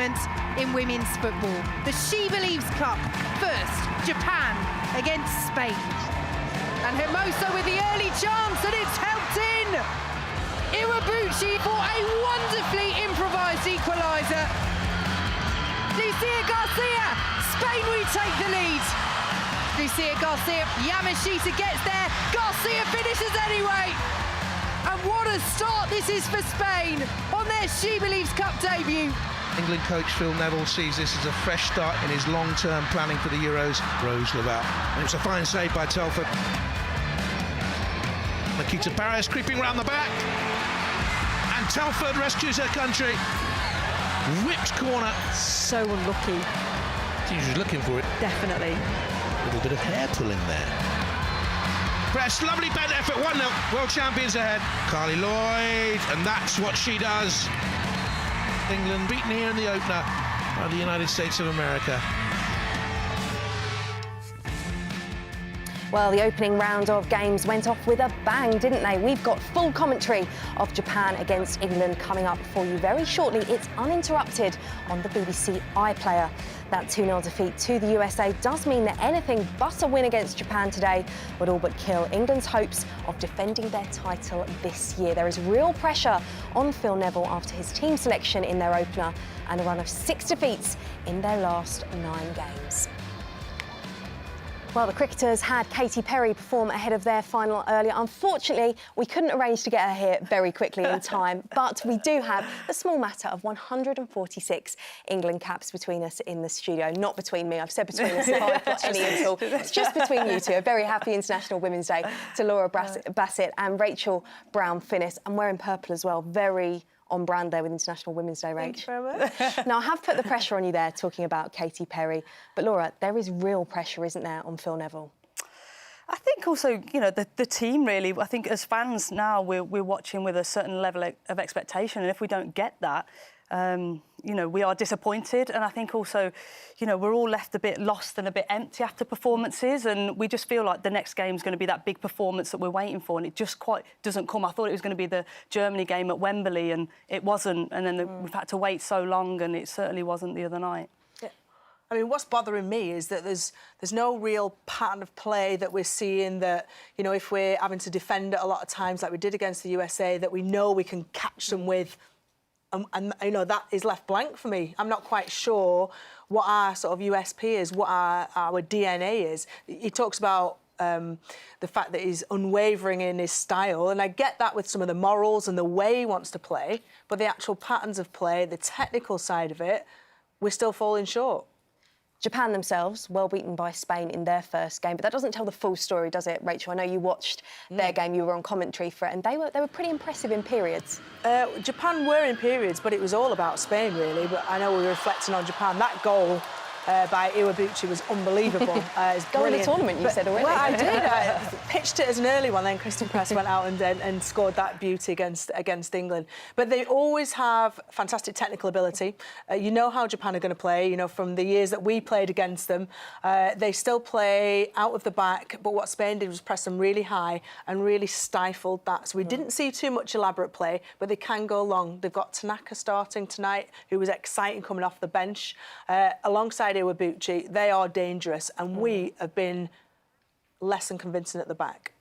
tournament in women's football. The SheBelieves Cup. First, Japan against Spain. And Hermoso with the early chance, and it's helped in. Iwabuchi for a wonderfully improvised equaliser. Lucia Garcia, Spain retake the lead. Lucia Garcia, Yamashita gets there, Garcia finishes anyway. And what a start this is for Spain on their SheBelieves Cup debut. England coach Phil Neville sees this as a fresh start in his long-term planning for the Euros. Rose Laval. And it was a fine save by Telford. Nikita Paris creeping round the back. And Telford rescues her country. Whipped corner. So unlucky. She was looking for it. Definitely. A little bit of hair pulling there. Press, lovely bent effort, 1-0. World champions ahead. Carly Lloyd, and that's what she does. England beaten here in the opener by the United States of America. Well, the opening round of games went off with a bang, didn't they? We've got full commentary of Japan against England coming up for you very shortly. It's uninterrupted on the BBC iPlayer. That 2-0 defeat to the USA does mean that anything but a win against Japan today would all but kill England's hopes of defending their title this year. There is real pressure on Phil Neville after his team selection in their opener and a run of 6 defeats in their last 9 games. Well, the cricketers had Katy Perry perform ahead of their final earlier. Unfortunately, we couldn't arrange to get her here very quickly in time, but we do have the small matter of 146 England caps between us in the studio. Not between me, I've said between us if I've got any at all. It's just between you two. A very happy International Women's Day to Laura Bassett and Rachel Brown-Finnis. I'm wearing purple as well, very on brand there with International Women's Day, Rach. Thank you very much. Now, I have put the pressure on you there talking about Katy Perry, but Laura, there is real pressure, isn't there, on Phil Neville? I think also, you know, the team really, I think as fans now we're watching with a certain level of expectation, and if we don't get that, you know, we are disappointed. And I think also, you know, we're all left a bit lost and a bit empty after performances, and we just feel like the next game's going to be that big performance that we're waiting for, and it just quite doesn't come. I thought it was going to be the Germany game at Wembley, and it wasn't, and then we've had to wait so long, and it certainly wasn't the other night. I mean, what's bothering me is that there's no real pattern of play that we're seeing that, you know, if we're having to defend it a lot of times like we did against the USA, that we know we can catch them with. And you know, that is left blank for me. I'm not quite sure what our sort of USP is, what our DNA is. He talks about the fact that he's unwavering in his style, and I get that with some of the morals and the way he wants to play, but the actual patterns of play, the technical side of it, we're still falling short. Japan themselves, well beaten by Spain in their first game, but that doesn't tell the full story, does it, Rachel? I know you watched their game, you were on commentary for it, and they were pretty impressive in periods. Japan were in periods, but it was all about Spain, really. But I know we were reflecting on Japan. That goal by Iwabuchi was unbelievable. It's goal of the tournament, you said already. Well, I did. I pitched it as an early one, then Kristen Press went out and scored that beauty against England. But they always have fantastic technical ability. You know how Japan are going to play, you know, from the years that we played against them. They still play out of the back, but what Spain did was press them really high and really stifled that. So we didn't see too much elaborate play, but they can go long. They've got Tanaka starting tonight, who was exciting coming off the bench, alongside Iwabuchi. They are dangerous, and we have been less than convincing at the back.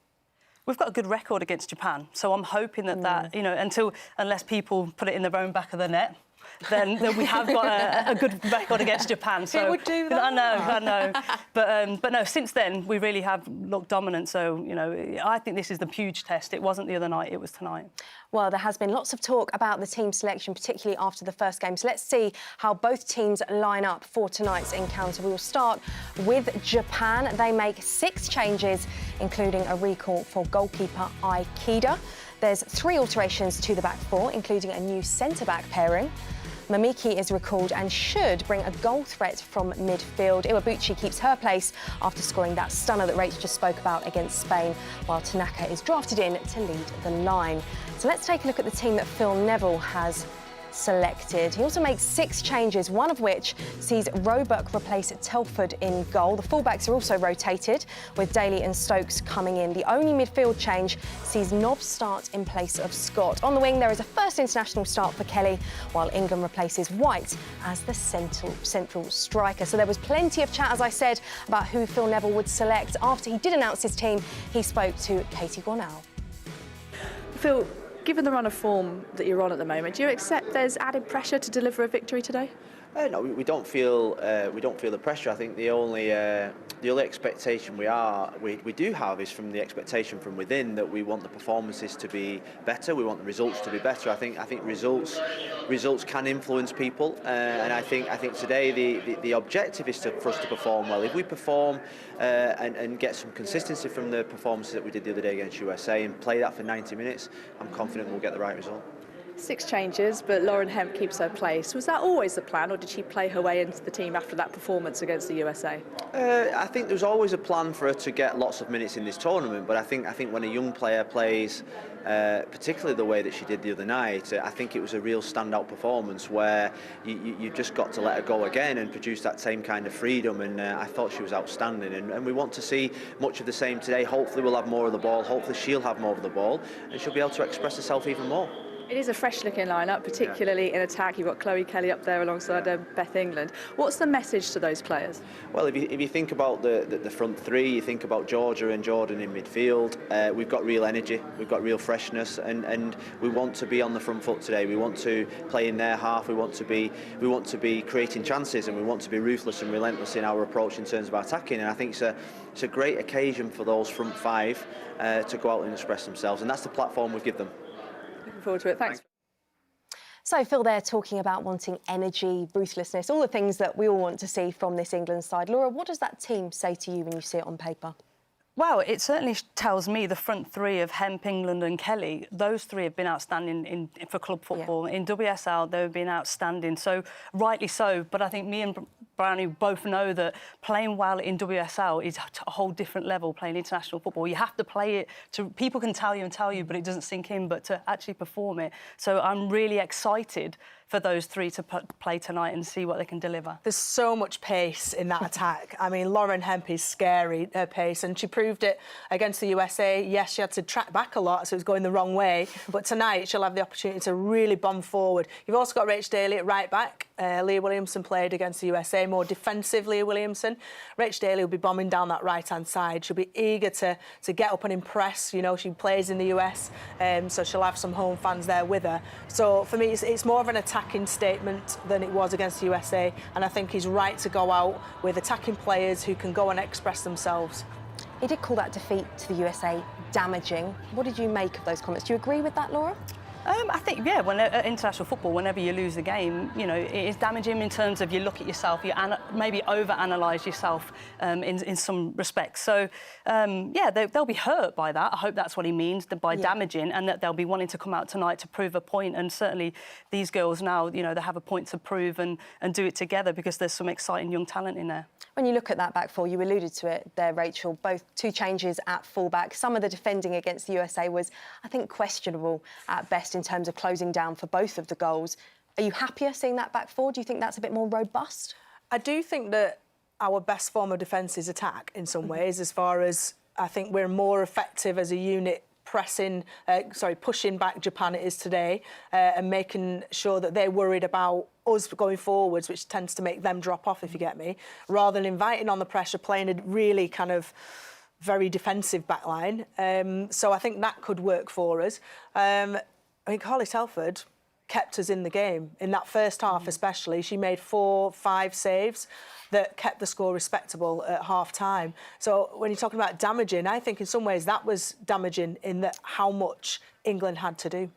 We've got a good record against Japan, so I'm hoping that you know, unless people put it in their own back of the net, then we have got a good record against Japan. So it would do that. I know. But no, since then we really have looked dominant. So, you know, I think this is the huge test. It wasn't the other night, it was tonight. Well, there has been lots of talk about the team selection, particularly after the first game. So let's see how both teams line up for tonight's encounter. We will start with Japan. They make 6 changes, including a recall for goalkeeper Aikida. There's 3 alterations to the back 4, including a new centre-back pairing. Mamiki is recalled and should bring a goal threat from midfield. Iwabuchi keeps her place after scoring that stunner that Rach just spoke about against Spain, while Tanaka is drafted in to lead the line. So let's take a look at the team that Phil Neville has selected. He also makes 6 changes, one of which sees Roebuck replace Telford in goal. The fullbacks are also rotated, with Daly and Stokes coming in. The only midfield change sees Nobbs start in place of Scott. On the wing, there is a first international start for Kelly, while Ingham replaces White as the central striker. So there was plenty of chat, as I said, about who Phil Neville would select. After he did announce his team, he spoke to Katie Gornell. Phil, given the run of form that you're on at the moment, do you accept there's added pressure to deliver a victory today? No, we don't feel the pressure. I think the only expectation we do have is from the expectation from within that we want the performances to be better. We want the results to be better. I think results can influence people, and I think today the objective is for us to perform well. If we perform and get some consistency from the performances that we did the other day against USA and play that for 90 minutes, I'm confident we'll get the right result. 6 changes, but Lauren Hemp keeps her place. Was that always the plan, or did she play her way into the team after that performance against the USA? I think there was always a plan for her to get lots of minutes in this tournament, but I think when a young player plays, particularly the way that she did the other night, I think it was a real standout performance where you just got to let her go again and produce that same kind of freedom, and I thought she was outstanding, and we want to see much of the same today. Hopefully we'll have more of the ball, hopefully she'll have more of the ball, and she'll be able to express herself even more. It is a fresh-looking lineup, particularly in attack. You've got Chloe Kelly up there alongside Beth England. What's the message to those players? Well, if you think about the front three, you think about Georgia and Jordan in midfield. We've got real energy, we've got real freshness, and we want to be on the front foot today. We want to play in their half. We want to be creating chances, and we want to be ruthless and relentless in our approach in terms of our attacking. And I think it's a great occasion for those front 5 to go out and express themselves, and that's the platform we give them. Looking forward to it. Thanks. So Phil there talking about wanting energy, ruthlessness, all the things that we all want to see from this England side. Laura, what does that team say to you when you see it on paper? Well, it certainly tells me the front 3 of Hemp, England and Kelly, those 3 have been outstanding for club football. Yeah. In WSL, they've been outstanding, so rightly so. But I think me and Brownie both know that playing well in WSL is a whole different level, playing international football. You have to play it to... People can tell you, but it doesn't sink in, but to actually perform it. So I'm really excited for those 3 to play tonight and see what they can deliver. There's so much pace in that attack. I mean, Lauren Hemp is scary, her pace, and she proved it against the USA. Yes, she had to track back a lot, so it was going the wrong way, but tonight she'll have the opportunity to really bomb forward. You've also got Rach Daly at right back. Leah Williamson played against the USA, more defensive Leah Williamson. Rach Daly will be bombing down that right-hand side. She'll be eager to get up and impress. You know, she plays in the US, so she'll have some home fans there with her. So for me, it's more of an attacking statement than it was against the USA, and I think he's right to go out with attacking players who can go and express themselves. He did call that defeat to the USA damaging. What did you make of those comments? Do you agree with that, Laura? I think, yeah, when international football, whenever you lose a game, you know, it is damaging in terms of you look at yourself, you maybe over-analyse yourself in some respects. So, yeah, they'll be hurt by that. I hope that's what he means by damaging, and that they'll be wanting to come out tonight to prove a point. And certainly these girls now, you know, they have a point to prove and do it together, because there's some exciting young talent in there. When you look at that back four, you alluded to it there, Rachel, both 2 changes at fullback. Some of the defending against the USA was, I think, questionable at best in terms of closing down for both of the goals. Are you happier seeing that back four? Do you think that's a bit more robust? I do think that our best form of defence is attack in some ways, as far as I think we're more effective as a unit pushing back Japan it is today, and making sure that they're worried about us going forwards, which tends to make them drop off, if you get me, rather than inviting on the pressure, playing a really kind of very defensive backline. So I think that could work for us. I mean, Carly Telford kept us in the game. In that first half especially, she made 4-5 saves that kept the score respectable at half-time. So when you're talking about damaging, I think in some ways that was damaging in that how much England had to do.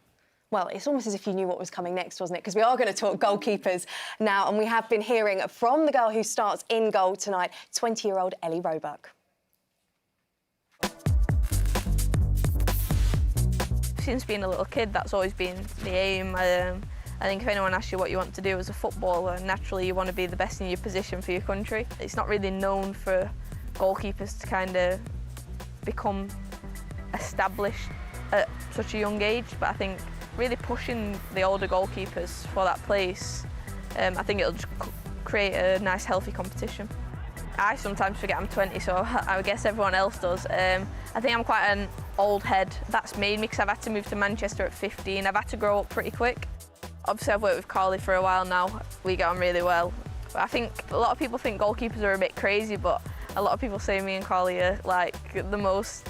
Well, it's almost as if you knew what was coming next, wasn't it? Because we are going to talk goalkeepers now, and we have been hearing from the girl who starts in goal tonight, 20-year-old Ellie Roebuck. Since being a little kid, that's always been the aim. I think if anyone asks you what you want to do as a footballer, naturally you want to be the best in your position for your country. It's not really known for goalkeepers to kind of become established at such a young age, but I think really pushing the older goalkeepers for that place. I think it'll just create a nice, healthy competition. I sometimes forget I'm 20, so I guess everyone else does. I think I'm quite an old head. That's made me because I've had to move to Manchester at 15. I've had to grow up pretty quick. Obviously, I've worked with Carly for a while now. We get on really well. But I think a lot of people think goalkeepers are a bit crazy, but a lot of people say me and Carly are like the most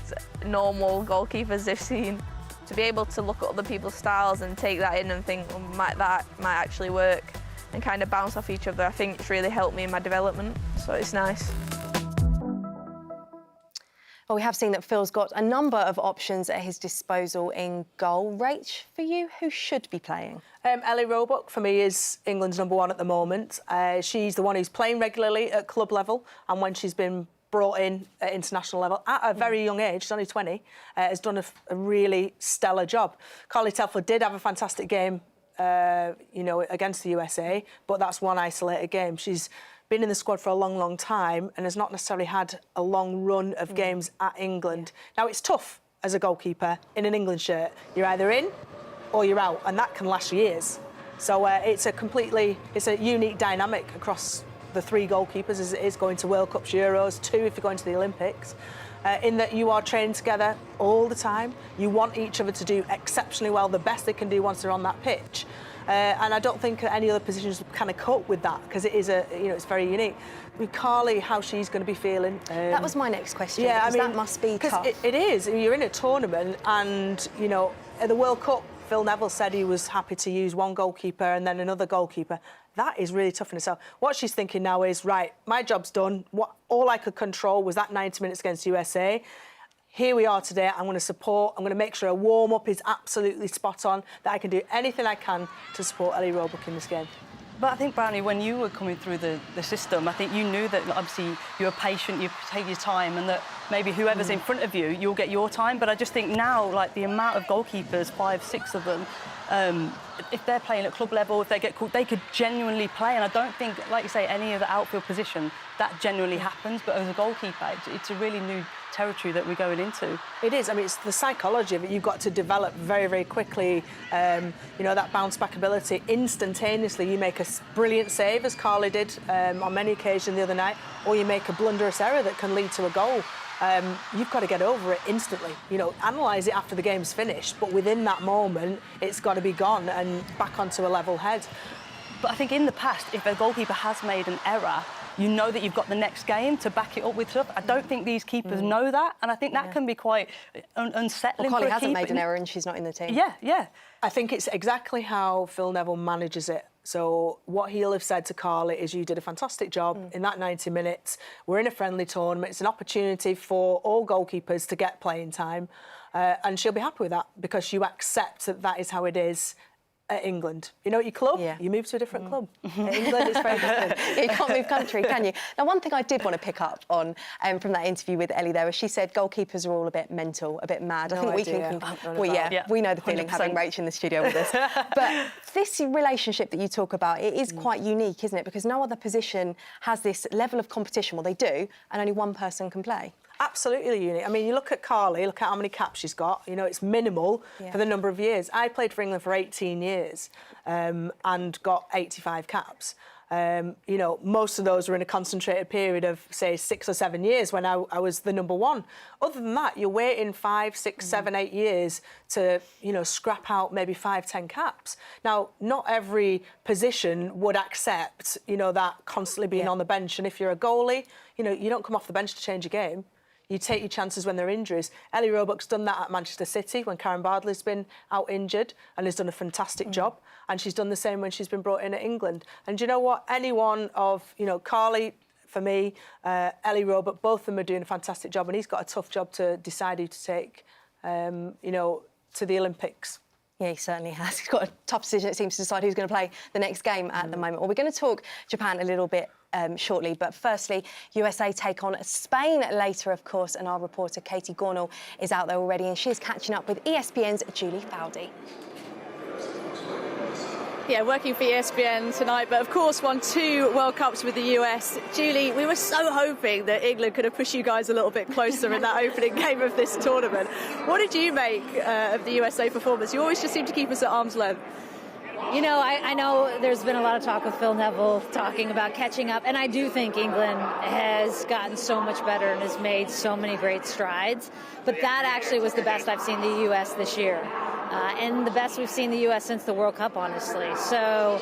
normal goalkeepers they've seen. To be able to look at other people's styles and take that in and think, well, that might actually work, and kind of bounce off each other, I think it's really helped me in my development, so it's nice. Well, we have seen that Phil's got a number of options at his disposal in goal. Rach, for you, who should be playing? Ellie Roebuck, for me, is England's #1 at the moment. She's the one who's playing regularly at club level, and when she's been brought in at international level at a very young age, she's only 20, has done a really stellar job. Carly Telford did have a fantastic game, against the USA, but that's one isolated game. She's been in the squad for a long, long time and has not necessarily had a long run of games at England. Now, it's tough as a goalkeeper in an England shirt. You're either in or you're out, and that can last years. So it's a unique dynamic across the 3 goalkeepers as it is going to World Cups, Euros, 2 if you're going to the Olympics, in that you are training together all the time. You want each other to do exceptionally well, the best they can do once they're on that pitch. And I don't think any other positions kind of cope with that, because it is it's very unique. With Carly, how she's going to be feeling. That was my next question. Yeah, because that must be tough. It is. You're in a tournament, and at the World Cup, Phil Neville said he was happy to use one goalkeeper and then another goalkeeper. That is really tough in itself. What she's thinking now is, right, my job's done. All I could control was that 90 minutes against USA. Here we are today. I'm going to support. I'm going to make sure a warm-up is absolutely spot on, that I can do anything I can to support Ellie Roebuck in this game. But I think, Brownie, when you were coming through the system, I think you knew that obviously you were patient, you take your time, and that maybe whoever's in front of you, you'll get your time. But I just think now, like, the amount of goalkeepers, 5, 6 of them, if they're playing at club level, if they get called, they could genuinely play. And I don't think, like you say, any of the outfield position, that genuinely happens. But as a goalkeeper, it's a really new territory that we're going into. It is. I mean, it's the psychology of it. You've got to develop very, very quickly. That bounce-back ability. Instantaneously, you make a brilliant save, as Carly did on many occasions the other night, or you make a blunderous error that can lead to a goal. You've got to get over it instantly. Analyse it after the game's finished, but within that moment, it's got to be gone and back onto a level head. But I think in the past, if a goalkeeper has made an error, you know that you've got the next game to back it up with stuff. I don't think these keepers know that, and I think that can be quite unsettling. Well, Carly for a hasn't keeper. made an error and she's not in the team. Yeah. I think it's exactly how Phil Neville manages it. So what he'll have said to Carly is, you did a fantastic job in that 90 minutes. We're in a friendly tournament. It's an opportunity for all goalkeepers to get playing time. And she'll be happy with that, because you accept that that is how it is at England. At your club, you move to a different club. At England, it's very different. You can't move country, can you? Now, one thing I did want to pick up on from that interview with Ellie there was she said goalkeepers are all a bit mental, a bit mad. I think we can... we know the feeling 100%. Having Rach in the studio with us. But this relationship that you talk about, it is quite unique, isn't it? Because no other position has this level of competition. Well, they do, and only one person can play. Absolutely unique. I mean, you look at Carly, look at how many caps she's got. It's minimal for the number of years. I played for England for 18 years and got 85 caps. Most of those were in a concentrated period of, say, 6 or 7 years when I was the #1. Other than that, you're waiting 5, 6, 7, 8 years to, scrap out maybe 5, 10 caps. Now, not every position would accept, that constantly being on the bench. And if you're a goalie, you don't come off the bench to change a game. You take your chances when there are injuries. Ellie Roebuck's done that at Manchester City when Karen Bardley's been out injured and has done a fantastic job. And she's done the same when she's been brought in at England. And do you know what? Any one of, Carly, for me, Ellie Roebuck, both of them are doing a fantastic job. And he's got a tough job to decide who to take, to the Olympics. Yeah, he certainly has. He's got a tough decision, it seems, to decide who's going to play the next game at the moment. Well, we're going to talk Japan a little bit shortly, but firstly, USA take on Spain later, of course, and our reporter Katie Gornall is out there already, and she's catching up with ESPN's Julie Foudy. Yeah, working for ESPN tonight, but of course won 2 World Cups with the US. Julie, we were so hoping that England could have pushed you guys a little bit closer in that opening game of this tournament. What did you make of the USA performance? You always just seem to keep us at arm's length. You know, I know there's been a lot of talk with Phil Neville talking about catching up, and I do think England has gotten so much better and has made so many great strides, but that actually was the best I've seen the US this year. And the best we've seen the U.S. since the World Cup, honestly. So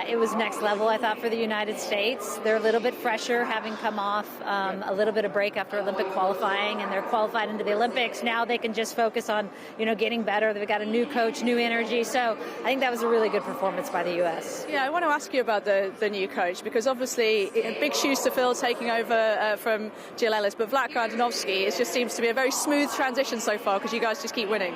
it was next level, I thought, for the United States. They're a little bit fresher, having come off a little bit of break after Olympic qualifying, and they're qualified into the Olympics. Now they can just focus on, getting better. They've got a new coach, new energy. So I think that was a really good performance by the U.S. Yeah, I want to ask you about the new coach, because obviously big shoes to fill taking over from Jill Ellis, but Vlatko Andonovski, it just seems to be a very smooth transition so far because you guys just keep winning.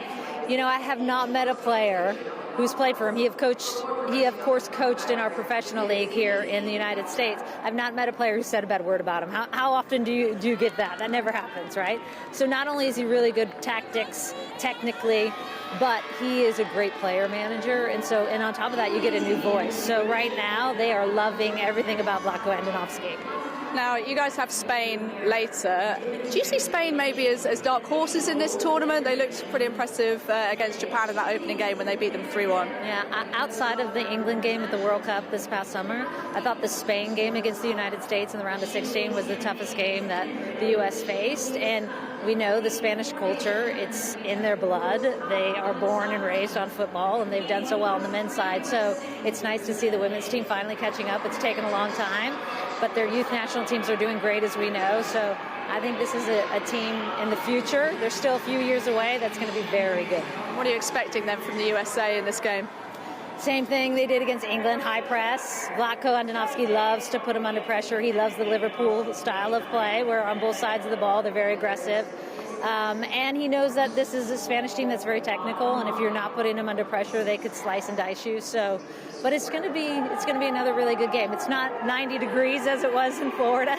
I have not met a player who's played for him. He, of course, coached in our professional league here in the United States. I've not met a player who said a bad word about him. How often do you get that? That never happens, right? So not only is he really good tactics, technically, but he is a great player manager. And on top of that, you get a new voice. So right now, they are loving everything about Vlatko Andonovski. Now, you guys have Spain later. Do you see Spain maybe as dark horses in this tournament? They looked pretty impressive against Japan in that opening game when they beat them 3-1. Yeah, outside of the England game at the World Cup this past summer, I thought the Spain game against the United States in the round of 16 was the toughest game that the U.S. faced. And we know the Spanish culture, it's in their blood. They are born and raised on football, and they've done so well on the men's side. So it's nice to see the women's team finally catching up. It's taken a long time, but their youth national teams are doing great, as we know. So I think this is a team in the future. They're still a few years away. That's going to be very good. What are you expecting then from the USA in this game? Same thing they did against England, high press. Vlatko Andonovski loves to put them under pressure. He loves the Liverpool style of play, where on both sides of the ball they're very aggressive. And he knows that this is a Spanish team that's very technical, and if you're not putting them under pressure, they could slice and dice you. But it's going to be another really good game. It's not 90 degrees as it was in Florida,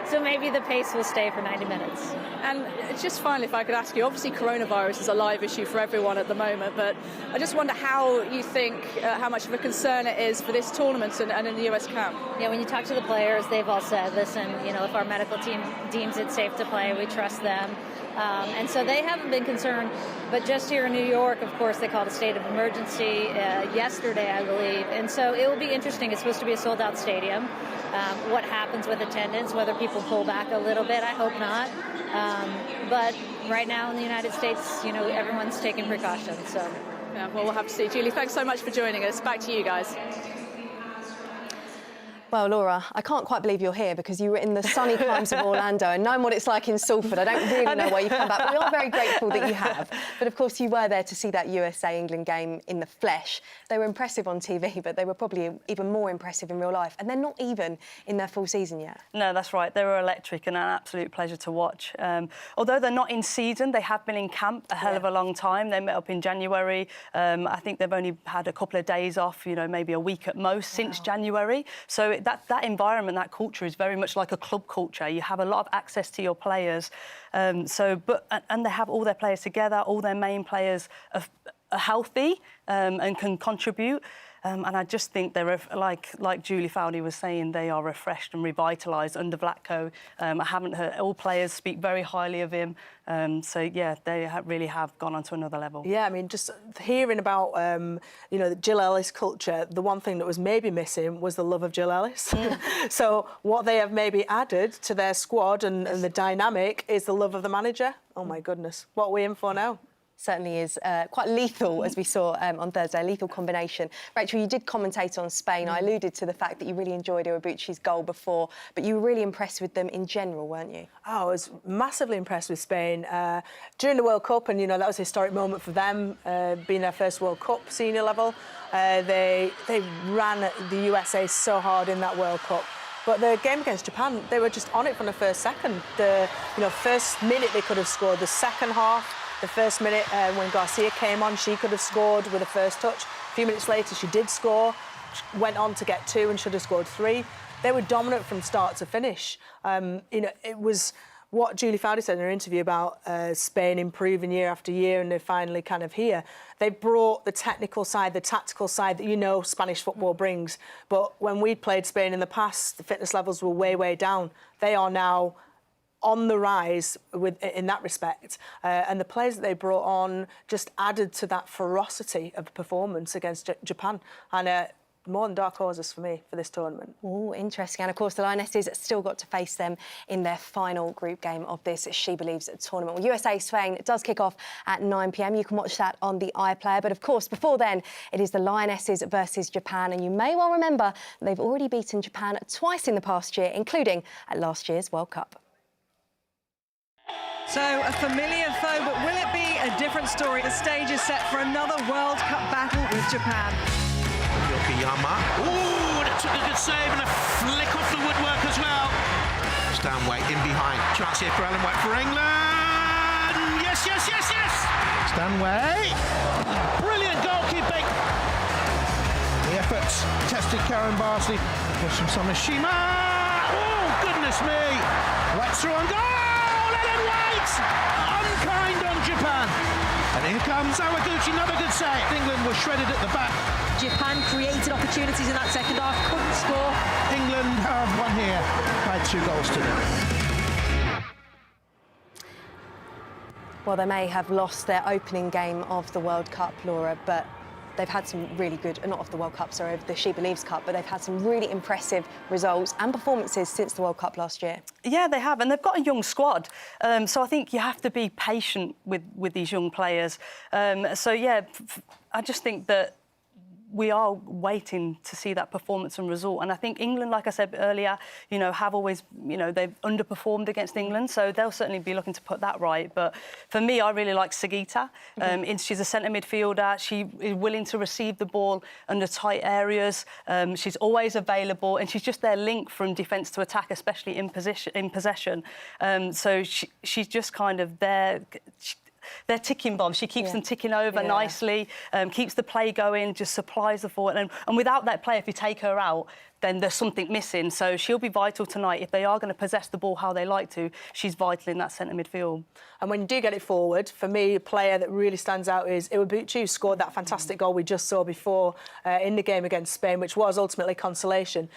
so maybe the pace will stay for 90 minutes. And just finally, if I could ask you, obviously coronavirus is a live issue for everyone at the moment, but I just wonder how you think, how much of a concern it is for this tournament and in the US camp. Yeah, when you talk to the players, they've all said, listen, if our medical team deems it safe to play, we trust them. And so they haven't been concerned. But just here in New York, of course, they called a state of emergency yesterday, I believe. And so it will be interesting. It's supposed to be a sold-out stadium. What happens with attendance, whether people pull back a little bit, I hope not. But right now in the United States, everyone's taking precautions. So. Yeah, well, we'll have to see. Julie, thanks so much for joining us. Back to you guys. Well, Laura, I can't quite believe you're here because you were in the sunny climes of Orlando, and knowing what it's like in Salford, I don't really know why you've come back. We are very grateful that you have. But, of course, you were there to see that USA-England game in the flesh. They were impressive on TV, but they were probably even more impressive in real life. And they're not even in their full season yet. No, that's right. They were electric and an absolute pleasure to watch. Although they're not in season, they have been in camp a hell of a long time. They met up in January. I think they've only had a couple of days off, maybe a week at most since January. So that environment, that culture is very much like a club culture. You have a lot of access to your players. And they have all their players together, all their main players are healthy and can contribute. And I just think they're, like Julie Fowley was saying, they are refreshed and revitalised under Vlatko. I haven't heard all players speak very highly of him. So, yeah, they really have gone on to another level. Yeah, I mean, just hearing about, the Jill Ellis culture, the one thing that was maybe missing was the love of Jill Ellis. So what they have maybe added to their squad and the dynamic is the love of the manager. Oh, my goodness. What are we in for now? Certainly is quite lethal, as we saw on Thursday, a lethal combination. Rachel, you did commentate on Spain. I alluded to the fact that you really enjoyed Iwabuchi's goal before, but you were really impressed with them in general, weren't you? Oh, I was massively impressed with Spain. During the World Cup, and, that was a historic moment for them, being their first World Cup senior level. They ran the USA so hard in that World Cup. But the game against Japan, they were just on it from the first second. The first minute they could have scored. The second half, the first minute when Garcia came on, she could have scored with a first touch. A few minutes later, she did score, went on to get 2 and should have scored 3. They were dominant from start to finish. It was what Julie Fowdy said in her interview about Spain improving year after year, and they're finally kind of here. They brought the technical side, the tactical side that Spanish football brings. But when we played Spain in the past, the fitness levels were way, way down. They are now on the rise in that respect. And the players that they brought on just added to that ferocity of performance against Japan. And more than dark horses for me for this tournament. Oh, interesting. And of course, the Lionesses still got to face them in their final group game of this She Believes tournament. Well, USA-Spain does kick off at 9 p.m. You can watch that on the iPlayer. But of course, before then, it is the Lionesses versus Japan. And you may well remember they've already beaten Japan twice in the past year, including at last year's World Cup. So a familiar foe, but will it be a different story? The stage is set for another World Cup battle with Japan. Yokoyama. Ooh, and it took a good save and a flick off the woodwork as well. Stanway in behind. Chance here for Alan White for England. Yes, yes, yes, yes. Stanway. Brilliant goalkeeping. The efforts tested Karen Barsley. Push from Samashima. Oh, goodness me. White through on goal. Ellen White. Unkind on Japan. And here comes Awaguchi, another good save. England was shredded at the back. Japan created opportunities in that second half, couldn't score. England have won here by 2 goals to 0. Well, they may have lost their opening game of the World Cup, Laura, but they've had some really good, not of the World Cup, sorry, of the She Believes Cup, but they've had some really impressive results and performances since the World Cup last year. Yeah, they have, and they've got a young squad. So I think you have to be patient with these young players. So, yeah, I just think that we are waiting to see that performance and result. And I think England, like I said earlier, have always, they've underperformed against England, so they'll certainly be looking to put that right. But for me, I really like Sagita. She's a centre midfielder. She is willing to receive the ball under tight areas. She's always available, and she's just their link from defence to attack, especially in possession. So she's just kind of there. They're ticking bombs. She keeps them ticking over nicely, keeps the play going, just supplies the forward. And without that player, if you take her out, then there's something missing. So she'll be vital tonight. If they are going to possess the ball how they like to, she's vital in that centre midfield. And when you do get it forward, for me, a player that really stands out is Iwabuchi, who scored that fantastic goal we just saw before in the game against Spain, which was ultimately consolation.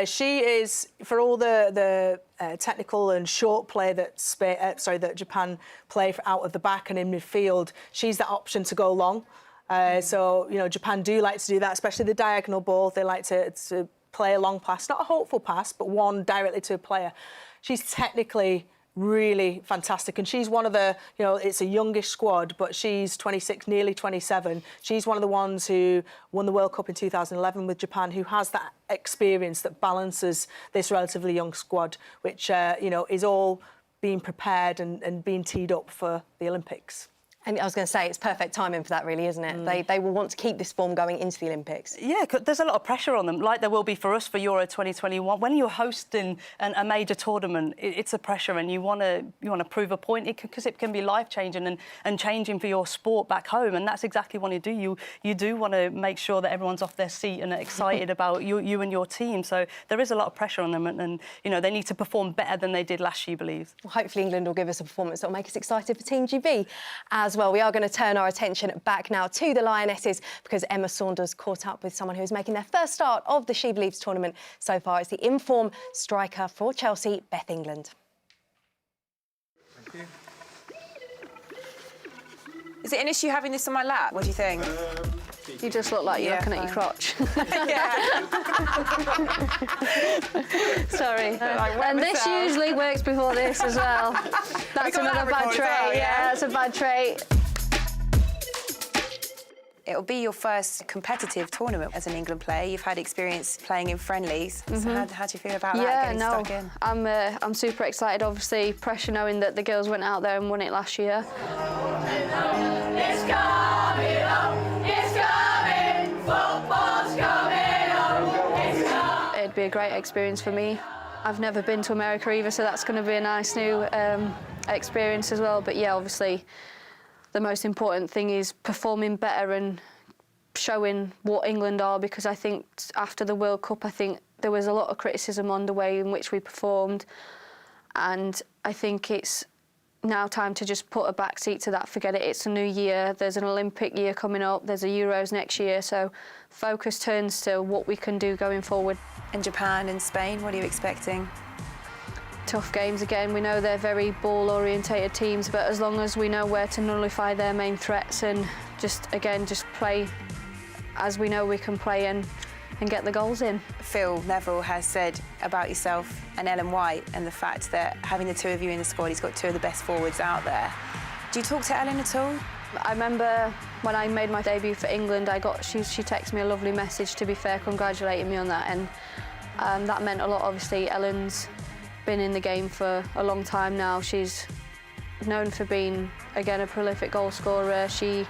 She is, for all the technical and short play that Japan play out of the back and in midfield, she's that option to go long. So, Japan do like to do that, especially the diagonal ball. They like to play a long pass, not a hopeful pass, but one directly to a player. She's technically really fantastic, and she's one of the, it's a youngish squad, but she's 26, nearly 27. She's one of the ones who won the World Cup in 2011 with Japan, who has that experience that balances this relatively young squad, which, is all being prepared and being teed up for the Olympics. And I was going to say, it's perfect timing for that, really, isn't it? They will want to keep this form going into the Olympics. Yeah, there's a lot of pressure on them, like there will be for us for Euro 2021. When you're hosting a major tournament, it's a pressure, and you want to prove a point because it can be life-changing and changing for your sport back home, and that's exactly what you do. You do want to make sure that everyone's off their seat and excited about you and your team. So there is a lot of pressure on them, and they need to perform better than they did last She Believes. Well, hopefully England will give us a performance that will make us excited for Team GB as well. We are going to turn our attention back now to the Lionesses because Emma Saunders caught up with someone who is making their first start of the She Believes tournament so far. It's the in-form striker for Chelsea, Beth England. Thank you. Is it an issue having this on my lap? What do you think? You just look like you're looking at your crotch. Sorry. And this usually works before this as well. That's another bad trait. Well, yeah, that's a bad trait. It'll be your first competitive tournament as an England player. You've had experience playing in friendlies. So how do you feel about that, getting stuck in? I'm super excited, obviously. Pressure knowing that the girls went out there and won it last year. It's coming home, it's coming, football's coming home, it's coming. It'd be a great experience for me. I've never been to America either, so that's going to be a nice new experience as well. But yeah, obviously, the most important thing is performing better and showing what England are, because I think after the World Cup, I think there was a lot of criticism on the way in which we performed, and I think it's now time to just put a back seat to that. Forget it, it's a new year. There's an Olympic year coming up. There's a Euros next year. So focus turns to what we can do going forward. And Japan and Spain, what are you expecting? Tough games again. We know they're very ball-orientated teams, but as long as we know where to nullify their main threats and just play as we know we can play and get the goals in. Phil Neville has said about yourself and Ellen White and the fact that having the two of you in the squad, he's got two of the best forwards out there. Do you talk to Ellen at all? I remember when I made my debut for England, she texted me a lovely message, to be fair, congratulating me on that, and that meant a lot. Obviously, Ellen's been in the game for a long time now. She's known for being, again, a prolific goal scorer. She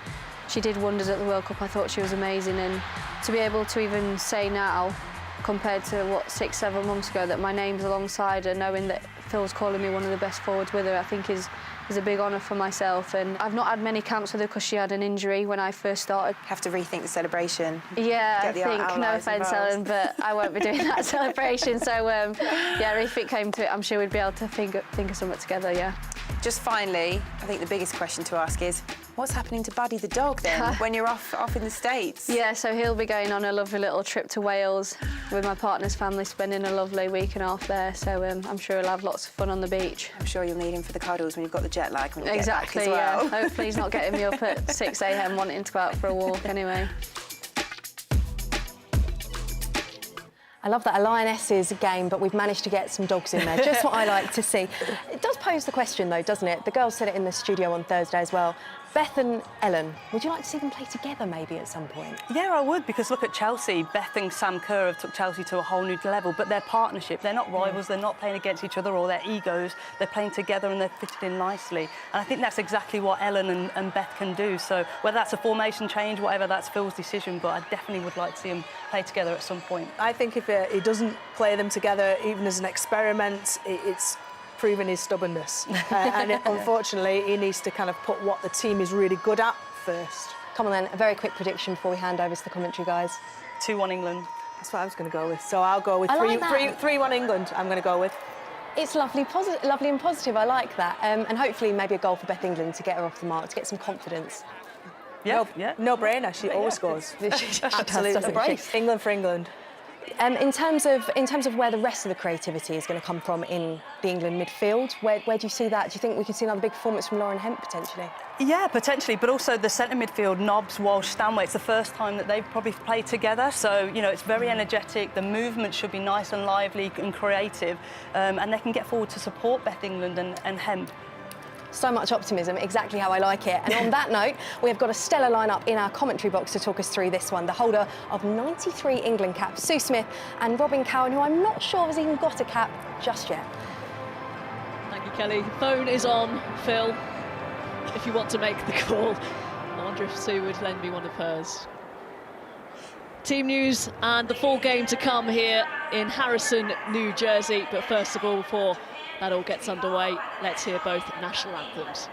did wonders at the World Cup. I thought she was amazing, and to be able to even say now, compared to what 6-7 months ago, that my name's alongside her, knowing that Phil's calling me one of the best forwards with her, I think is a big honour for myself. And I've not had many camps with her because she had an injury when I first started. Have to rethink the celebration. Yeah, I think, no offence, Ellen, but I won't be doing that celebration. So, yeah, if it came to it, I'm sure we'd be able to think of something together, yeah. Just finally, I think the biggest question to ask is, what's happening to Buddy the dog then, when you're off in the States? Yeah, so he'll be going on a lovely little trip to Wales with my partner's family, spending a lovely week and a half there. So I'm sure he'll have lots of fun on the beach. I'm sure you'll need him for the cuddles when you've got the jet lag when you exactly, get back as well. Yeah. Hopefully he's not getting me up at 6 a.m. wanting to go out for a walk anyway. I love that, a Lionesses game, but we've managed to get some dogs in there. Just what I like to see. It does pose the question, though, doesn't it? The girls said it in the studio on Thursday as well. Beth and Ellen, would you like to see them play together maybe at some point? Yeah, I would, because look at Chelsea. Beth and Sam Kerr have took Chelsea to a whole new level, but their partnership, they're not rivals, they're not playing against each other or their egos, they're playing together and they're fitted in nicely. And I think that's exactly what Ellen and Beth can do. So whether that's a formation change, whatever, that's Phil's decision, but I definitely would like to see them play together at some point. I think if he doesn't play them together, even as an experiment, it's proving his stubbornness. And unfortunately, he needs to kind of put what the team is really good at first. Come on then, a very quick prediction before we hand over to the commentary, guys. 2-1 England. That's what I was going to go with. So I'll go with 3-1 England, I'm going to go with. It's lovely and positive, I like that. And hopefully maybe a goal for Beth England to get her off the mark, to get some confidence. Yeah, no brainer, she always scores. Absolutely. England for England. In terms of where the rest of the creativity is going to come from in the England midfield, where do you see that? Do you think we could see another big performance from Lauren Hemp potentially? Yeah, potentially, but also the centre midfield, Nobbs, Walsh, Stanway, it's the first time that they've probably played together, so, you know, it's very energetic, the movement should be nice and lively and creative, and they can get forward to support Beth England and Hemp. So much optimism, exactly how I like it. And on that note, we have got a stellar lineup in our commentary box to talk us through this one. The holder of 93 England caps, Sue Smith, and Robin Cowan, who I'm not sure has even got a cap just yet. Thank you, Kelly. Phone is on, Phil, if you want to make the call. I wonder if Sue would lend me one of hers. Team news and the full game to come here in Harrison, New Jersey. But first of all, before that all gets underway, let's hear both national anthems.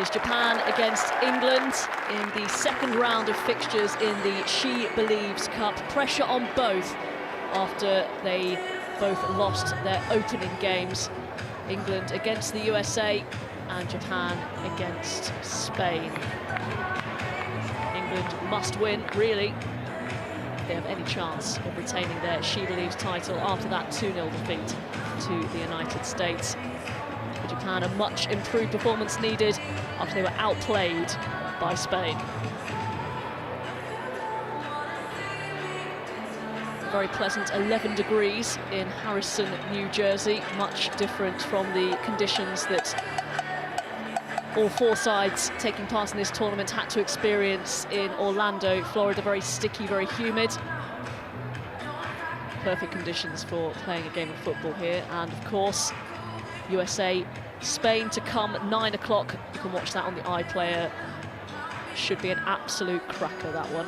is Japan against England in the second round of fixtures in the SheBelieves Cup. Pressure on both after they both lost their opening games. England against the USA and Japan against Spain. England must win, really, if they have any chance of retaining their SheBelieves title after that 2-0 defeat to the United States. For Japan, a much improved performance needed after they were outplayed by Spain. Very pleasant 11 degrees in Harrison, New Jersey, much different from the conditions that all four sides taking part in this tournament had to experience in Orlando, Florida. Very sticky, very humid. Perfect conditions for playing a game of football here. And of course, USA, Spain to come, 9 o'clock. You can watch that on the iPlayer. Should be an absolute cracker, that one.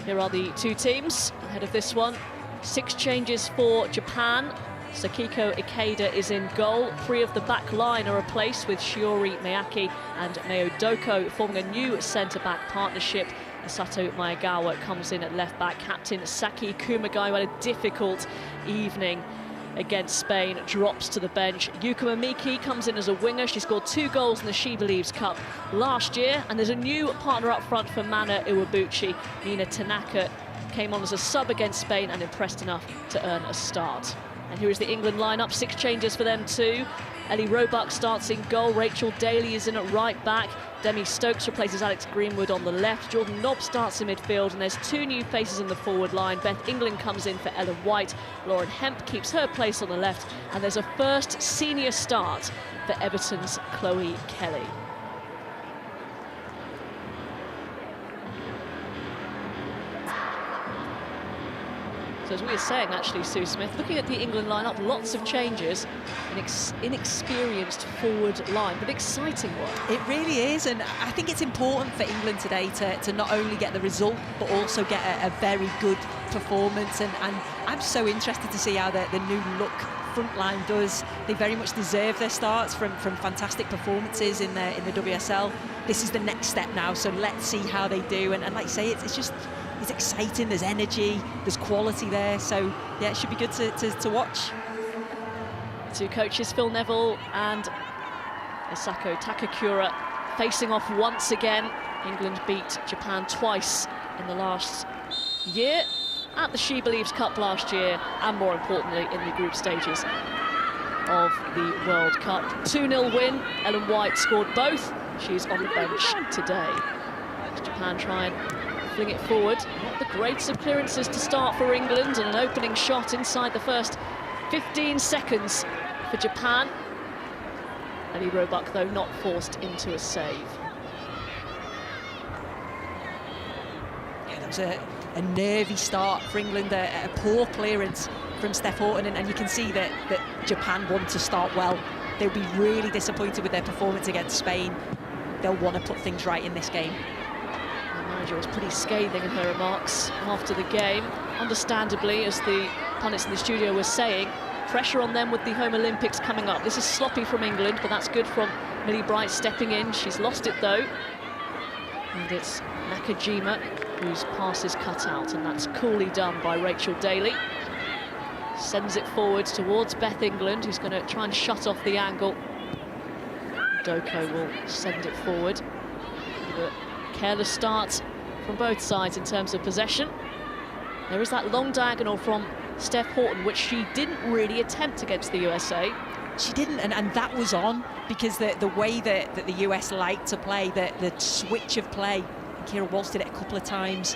Here are the two teams ahead of this one. 6 changes for Japan. Sakiko Ikeda is in goal. 3 of the back line are replaced with Shiori Miyake and Meo Doko forming a new centre-back partnership. Sato Maegawa comes in at left-back. Captain Saki Kumagai, who had a difficult evening against Spain, drops to the bench. Yuka Mimiki comes in as a winger. She scored 2 goals in the SheBelieves Cup last year. And there's a new partner up front for Mana Iwabuchi. Mina Tanaka came on as a sub against Spain and impressed enough to earn a start. And here is the England lineup, 6 changes for them too. Ellie Roebuck starts in goal. Rachel Daly is in at right back. Demi Stokes replaces Alex Greenwood on the left. Jordan Nobb starts in midfield, and there's 2 new faces in the forward line. Beth England comes in for Ellen White. Lauren Hemp keeps her place on the left, and there's a first senior start for Everton's Chloe Kelly. So as we were saying, actually, Sue Smith, looking at the England lineup, lots of changes, an inexperienced forward line, but exciting one. It really is, and I think it's important for England today to not only get the result, but also get a very good performance. And I'm so interested to see how the new look front line does. They very much deserve their starts from fantastic performances in the WSL. This is the next step now, so let's see how they do. And like I say, it's exciting, there's energy, there's quality there, so yeah, it should be good to watch. 2 coaches, Phil Neville and Asako Takakura, facing off once again. England beat Japan twice in the last year, at the SheBelieves Cup last year, and more importantly in the group stages of the World Cup. 2-0 win, Ellen White scored both. She's on the bench today. As Japan try and fling it forward. Not the greatest of clearances to start for England, and an opening shot inside the first 15 seconds for Japan. Ellie Roebuck, though, not forced into a save. Yeah, that was a nervy start for England, a poor clearance from Steph Houghton, and you can see that Japan want to start well. They'll be really disappointed with their performance against Spain. They'll want to put things right in this game. The manager was pretty scathing in her remarks after the game. Understandably, as the pundits in the studio were saying, pressure on them with the Home Olympics coming up. This is sloppy from England, but that's good from Millie Bright stepping in. She's lost it, though. And it's Nakajima whose pass is cut out, and that's coolly done by Rachel Daly. Sends it forward towards Beth England, who's going to try and shut off the angle. Doko will send it forward. With a careless start from both sides in terms of possession. There is that long diagonal from Steph Houghton, which she didn't really attempt against the USA. She didn't, and that was on, because the way that the US like to play, the switch of play, Kira Walsh did it a couple of times.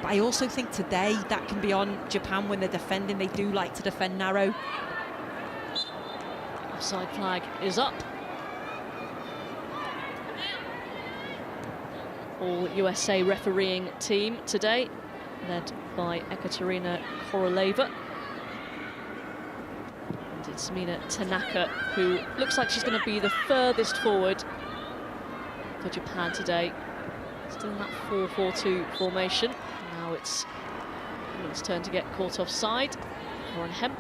But I also think today that can be on Japan when they're defending. They do like to defend narrow. Offside flag is up. All USA refereeing team today, led by Ekaterina Koroleva. And it's Mina Tanaka, who looks like she's going to be the furthest forward for Japan today. Still in that 4-4-2 formation. Now it's England's turn to get caught offside. Lauren Hemp.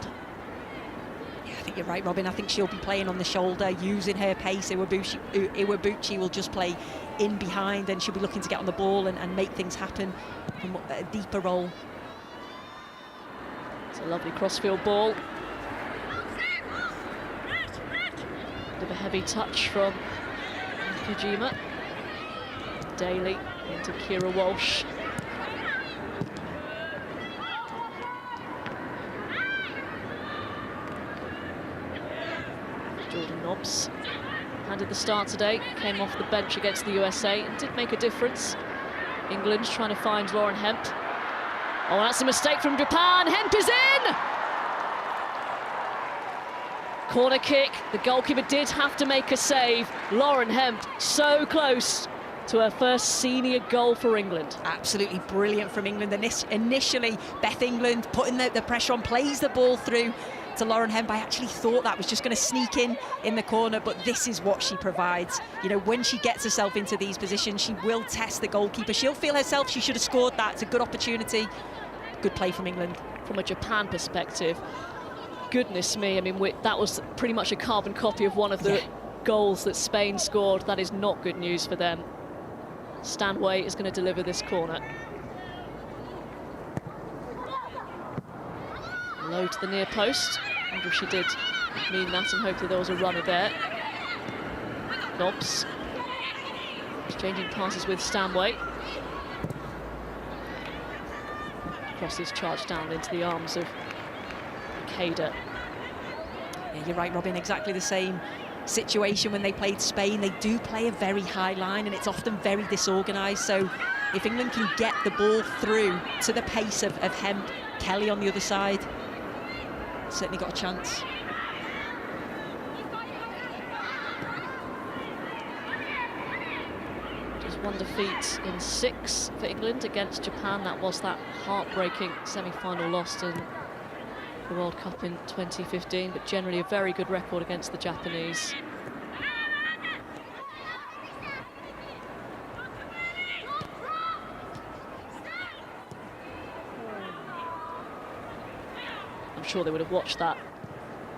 Yeah, I think you're right, Robin. I think she'll be playing on the shoulder, using her pace. Iwabuchi will just play in behind, and she'll be looking to get on the ball and make things happen from a deeper role. It's a lovely crossfield ball. Bit of a heavy touch from Nakajima. Daly into Kira Walsh. Jordan Nobbs handed the start today, came off the bench against the USA and did make a difference. England's trying to find Lauren Hemp. Oh, that's a mistake from Japan. Hemp is in! Corner kick. The goalkeeper did have to make a save. Lauren Hemp so close to her first senior goal for England. Absolutely brilliant from England. Initially, Beth England putting the pressure on, plays the ball through to Lauren Hemp. I actually thought that was just going to sneak in the corner, but this is what she provides. You know, when she gets herself into these positions, she will test the goalkeeper. She'll feel herself she should have scored that. It's a good opportunity. Good play from England. From a Japan perspective, goodness me, I mean, that was pretty much a carbon copy of one of the goals that Spain scored. That is not good news for them. Stanway is going to deliver this corner. Low to the near post. I wonder if she did mean that and hoped that there was a runner there. Nobbs exchanging passes with Stanway. Crosses charged down into the arms of Makeda. Yeah, you're right, Robin, exactly the same situation when they played Spain. They do play a very high line and it's often very disorganised, so if England can get the ball through to the pace of Hemp, Kelly on the other side, certainly got a chance. Just one defeat in 6 for England against Japan. That was that heartbreaking semi-final loss in the World Cup in 2015, but generally a very good record against the Japanese. I'm sure they would have watched that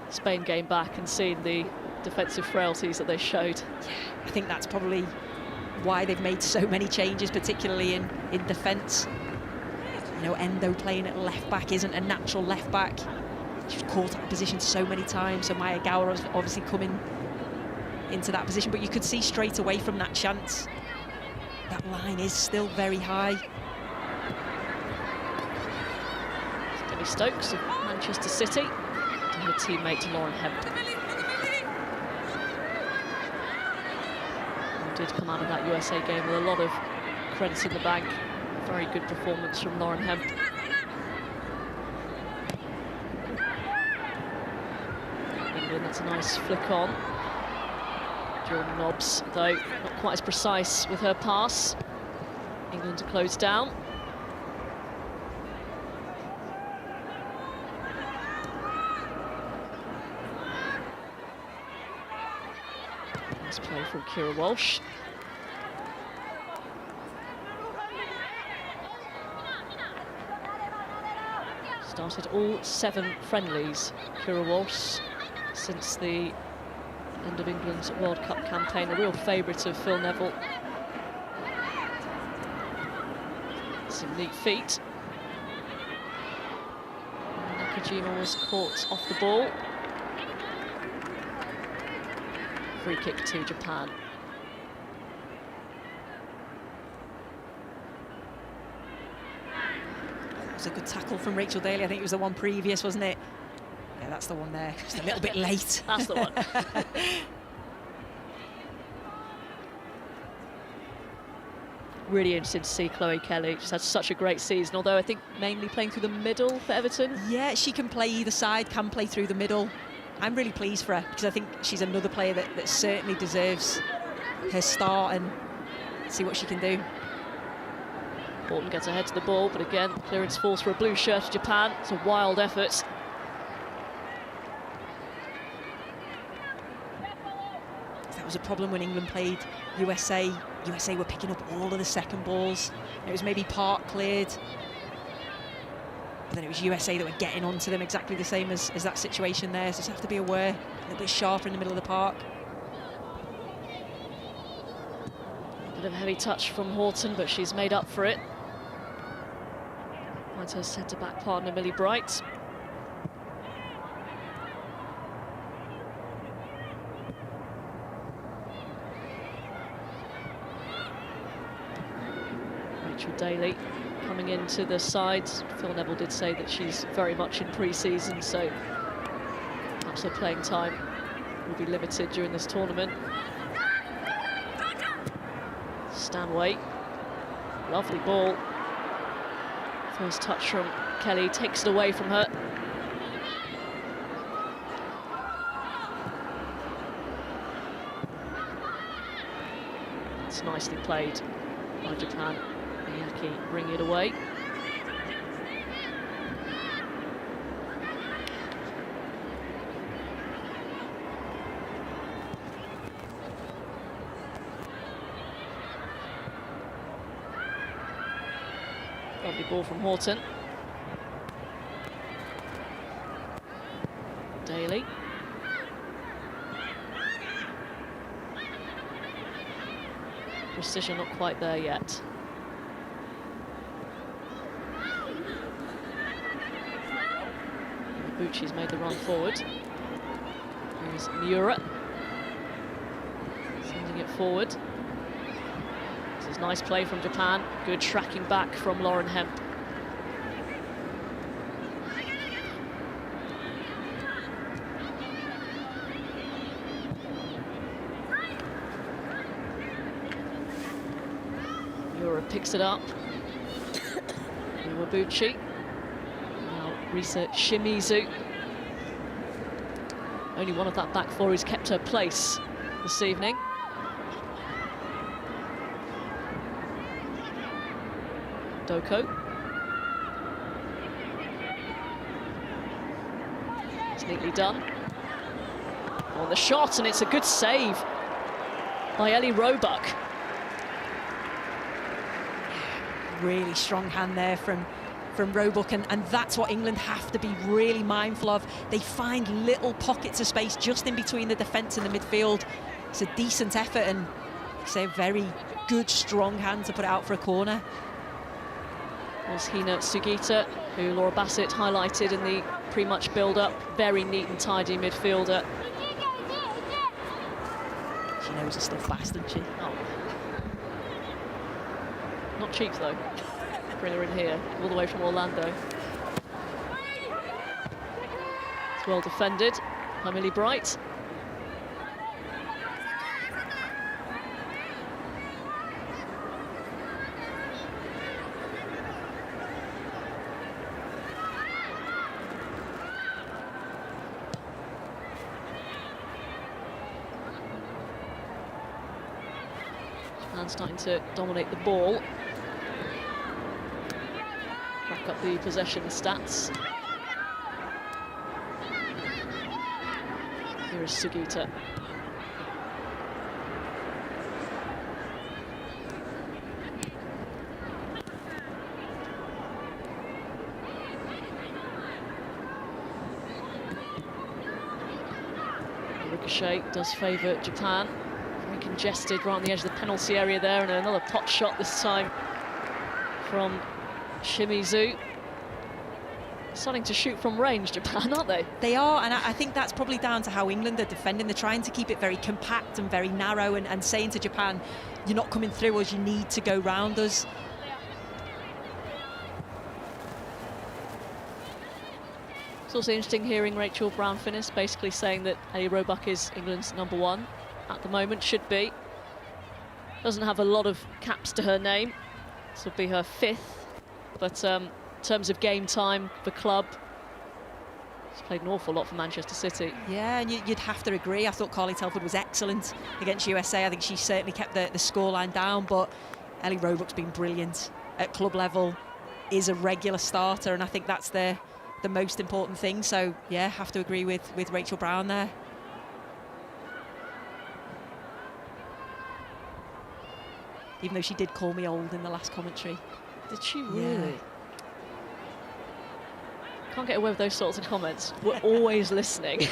Spain game back and seen the defensive frailties that they showed. I think that's probably why they've made so many changes, particularly in defence. You know, Endo playing at left back isn't a natural left back. She's caught out of position so many times, so Maya Gower was obviously coming into that position, but you could see straight away from that chance that line is still very high. Debbie Stokes of Manchester City to her teammate Lauren Hemp. Who did come out of that USA game with a lot of credits in the bank. Very good performance from Lauren Hemp. England, that's a nice flick on. Jordan Nobbs, though, not quite as precise with her pass. England to close down. Nice play from Kira Walsh. Started all 7 friendlies, Kira Walsh, since the end of England's World Cup campaign. A real favourite of Phil Neville. Some neat feet. Nakajima was caught off the ball. Free kick to Japan. It was a good tackle from Rachel Daly. I think it was the one previous, wasn't it? Yeah, that's the one there. Just a little bit late. That's the one. Really interested to see Chloe Kelly. She's had such a great season, although I think mainly playing through the middle for Everton. Yeah, she can play either side, can play through the middle. I'm really pleased for her because I think she's another player that certainly deserves her start and see what she can do. Bolton gets ahead to the ball, but again, clearance falls for a blue shirt to Japan. It's a wild effort. That was a problem when England played USA. USA were picking up all of the second balls. It was maybe Park cleared, but then it was USA that were getting onto them, exactly the same as that situation there. So just have to be aware, a little bit sharper in the middle of the park. A bit of a heavy touch from Horton, but she's made up for it. Finds her centre-back partner, Millie Bright. Rachel Daly coming into the side. Phil Neville did say that she's very much in pre-season, so perhaps her playing time will be limited during this tournament. Stanway, lovely ball. First touch from Kelly, takes it away from her. It's nicely played by Japan. Miyake bring it away. Lovely ball from Horton. Daly. Precision not quite there yet. Bucci's made the run forward. Here's Miura. Sending it forward. This is nice play from Japan. Good tracking back from Lauren Hemp. Miura picks it up. Iwabuchi. Now Risa Shimizu. Only one of that back four who's kept her place this evening. Doko. It's neatly done. On the shot, and it's a good save by Ellie Roebuck. Really strong hand there from Roebuck, and that's what England have to be really mindful of. They find little pockets of space just in between the defence and the midfield. It's a decent effort, and it's a very good, strong hand to put it out for a corner. Was Hina Sugita, who Laura Bassett highlighted in the pre-match build-up. Very neat and tidy midfielder. She knows her stuff fast, doesn't she? Oh. Not cheap, though. Bring her in here, all the way from Orlando. It's well defended by Millie Bright. Japan starting to dominate the ball. Back up the possession stats. Here is Sugita. Ricochet does favour Japan. Very congested right on the edge of the penalty area there, and another pot shot this time from Shimizu. Starting to shoot from range, Japan, aren't they? They are, and I think that's probably down to how England are defending. They're trying to keep it very compact and very narrow, and saying to Japan, you're not coming through us, you need to go round us. It's also interesting hearing Rachel Brown-Finnis basically saying that Ellie Roebuck is England's #1 at the moment, should be. Doesn't have a lot of caps to her name. This will be her 5th. But in terms of game time, the club, she's played an awful lot for Manchester City. Yeah, and you'd have to agree. I thought Carly Telford was excellent against USA. I think she certainly kept the scoreline down, but Ellie Roebuck's been brilliant at club level, is a regular starter, and I think that's the most important thing. So, yeah, have to agree with Rachel Brown there. even though she did call me old in the last commentary. Did she really? Yeah. Can't get away with those sorts of comments. We're always listening.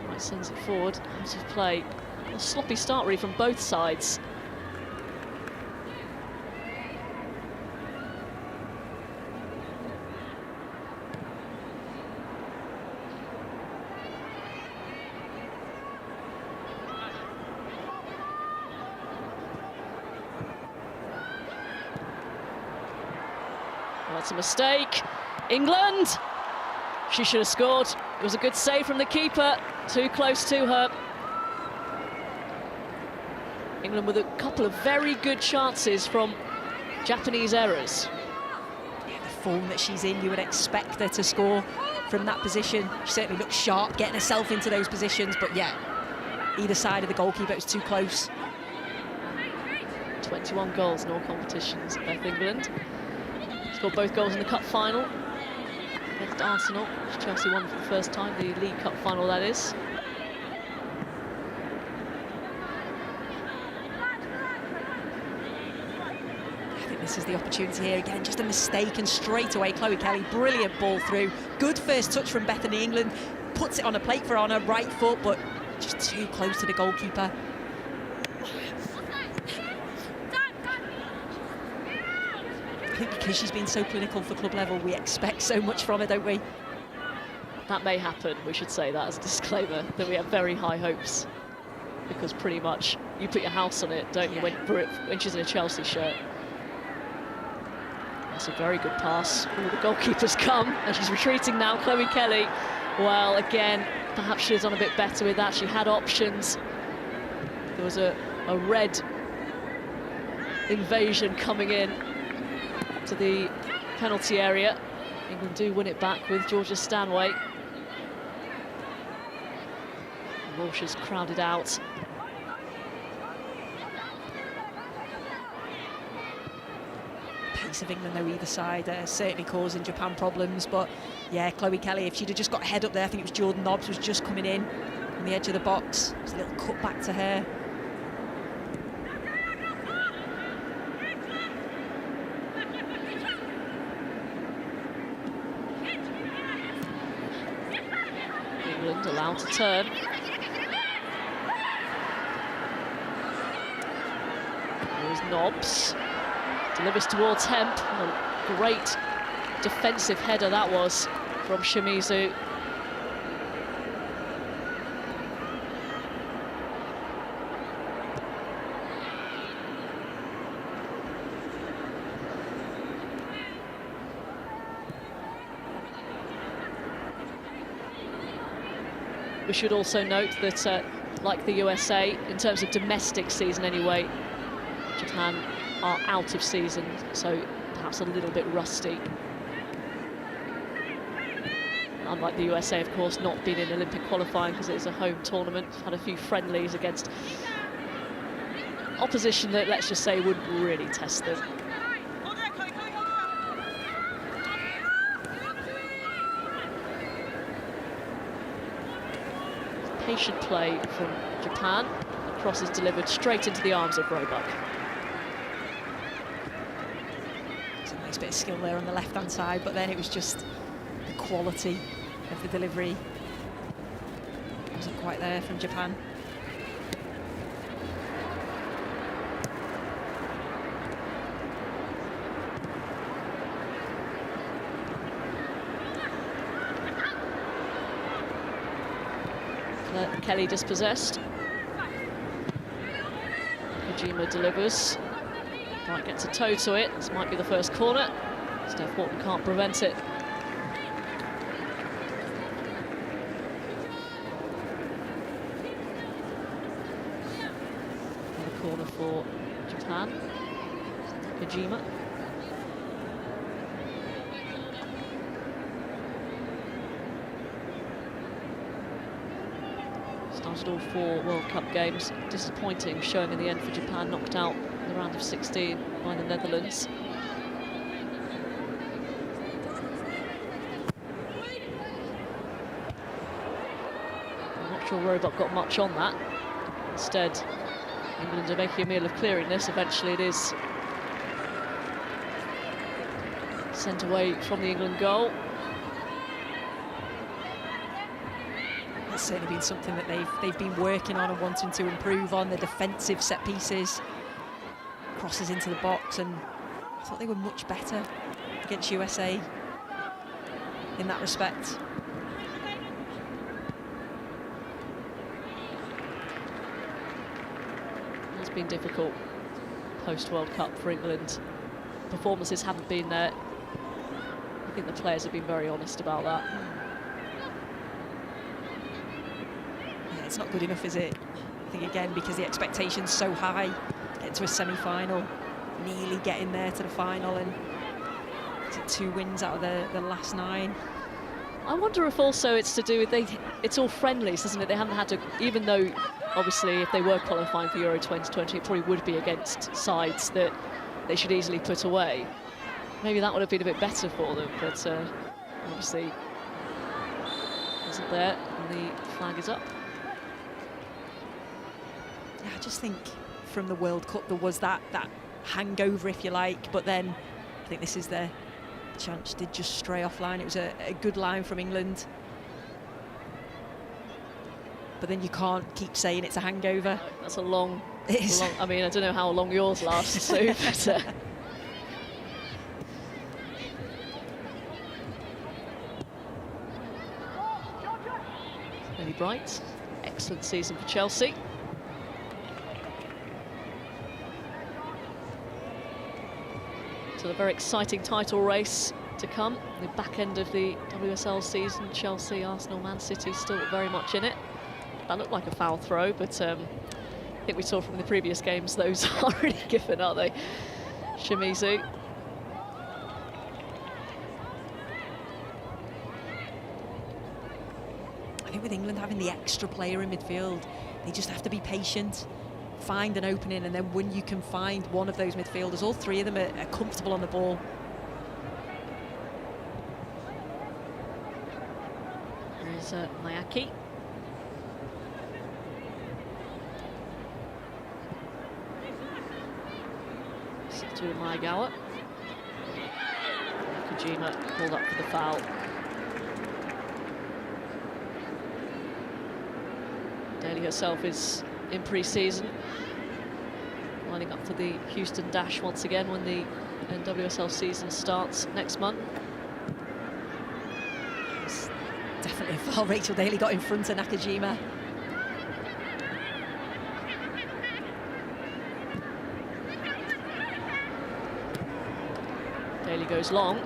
Right, sends it forward, out of play. A sloppy start really from both sides. That's a mistake. England! She should have scored. It was a good save from the keeper. Too close to her. England with a couple of very good chances from Japanese errors. Yeah, the form that she's in, you would expect her to score from that position. She certainly looks sharp, getting herself into those positions, but yeah, either side of the goalkeeper, it was too close. 21 goals in all competitions at England. Scored both goals in the cup final against Arsenal, which Chelsea won for the first time, the League Cup final that is. I think this is the opportunity here again, just a mistake, and straight away Chloe Kelly, brilliant ball through. Good first touch from Bethany England, puts it on a plate for on her right foot, but just too close to the goalkeeper. I think because she's been so clinical for club level, we expect so much from her, don't we? That may happen, we should say that as a disclaimer, that we have very high hopes. Because pretty much, you put your house on it, don't you, when she's in a Chelsea shirt. That's a very good pass. All the goalkeepers come, and she's retreating now, Chloe Kelly. Well, again, perhaps she was on a bit better with that. She had options. There was a red invasion coming in to the penalty area. England do win it back with Georgia Stanway. Walsh is crowded out. Pace of England, though, either side, certainly causing Japan problems. But yeah, Chloe Kelly, if she'd have just got a head up there, I think it was Jordan Nobbs was just coming in on the edge of the box. Just a little cut back to her. England allowed to turn. There's Nobbs. Delivers towards Hemp. A great defensive header that was from Shimizu. We should also note that, like the USA, in terms of domestic season anyway, Japan are out of season, so perhaps a little bit rusty. Unlike the USA, of course, not been in Olympic qualifying because it is a home tournament. Had a few friendlies against opposition that, let's just say, wouldn't really test them. Patient play from Japan. The cross is delivered straight into the arms of Roebuck. It's a nice bit of skill there on the left-hand side, but then it was just the quality of the delivery wasn't quite there from Japan. Kelly dispossessed. Kojima delivers. Bright gets a toe to it. This might be the first corner. Steph Horton can't prevent it. Another corner for Japan. Kojima. last all 4 World Cup games. Disappointing showing in the end for Japan, knocked out in the round of 16 by the Netherlands. I'm not sure Robot got much on that. Instead, England are making a meal of clearing this. Eventually it is sent away from the England goal. It's certainly been something that they've been working on and wanting to improve on, the defensive set pieces, crosses into the box, and I thought they were much better against USA in that respect. It's been difficult post-World Cup for England. Performances haven't been there. I think the players have been very honest about that. Yeah, it's not good enough, is it? I think, again, because the expectation's so high, get to a semi-final, nearly getting there to the final, and 2 wins out of the last 9. I wonder if also it's to do with it's all friendlies, isn't it? They haven't had to, even though obviously if they were qualifying for Euro 2020, it probably would be against sides that they should easily put away. Maybe that would have been a bit better for them, but obviously isn't there, and the flag is up. Yeah, I just think from the World Cup there was that hangover, if you like, but then I think this is their chance. Did just stray offline. It was a good line from England, but then you can't keep saying it's a hangover. That's a long, I mean, I don't know how long yours lasts, Sue, but Lily Bright, excellent season for Chelsea. So a very exciting title race to come. The back end of the WSL season, Chelsea, Arsenal, Man City still very much in it. That looked like a foul throw, but I think we saw from the previous games those are really given, aren't they? Shimizu. I think with England having the extra player in midfield, they just have to be patient, find an opening, and then when you can find one of those midfielders, all 3 of them are comfortable on the ball. There's Mayaki. To Maegawa. Kojima called up for the foul. Daly herself is in pre-season, lining up for the Houston Dash once again when the NWSL season starts next month. It's definitely a foul. Rachel Daly got in front of Nakajima. Daly goes long.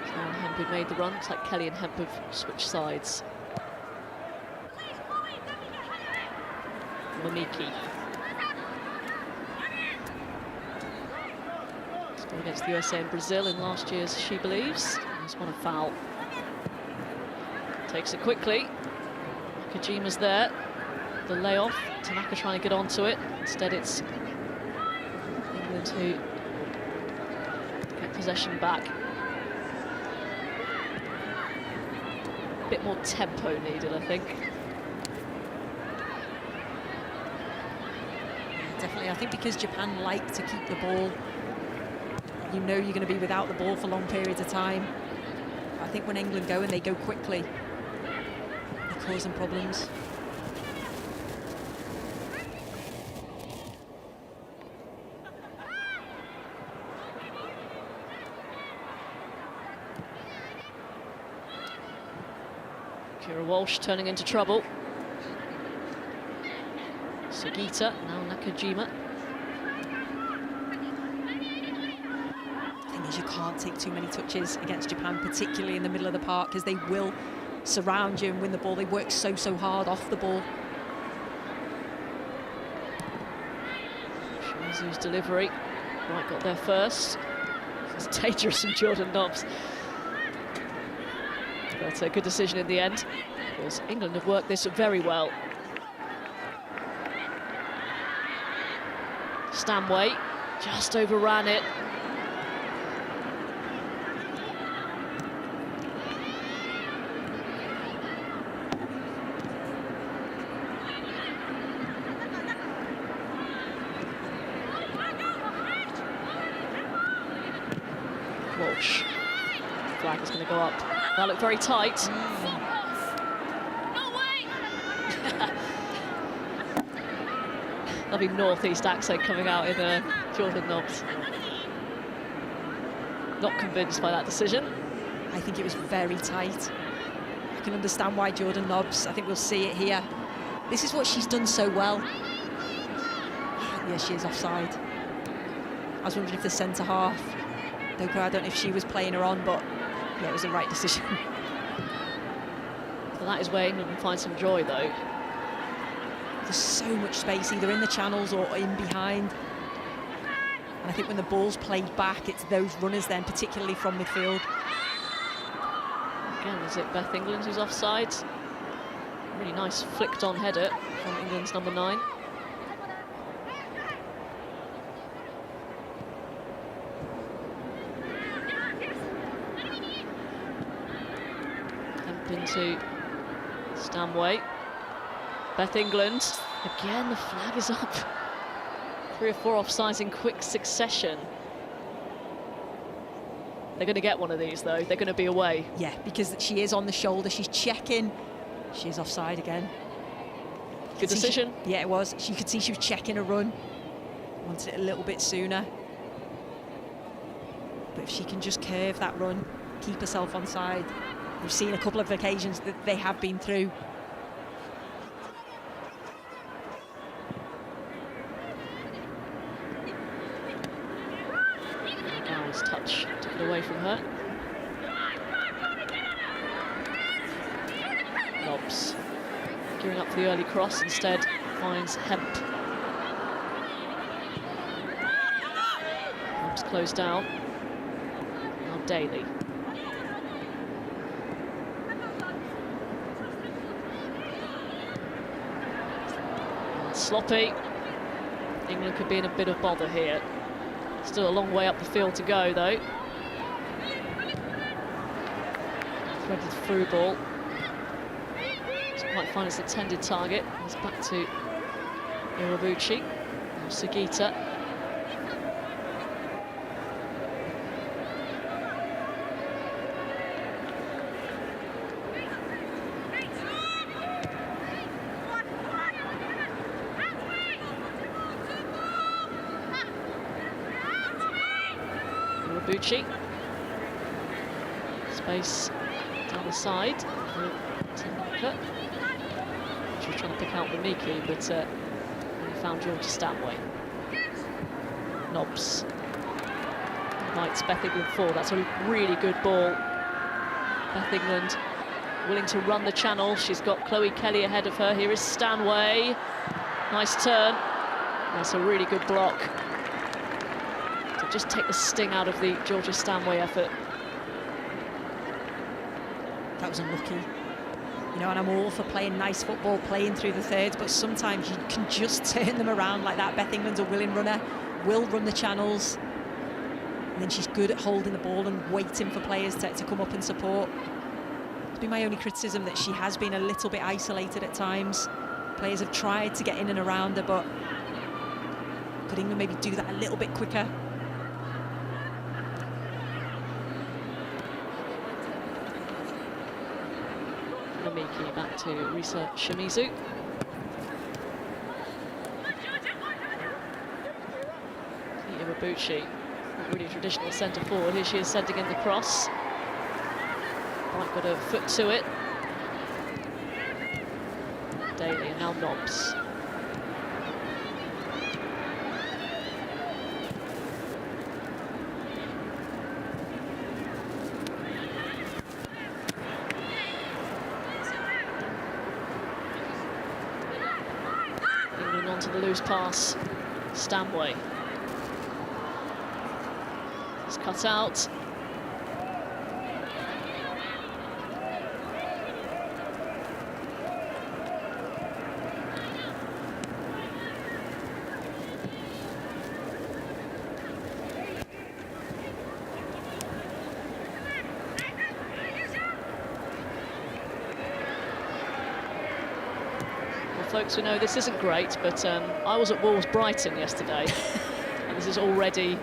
Now Hemp have made the run. It's like Kelly and Hemp have switched sides. Mamiki. Scored against the USA and Brazil in last year's SheBelieves. He's won a foul. Takes it quickly. Kojima's there. The layoff. Tanaka trying to get onto it. Instead, it's England who get possession back. A bit more tempo needed, I think. Definitely, I think because Japan like to keep the ball, you know you're going to be without the ball for long periods of time. I think when England go and they go quickly, they cause them problems. Kira Walsh turning into trouble. Sugita, now Nakajima. The thing is, you can't take too many touches against Japan, particularly in the middle of the park, because they will surround you and win the ball. They work so hard off the ball. Shimizu's delivery. Wright got there first. It's dangerous from Jordan Nobbs. But a good decision in the end, because England have worked this very well. Stanway just overran it. Walsh. Flag is going to go up. That looked very tight. Lovely northeast accent coming out in Jordan Nobbs. Not convinced by that decision. I think it was very tight. I can understand why Jordan Nobbs, I think we'll see it here. This is what she's done so well. Yeah, she is offside. I was wondering if the centre half, I don't know if she was playing her on, but yeah, it was the right decision. Well, that is where England can find some joy, though. There's so much space, either in the channels or in behind. And I think when the ball's played back, it's those runners then, particularly from midfield. Again, is it Beth England who's offside? Really nice flicked-on header from England's number 9. Into Stanway. Beth England. Again, the flag is up. 3 or 4 offsides in quick succession. They're going to get one of these, though. They're going to be away. Yeah, because she is on the shoulder. She's checking. She is offside again. Good decision. Yeah, it was. You could see she was checking a run. Wanted it a little bit sooner. But if she can just curve that run, keep herself on side. We've seen a couple of occasions that they have been through. Gow's touch took it away from her. Nobbs gearing up for the early cross, instead finds Hemp. Nobbs closed down. Now Daly. Sloppy. England could be in a bit of bother here. Still a long way up the field to go, though. Threaded through ball. Doesn't quite find its intended target. It's back to Iwabuchi. Now Sugita. Iwabuchi. Space down the side for Tanaka. She was trying to pick out Mimiki, but only found Georgia Stanway. Nobbs invites Beth England forward. That's a really good ball. Beth England willing to run the channel. She's got Chloe Kelly ahead of her. Here is Stanway. Nice turn. That's a really good block. To just take the sting out of the Georgia Stanway effort. That was unlucky. You know, and I'm all for playing nice football, playing through the thirds, but sometimes you can just turn them around like that. Beth England's a willing runner, will run the channels, and then she's good at holding the ball and waiting for players to come up and support. It's been my only criticism that she has been a little bit isolated at times. Players have tried to get in and around her, but could England maybe do that a little bit quicker? Mimiki back to Risa Shimizu. Iwabuchi, not really a traditional centre forward. Here she is sending in the cross. Quite got a foot to it. Daly and now Nobbs. England onto the loose pass. Stanway. It's cut out. folks who know this isn't great, but I was at Wolves Brighton yesterday, and this is already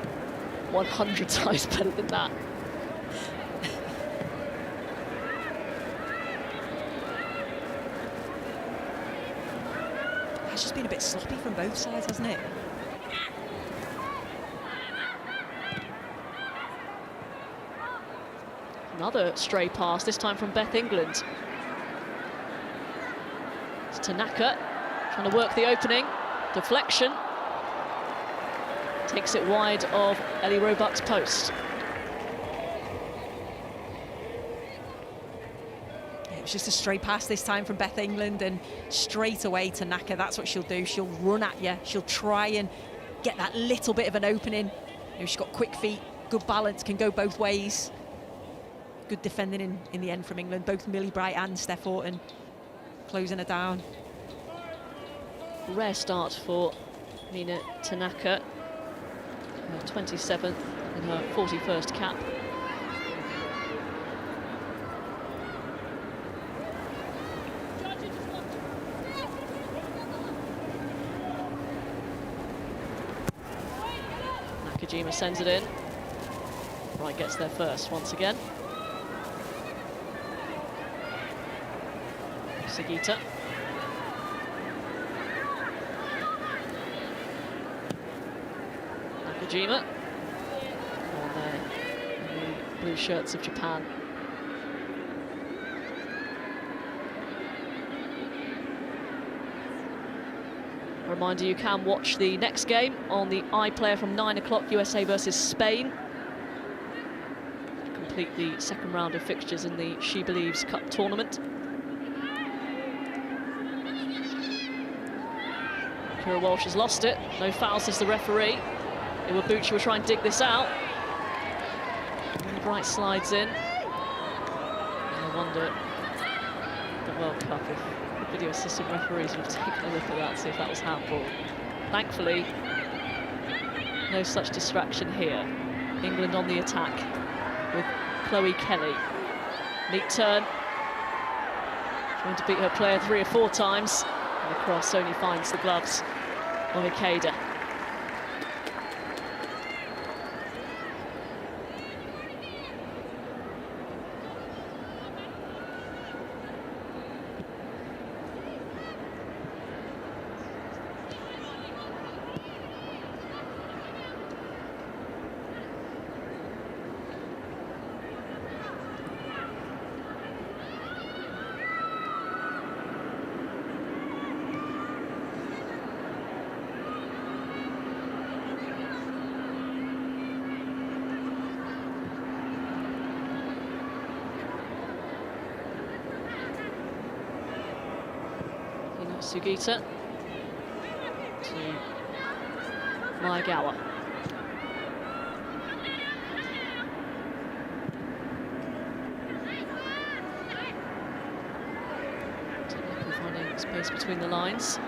100 times better than that. It's just been a bit sloppy from both sides, hasn't it? Another stray pass, this time from Beth England. It's Tanaka trying to work the opening. Deflection. Takes it wide of Ellie Roebuck's post. It was just a straight pass this time from Beth England, and straight away Tanaka, that's what she'll do. She'll run at you. She'll try and get that little bit of an opening. You know, she's got quick feet, good balance, can go both ways. Good defending in the end from England, both Millie Bright and Steph Houghton closing her down. Rare start for Mina Tanaka, her 27th and her 41st cap. Nakajima sends it in. Bright gets there first once again. Sugita. Nakajima. On there, the blue shirts of Japan. A reminder, you can watch the next game on the iPlayer from 9 o'clock, USA versus Spain. Complete the second round of fixtures in the SheBelieves Cup tournament. Kira Walsh has lost it. No foul, says the referee. Iwabuchi will try and dig this out. And Bright slides in. I wonder, the World Cup, if the video assistant referees would have taken a look at that, see if that was handball. Thankfully, no such distraction here. England on the attack with Chloe Kelly. Neat turn. Trying to beat her player 3 or 4 times. And the cross only finds the gloves of Ikeda. Sugita to Maegawa. Tanaka finding space between the lines.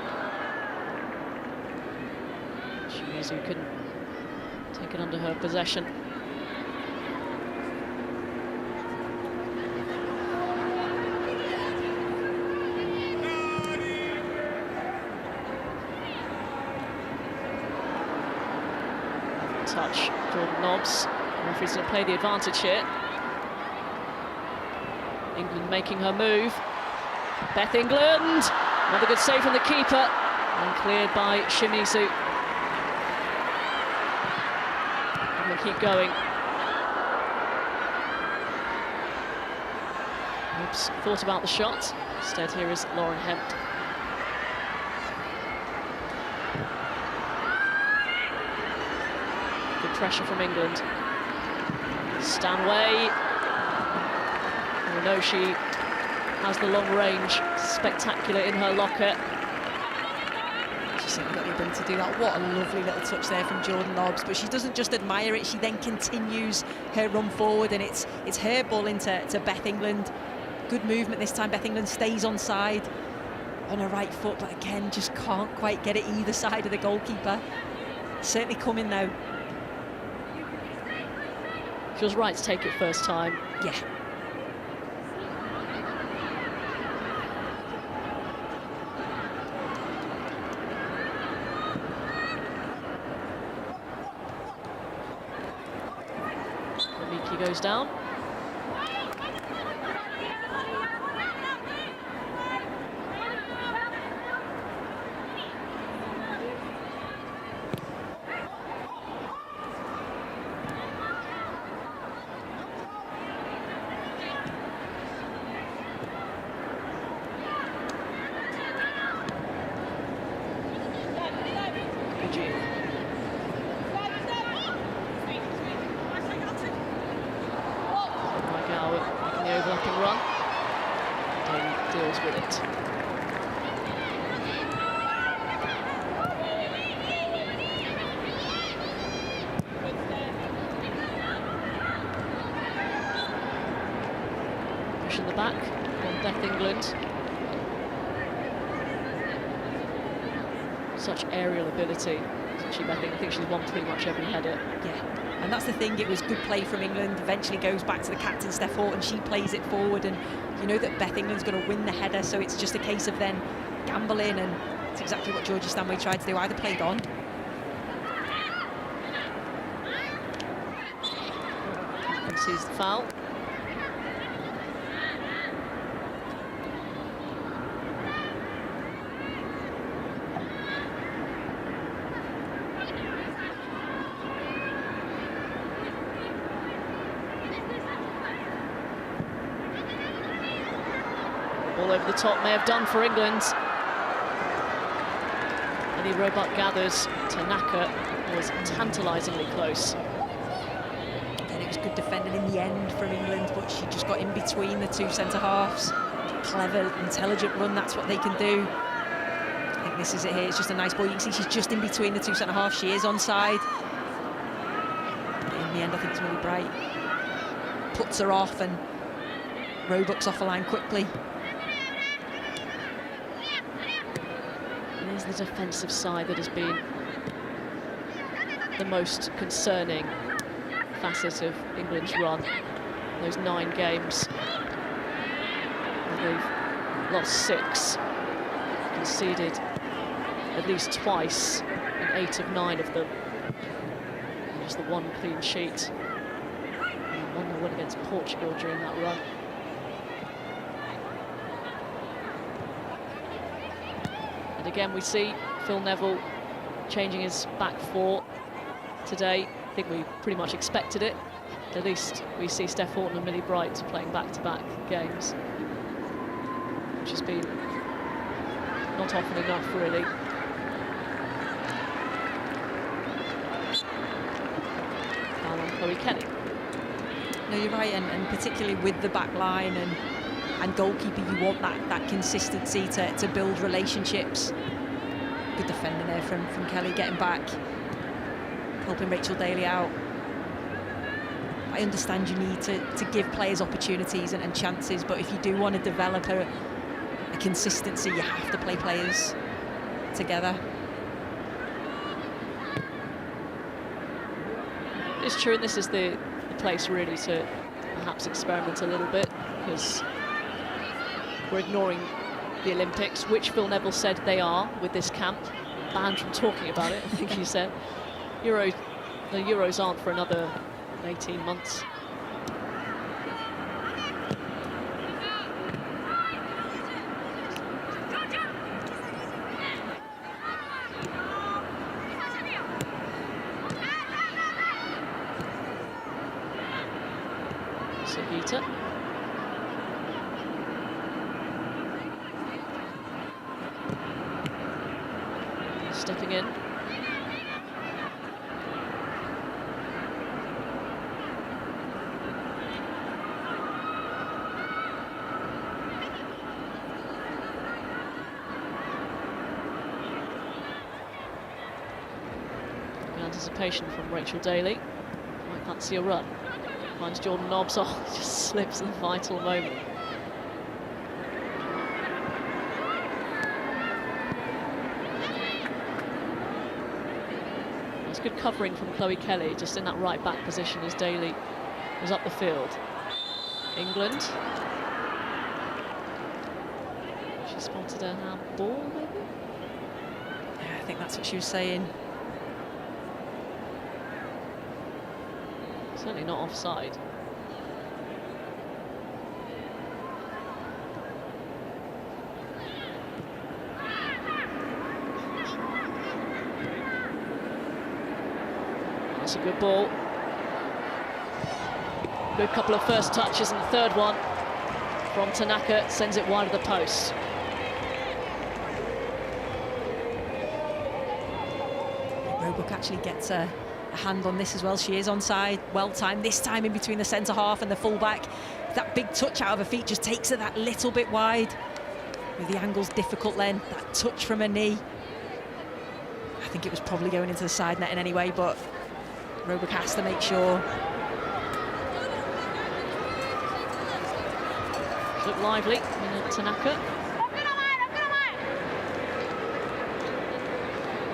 Shimizu couldn't take it under her possession. Touch, Jordan Nobbs. The referee's going to play the advantage here. England making her move. Beth England, another good save from the keeper, and cleared by Shimizu. And they keep going. Nobbs thought about the shot. Instead, here is Lauren Hempt. Pressure from England. Stanway. We know she has the long range, spectacular in her locker. She's certainly got the ability to do that. What a lovely little touch there from Jordan Nobbs. But she doesn't just admire it, she then continues her run forward, and it's her ball into Beth England. Good movement this time. Beth England stays on side on her right foot, but again, just can't quite get it either side of the goalkeeper. Certainly coming though. She was right to take it first time. Yeah. goes down. Overlapping run. Daly deals with it. Push in the back on Beth England. Such aerial ability. I think she's won pretty much every header. Yeah. And that's the thing, it was good play from England, eventually goes back to the captain, Steph Horton, she plays it forward, and you know that Beth England's going to win the header, so it's just a case of then gambling, and it's exactly what Georgia Stanway tried to do, either played on. And sees the foul. Ball over the top may have done for England. Ellie Roebuck gathers. Tanaka was tantalisingly close. And it was good defending in the end from England, but she just got in between the two centre-halves. Clever, intelligent run, that's what they can do. I think this is it here, it's just a nice ball. You can see she's just in between the two centre-halves. She is onside. In the end, I think it's really bright. Puts her off, and Roebuck's off the line quickly. It is the defensive side that has been the most concerning facet of England's run. Those 9 games, they've lost 6, conceded at least twice in 8 of 9 of them. And just the 1 clean sheet. And 1-1 against Portugal during that run. And again, we see Phil Neville changing his back 4 today. I think we pretty much expected it. At least we see Steph Horton and Millie Bright playing back-to-back games, which has been not often enough, really. Foul on Chloe Kelly. No, you're right, and particularly with the back line and goalkeeper, you want that consistency to build relationships. Good defending there from Kelly, getting back, helping Rachel Daly out. I understand you need to give players opportunities and chances, but if you do want to develop a consistency, you have to play players together. It's true, and this is the place really to perhaps experiment a little bit, because we're ignoring the Olympics, which Phil Neville said they are with this camp, banned from talking about it, I think he said. The Euros aren't for another 18 months. Sabita. Stepping in. Anticipation from Rachel Daly. Might fancy a run. Finds Jordan Nobbs off, just slips at the vital moment. It's good covering from Chloe Kelly, just in that right back position as Daly was up the field. England. She spotted a handball, maybe? Yeah, I think that's what she was saying. Certainly not offside. That's a good ball. Good couple of first touches, and the third one from Tanaka sends it wide of the post. Roebuck actually gets a hand on this as well. She is onside, well timed, this time in between the centre half and the full-back. That big touch out of her feet just takes her that little bit wide. With the angle's difficult then, that touch from her knee. I think it was probably going into the side netting anyway, but Roebuck has to make sure. Look lively, Tanaka.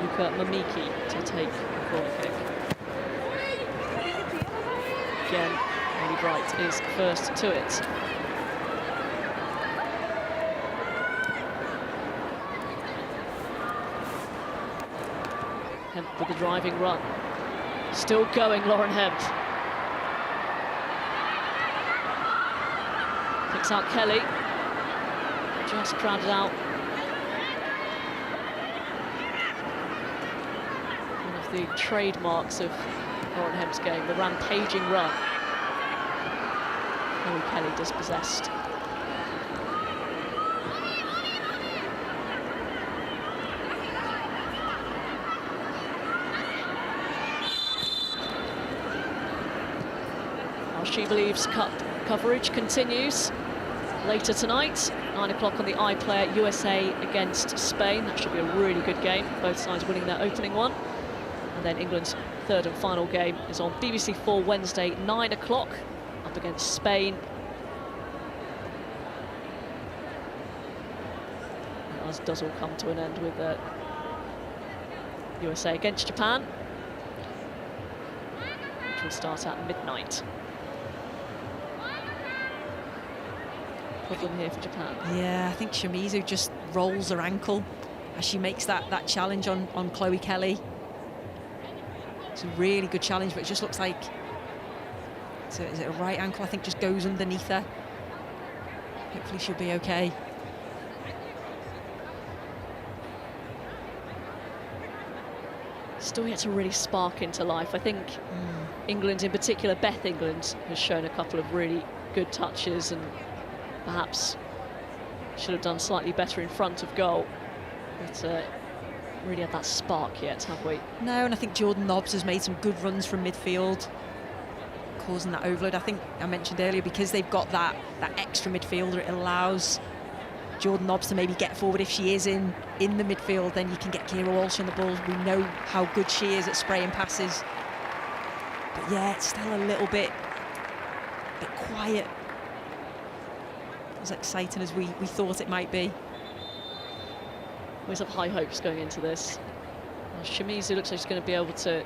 Luka Mamiki to take the corner kick. Again, Lily Bright is first to it. Hemp with the driving run. Still going, Lauren Hemp. Picks out Kelly. Just crowded out. One of the trademarks of Lauren Hemp's game, the rampaging run. Chloe Kelly dispossessed. Our SheBelieves Cup coverage continues later tonight, 9 o'clock on the iPlayer, USA against Spain. That should be a really good game, both sides winning their opening one. And then England's third and final game is on BBC 4 Wednesday, 9 o'clock, up against Spain. And as does all come to an end with USA against Japan, which will start at midnight. Problem here for Japan. Yeah, I think Shimizu just rolls her ankle as she makes that challenge on Chloe Kelly. It's a really good challenge, but it just looks like, is it a right ankle? I think just goes underneath her. Hopefully she'll be okay. Still yet to really spark into life. I think England in particular, Beth England, has shown a couple of really good touches and perhaps should have done slightly better in front of goal. But really had that spark yet, have we? No, and I think Jordan Nobbs has made some good runs from midfield, causing that overload. I think I mentioned earlier, because they've got that extra midfielder, it allows Jordan Nobbs to maybe get forward. If she is in the midfield, then you can get Kira Walsh on the ball. We know how good she is at spraying passes. But yeah, it's still a little bit quiet. As exciting as we thought it might be. Always have high hopes going into this. Well, Shimizu looks like she's going to be able to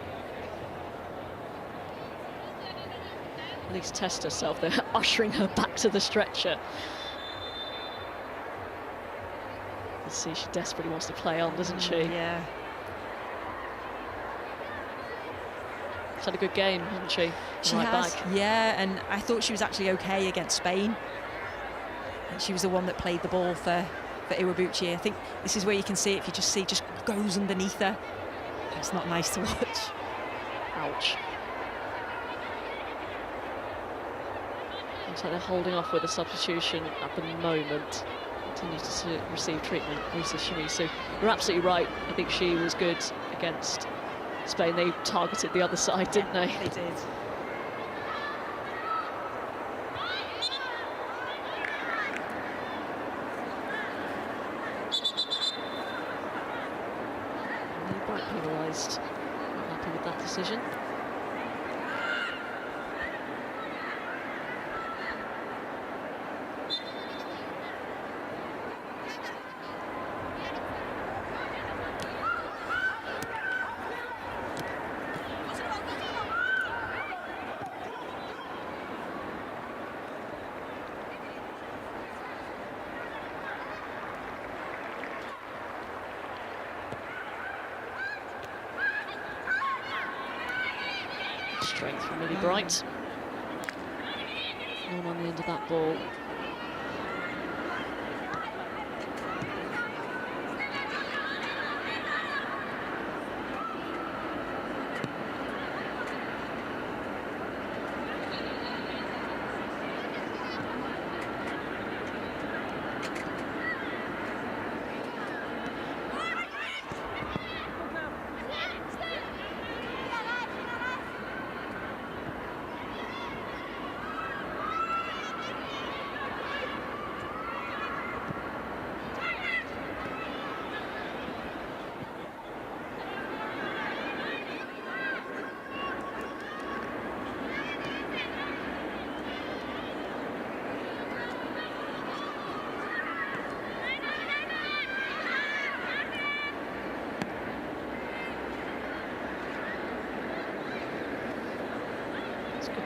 at least test herself. They're ushering her back to the stretcher. Let's see, she desperately wants to play on, doesn't she? Yeah. She's had a good game, hasn't she? She has, yeah, and I thought she was actually okay against Spain. And she was the one that played the ball for Iwabuchi. I think this is where you can see it. If you just see, just goes underneath her. It's not nice to watch. Ouch. Looks like they're holding off with a substitution at the moment. Continues to receive treatment, Risa Shimizu. You're absolutely right. I think she was good against Spain. They targeted the other side, didn't they? They did. Penalised. Not happy with that decision. Strength from Millie Bright. One on the end of that ball.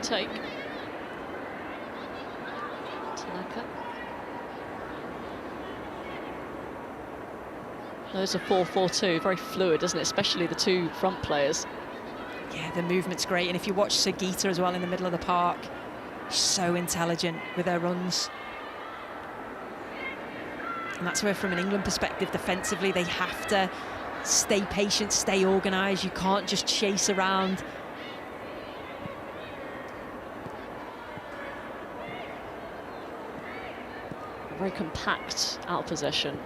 take. Tanaka. There's a 4-4-2, very fluid, isn't it? Especially the two front players. Yeah, the movement's great. And if you watch Sagita as well in the middle of the park, so intelligent with her runs. And that's where, from an England perspective, defensively, they have to stay patient, stay organised. You can't just chase around. Very compact out of possession.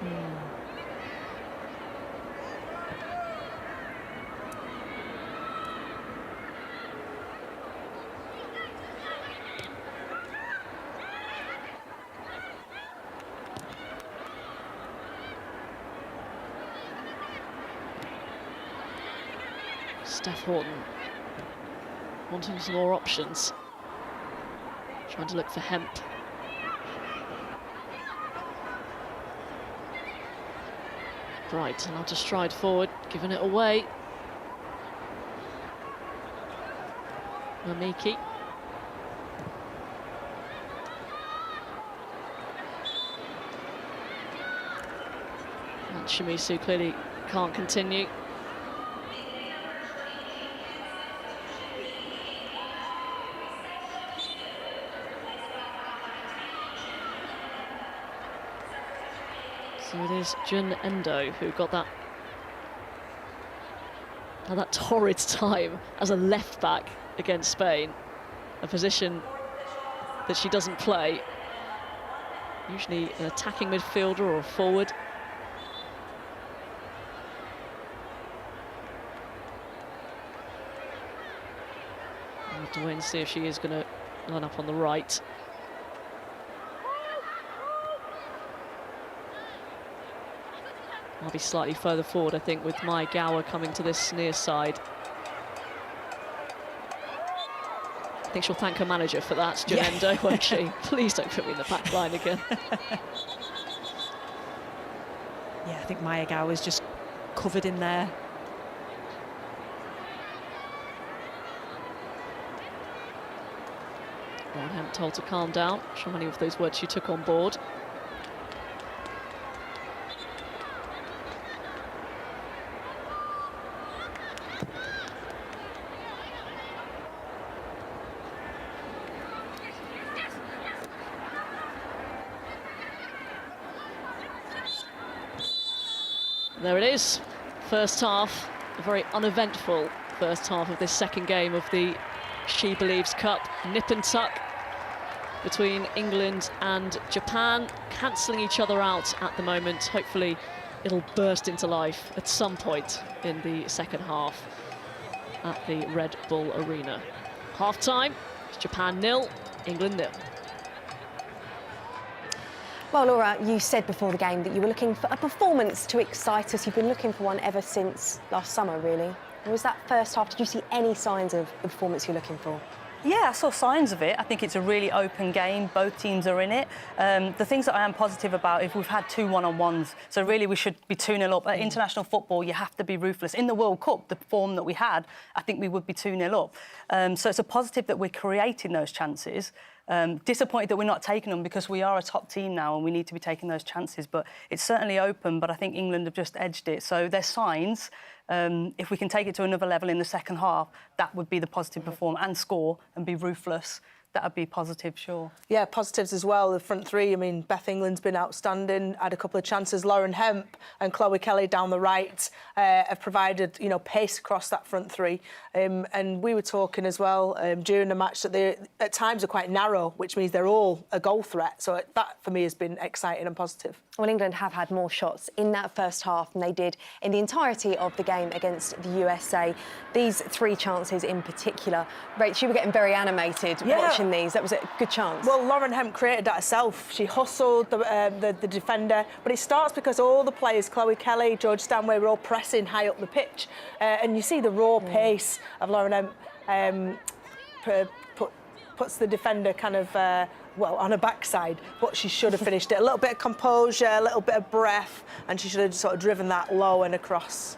Steph Horton wanting some more options, trying to look for Hemp. Bright allowed to stride forward, giving it away. Mamiki. And Shimizu clearly can't continue. So it is Jun Endo who got that, had that torrid time as a left back against Spain, a position that she doesn't play. Usually an attacking midfielder or a forward. We'll have to wait and see if she is going to line up on the right. I'll be slightly further forward, I think, with Mai Gower coming to this near side. I think she'll thank her manager for that, Janendo, won't she? Please don't put me in the back line again. Yeah, I think Maya Gower's just covered in there. Lauren Hemp told to calm down. I'm sure many of those words she took on board. There it is, first half, a very uneventful first half of this second game of the SheBelieves Cup. Nip and tuck between England and Japan, cancelling each other out at the moment. Hopefully it'll burst into life at some point in the second half at the Red Bull Arena. Half-time, Japan 0, England 0. Well, Laura, you said before the game that you were looking for a performance to excite us. You've been looking for one ever since last summer, really. Was that first half, did you see any signs of the performance you're looking for? Yeah, I saw signs of it. I think it's a really open game. Both teams are in it. The things that I am positive about is we've had 2 one-on-ones. So really we should be 2-0 up. At international football, you have to be ruthless. In the World Cup, the form that we had, I think we would be 2-0 up. So it's a positive that we're creating those chances. Disappointed that we're not taking them because we are a top team now and we need to be taking those chances. But it's certainly open, but I think England have just edged it. So there's signs. If we can take it to another level in the second half, that would be the positive performance, and score and be ruthless. That would be positive, sure. Yeah, positives as well. The front three, I mean, Beth England's been outstanding, had a couple of chances. Lauren Hemp and Chloe Kelly down the right have provided, you know, pace across that front three. And we were talking as well during the match that they, at times, are quite narrow, which means they're all a goal threat. So that, for me, has been exciting and positive. Well, England have had more shots in that first half than they did in the entirety of the game against the USA. These 3 chances in particular. Rach, you were getting very animated watching these. That was a good chance. Well, Lauren Hemp created that herself. She hustled the defender, but it starts because all the players, Chloe Kelly, George Stanway, were all pressing high up the pitch. And you see the raw pace of Lauren Hemp puts the defender kind of, well, on her backside, but she should have finished it. A little bit of composure, a little bit of breath, and she should have sort of driven that low and across.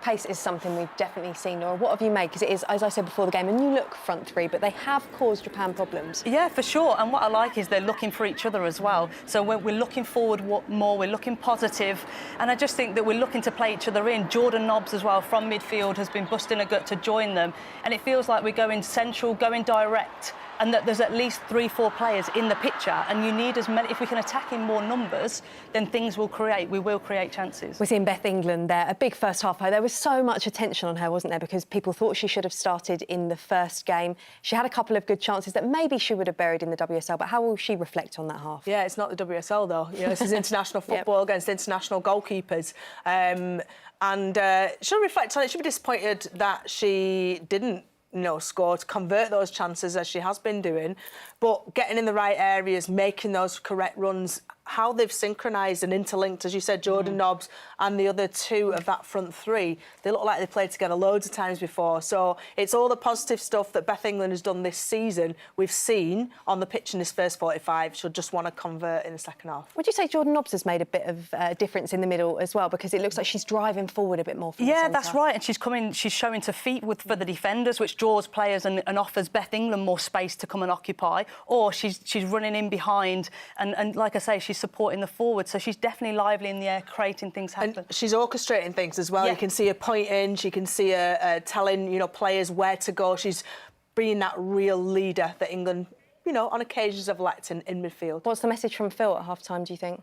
pace is something we've definitely seen, Laura. What have you made? Because it is, as I said before the game, a new look front three, but they have caused Japan problems. Yeah, for sure. And what I like is they're looking for each other as well. So we're looking forward more, we're looking positive. And I just think that we're looking to play each other in. Jordan Nobbs as well from midfield has been busting a gut to join them. And it feels like we're going central, going direct, and that there's at least 3-4 players in the picture, and you need as many. If we can attack in more numbers, then we will create chances. We're seeing Beth England there, a big first half. There was so much attention on her, wasn't there, because people thought she should have started in the first game. She had a couple of good chances that maybe she would have buried in the WSL, but how will she reflect on that half? Yeah, it's not the WSL though. You know, this is international football against international goalkeepers. She'll reflect on it. She'll be disappointed that she didn't score to convert those chances as she has been doing, but getting in the right areas, making those correct runs, how they've synchronised and interlinked, as you said, Jordan Nobbs and the other two of that front three, they look like they played together loads of times before. So it's all the positive stuff that Beth England has done this season. We've seen on the pitch in this first 45. She'll just want to convert in the second half. Would you say Jordan Nobbs has made a bit of a difference in the middle as well? Because it looks like she's driving forward a bit more. Yeah, that's right. And she's showing to feet for the defenders, which draws players and offers Beth England more space to come and occupy. Or she's running in behind and like I say, she's supporting the forward. So she's definitely lively in the air, creating things happen. And she's orchestrating things as well. Yeah. You can see her pointing, she can see her telling players where to go. She's being that real leader that England, on occasions have lacked in midfield. What's the message from Phil at half-time, do you think?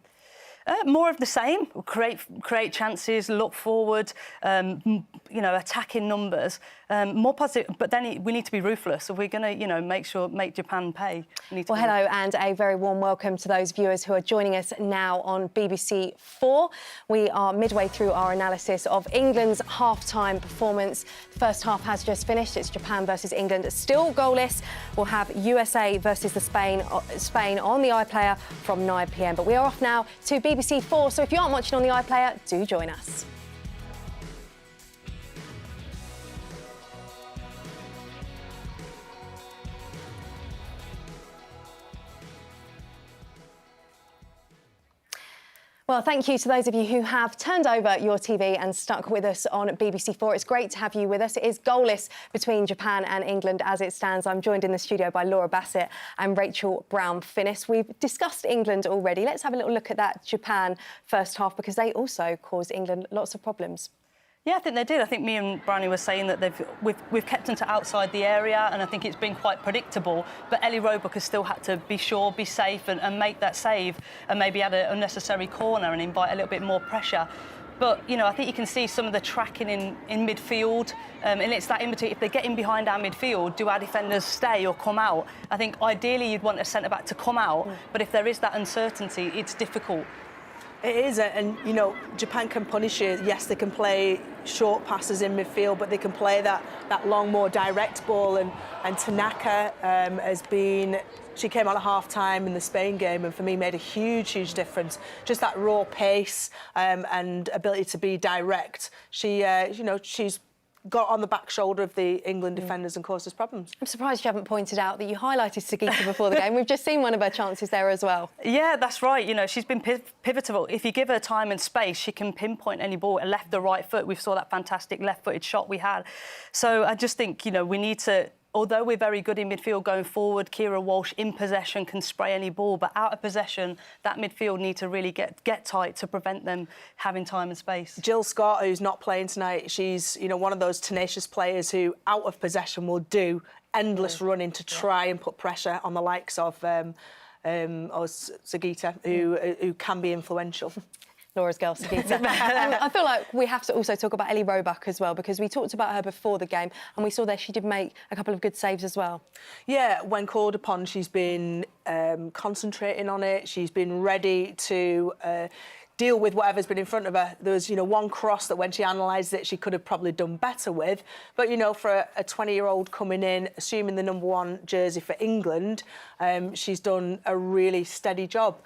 More of the same. Create chances, look forward, attack in numbers, more positive. But then we need to be ruthless. If we're going to, make Japan pay. Well, hello and a very warm welcome to those viewers who are joining us now on BBC 4. We are midway through our analysis of England's half-time performance. The first half has just finished. It's Japan versus England, still goalless. We'll have USA versus Spain on the iPlayer from 9 p.m. But we are off now to BBC 4, so if you aren't watching on the iPlayer, do join us. Well, thank you to those of you who have turned over your TV and stuck with us on BBC 4. It's great to have you with us. It is goalless between Japan and England as it stands. I'm joined in the studio by Laura Bassett and Rachel Brown-Finnis. We've discussed England already. Let's have a little look at that Japan first half, because they also caused England lots of problems. Yeah, I think they did. I think me and Brownie were saying that we've kept them to outside the area, and I think it's been quite predictable. But Ellie Roebuck has still had to be sure, be safe, and make that save, and maybe add an unnecessary corner and invite a little bit more pressure. But, I think you can see some of the tracking in midfield, and it's that in between. If they get in behind our midfield, do our defenders stay or come out? I think ideally you'd want a centre-back to come out, but if there is that uncertainty, it's difficult. It is, and Japan can punish you. Yes, they can play short passes in midfield, but they can play that long, more direct ball. And Tanaka has been. She came on at half-time in the Spain game, and for me made a huge difference. Just that raw pace and ability to be direct. She's got on the back shoulder of the England defenders and caused us problems. I'm surprised you haven't pointed out that you highlighted Sagita before the game. We've just seen one of her chances there as well. Yeah, that's right. She's been pivotal. If you give her time and space, she can pinpoint any ball, left or right foot. We saw that fantastic left-footed shot we had. So I just think, we need to... Although we're very good in midfield going forward, Kira Walsh in possession can spray any ball, but out of possession, that midfield need to really get tight to prevent them having time and space. Jill Scott, who's not playing tonight, she's one of those tenacious players who, out of possession, will do endless running to try and put pressure on the likes of Sagita, who can be influential. Laura's girl, Sagita. I feel like we have to also talk about Ellie Roebuck as well, because we talked about her before the game and we saw that she did make a couple of good saves as well. Yeah, when called upon, she's been concentrating on it. She's been ready to deal with whatever's been in front of her. There was, one cross that when she analysed it, she could have probably done better with. But, for a 20-year-old coming in, assuming the #1 jersey for England, she's done a really steady job.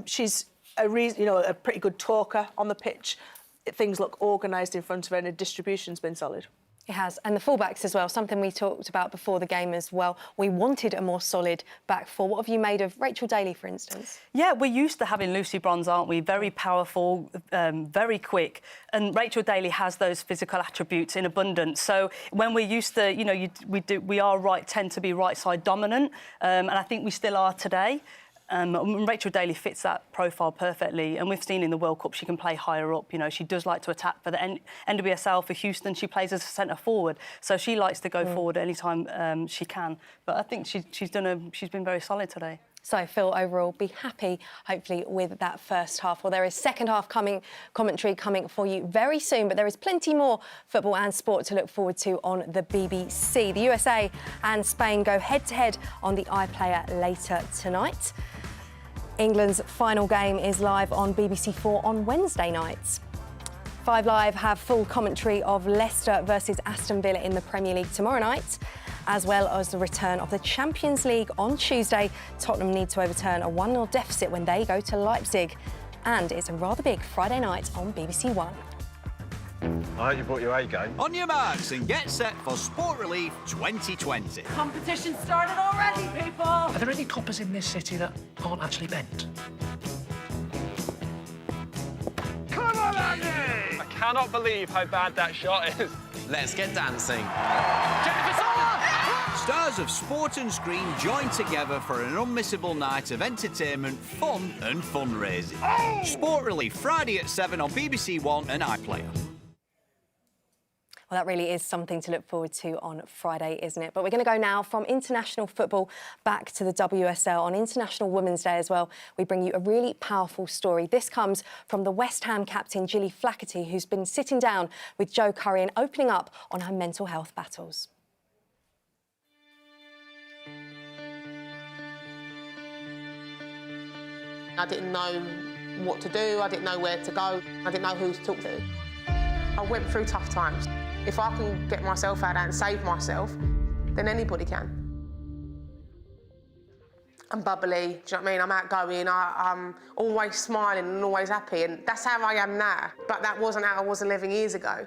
She's a pretty good talker on the pitch. Things look organised in front of her and the distribution's been solid. It has, and the fullbacks as well, something we talked about before the game as well. We wanted a more solid back four. What have you made of Rachel Daly, for instance? Yeah, we're used to having Lucy Bronze, aren't we? Very powerful, very quick. And Rachel Daly has those physical attributes in abundance. So when we're used to, you know, we tend to be right-side dominant, and I think we still are today. Rachel Daly fits that profile perfectly, and we've seen in the World Cup she can play higher up. You know, she does like to attack. For the NWSL for Houston, she plays as a centre forward, so she likes to go forward anytime she can. But I think she's been very solid today. So, Phil, overall, be happy, hopefully, with that first half. Well, there is second half commentary coming for you very soon, but there is plenty more football and sport to look forward to on the BBC. The USA and Spain go head-to-head on the iPlayer later tonight. England's final game is live on BBC 4 on Wednesday nights. 5 Live have full commentary of Leicester versus Aston Villa in the Premier League tomorrow night, as well as the return of the Champions League on Tuesday. Tottenham need to overturn a 1-0 deficit when they go to Leipzig. And it's a rather big Friday night on BBC One. I hope you brought your A game. On your marks and get set for Sport Relief 2020. Competition started already, people! Are there any coppers in this city that aren't actually bent? Come on, Andy! I cannot believe how bad that shot is. Let's get dancing. Stars of sport and screen join together for an unmissable night of entertainment, fun and fundraising. Oh! Sport Relief, Friday at 7 on BBC One and iPlayer. Well, that really is something to look forward to on Friday, isn't it? But we're going to go now from international football back to the WSL. On International Women's Day as well, we bring you a really powerful story. This comes from the West Ham captain, Gilly Flaherty, who's been sitting down with Joe Curry and opening up on her mental health battles. I didn't know what to do, I didn't know where to go, I didn't know who to talk to. I went through tough times. If I can get myself out and save myself, then anybody can. I'm bubbly, do you know what I mean? I'm outgoing, I'm always smiling and always happy, and that's how I am now. But that wasn't how I was 11 years ago.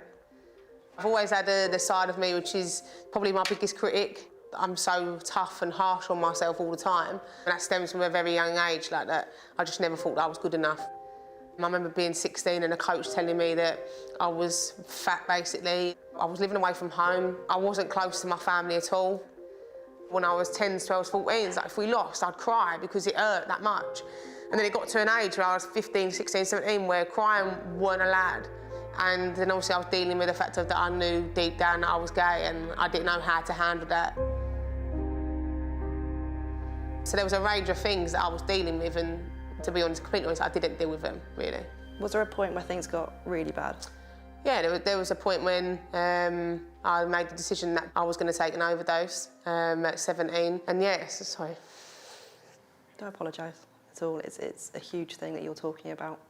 I've always had the side of me which is probably my biggest critic. I'm so tough and harsh on myself all the time, and that stems from a very young age like that. I just never thought that I was good enough. I remember being 16 and a coach telling me that I was fat, basically. I was living away from home. I wasn't close to my family at all. When I was 10s, 12s, 14s, like if we lost, I'd cry because it hurt that much. And then it got to an age where I was 15, 16, 17, where crying weren't allowed. And then obviously I was dealing with the fact that I knew deep down that I was gay and I didn't know how to handle that. So there was a range of things that I was dealing with, and to be honest, completely honest, I didn't deal with them, really. Was there a point where things got really bad? Yeah, there was a point when I made the decision that I was going to take an overdose at 17. And yes, sorry. Don't apologise at all. It's a huge thing that you're talking about.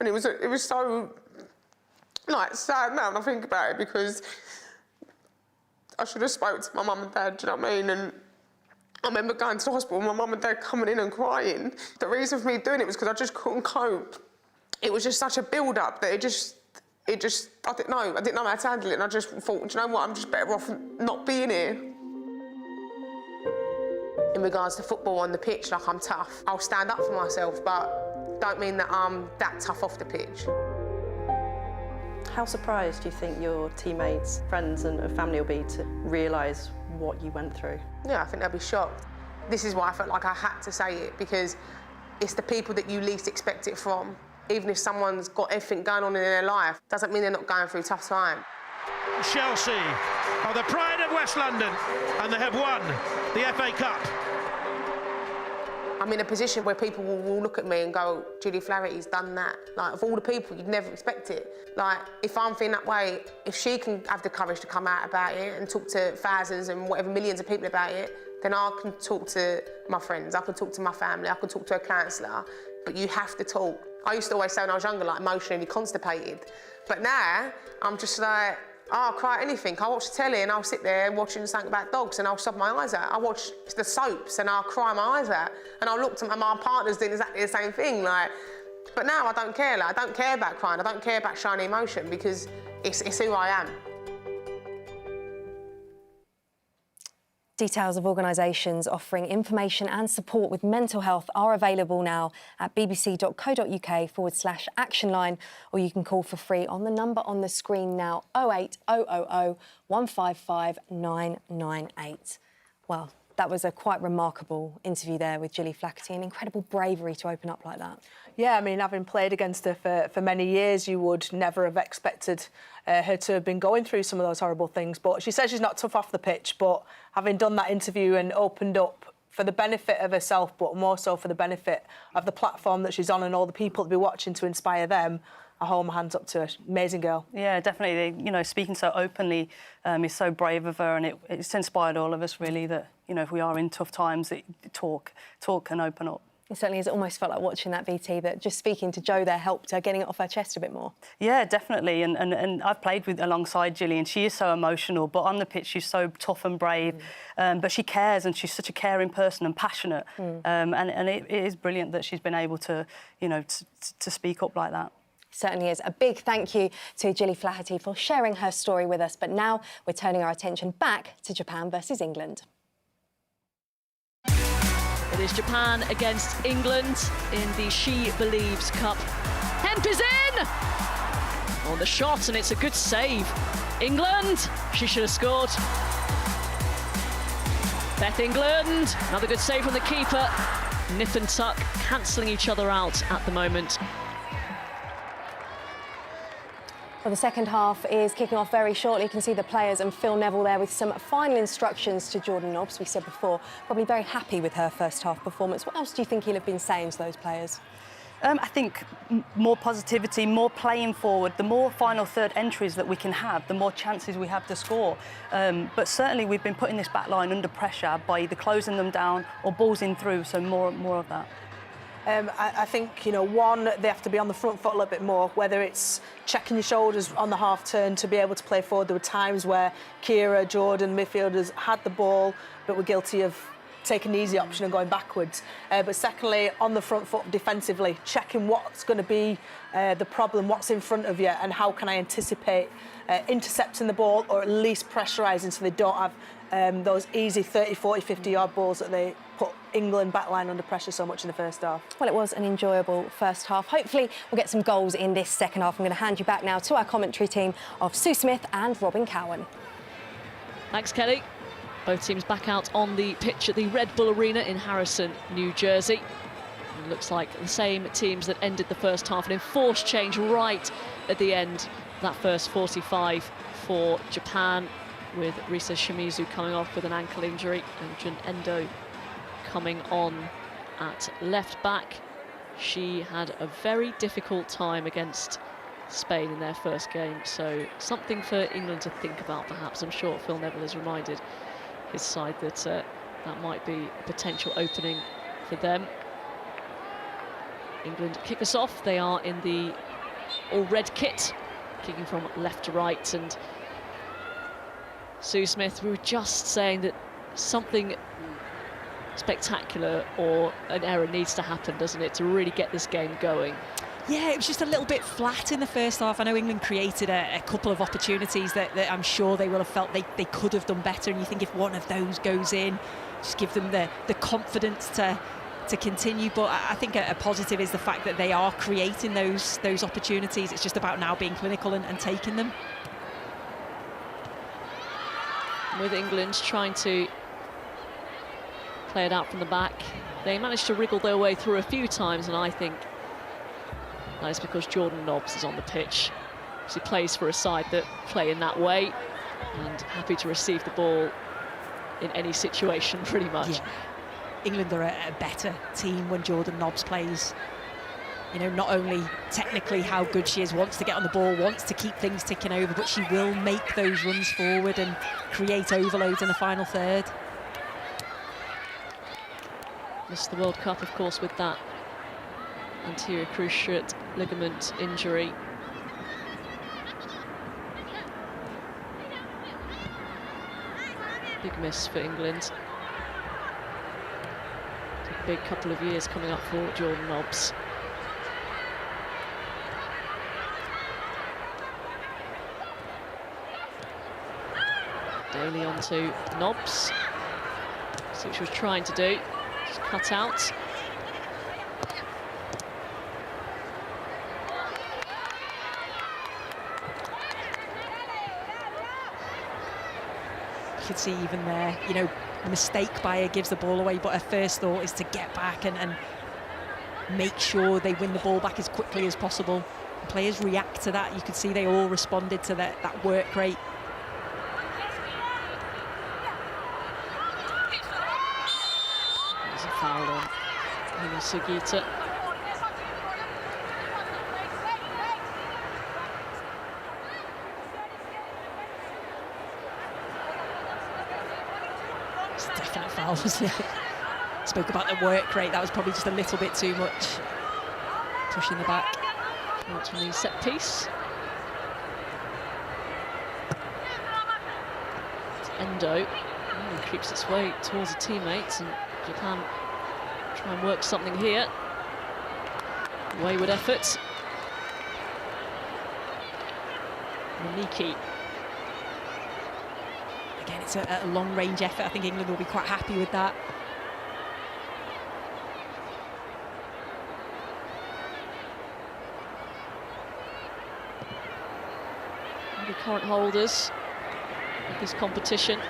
And it was so, like, sad now when I think about it, because I should have spoke to my mum and dad, do you know what I mean? And I remember going to the hospital, my mum and dad coming in and crying. The reason for me doing it was because I just couldn't cope. It was just such a build-up that I didn't know how to handle it, and I just thought, do you know what, I'm just better off not being here. In regards to football on the pitch, like, I'm tough. I'll stand up for myself, but don't mean that I'm that tough off the pitch. How surprised do you think your teammates, friends and family will be to realise what you went through? Yeah, I think they'll be shocked. This is why I felt like I had to say it, because it's the people that you least expect it from. Even if someone's got everything going on in their life, doesn't mean they're not going through a tough time. Chelsea are the pride of West London, and they have won the FA Cup. I'm in a position where people will look at me and go, Gilly Flaherty's done that. Like, of all the people, you'd never expect it. Like, if I'm feeling that way, if she can have the courage to come out about it and talk to thousands and whatever millions of people about it, then I can talk to my friends, I can talk to my family, I can talk to a counsellor, but you have to talk. I used to always say when I was younger, like, emotionally constipated. But now, I'm just like, I'll cry at anything. I'll watch the telly and I'll sit there watching something about dogs and I'll sob my eyes out. I'll watch the soaps and I'll cry my eyes out. And I'll look to my partner's doing exactly the same thing. Like, but now I don't care. Like, I don't care about crying. I don't care about showing emotion, because it's who I am. Details of organisations offering information and support with mental health are available now at bbc.co.uk/actionline, or you can call for free on the number on the screen now, 08000 155 998. Well, that was a quite remarkable interview there with Gilly Flaherty, and incredible bravery to open up like that. Yeah, I mean, having played against her for many years, you would never have expected her to have been going through some of those horrible things. But she says she's not tough off the pitch, but having done that interview and opened up for the benefit of herself, but more so for the benefit of the platform that she's on and all the people to be watching to inspire them, I hold my hands up to her. Amazing girl. Yeah, definitely. You know, speaking so openly is so brave of her, and it's inspired all of us, really, that, you know, if we are in tough times, talk and open up. It certainly has almost felt like watching that, VT, that just speaking to Jo there helped her getting it off her chest a bit more. Yeah, definitely. And I've played alongside Gilly, and she is so emotional, but on the pitch she's so tough and brave. But she cares, and she's such a caring person and passionate. And it is brilliant that she's been able to, you know, to speak up like that. Certainly is. A big thank you to Gilly Flaherty for sharing her story with us. But now we're turning our attention back to Japan versus England. It is Japan against England in the SheBelieves Cup. Hemp is in! On the shot, and it's a good save. England, she should have scored. Beth England, another good save from the keeper. Nip and tuck, cancelling each other out at the moment. Well, the second half is kicking off very shortly. You can see the players and Phil Neville there with some final instructions to Jordan Nobbs. We said before, probably very happy with her first half performance. What else do you think he'll have been saying to those players? I think more positivity, more playing forward. The more final third entries that we can have, the more chances we have to score. But certainly we've been putting this back line under pressure by either closing them down or balls in through, so more of that. I think, you know, one, they have to be on the front foot a little bit more, whether it's checking your shoulders on the half turn to be able to play forward. There were times where Kira, Jordan, midfielders had the ball but were guilty of taking the easy option and going backwards. But secondly, on the front foot defensively, checking what's going to be the problem, what's in front of you, and how can I anticipate intercepting the ball, or at least pressurising so they don't have those easy 30, 40, 50-yard balls that they put England backline under pressure so much in the first half. Well, it was an enjoyable first half. Hopefully we'll get some goals in this second half. I'm going to hand you back now to our commentary team of Sue Smith and Robin Cowan. Thanks, Kelly. Both teams back out on the pitch at the Red Bull Arena in Harrison, New Jersey. It looks like the same teams that ended the first half. An enforced change right at the end, that first 45 for Japan, with Risa Shimizu coming off with an ankle injury and Jun Endo coming on at left back. She had a very difficult time against Spain in their first game, so something for England to think about perhaps. I'm sure Phil Neville has reminded his side that that might be a potential opening for them. England kick us off. They are in the all-red kit, kicking from left to right, and Sue Smith, we were just saying that something spectacular or an error needs to happen, doesn't it, to really get this game going? Yeah, it was just a little bit flat in the first half. I know England created a couple of opportunities that I'm sure they will have felt they could have done better, and you think if one of those goes in, just give them the confidence to continue. But I think a positive is the fact that they are creating those opportunities. It's just about now being clinical and taking them. With England trying to play it out from the back, they managed to wriggle their way through a few times, and I think that is because Jordan Nobbs is on the pitch. She plays for a side that play in that way and happy to receive the ball in any situation, pretty much. Yeah. England are a better team when Jordan Nobbs plays. You know, not only technically how good she is, wants to get on the ball, wants to keep things ticking over, but she will make those runs forward and create overloads in the final third. Missed the World Cup, of course, with that anterior cruciate ligament injury. Big miss for England. A big couple of years coming up for Jordan Nobbs. Daly onto Nobbs. See what she was trying to do. Just cut out. You can see even there, you know, a mistake by her gives the ball away, but her first thought is to get back and make sure they win the ball back as quickly as possible. And players react to that. You could see they all responded to that work rate. There's a foul on Sugita. It's a definite foul, wasn't it? Spoke about the work rate. That was probably just a little bit too much. Pushing the back. Out from the set piece. It's Endo. Creeps its way towards the teammates, and Japan try and work something here. Wayward effort. Maniki. Again, it's a long-range effort. I think England will be quite happy with that. The current holders of this competition.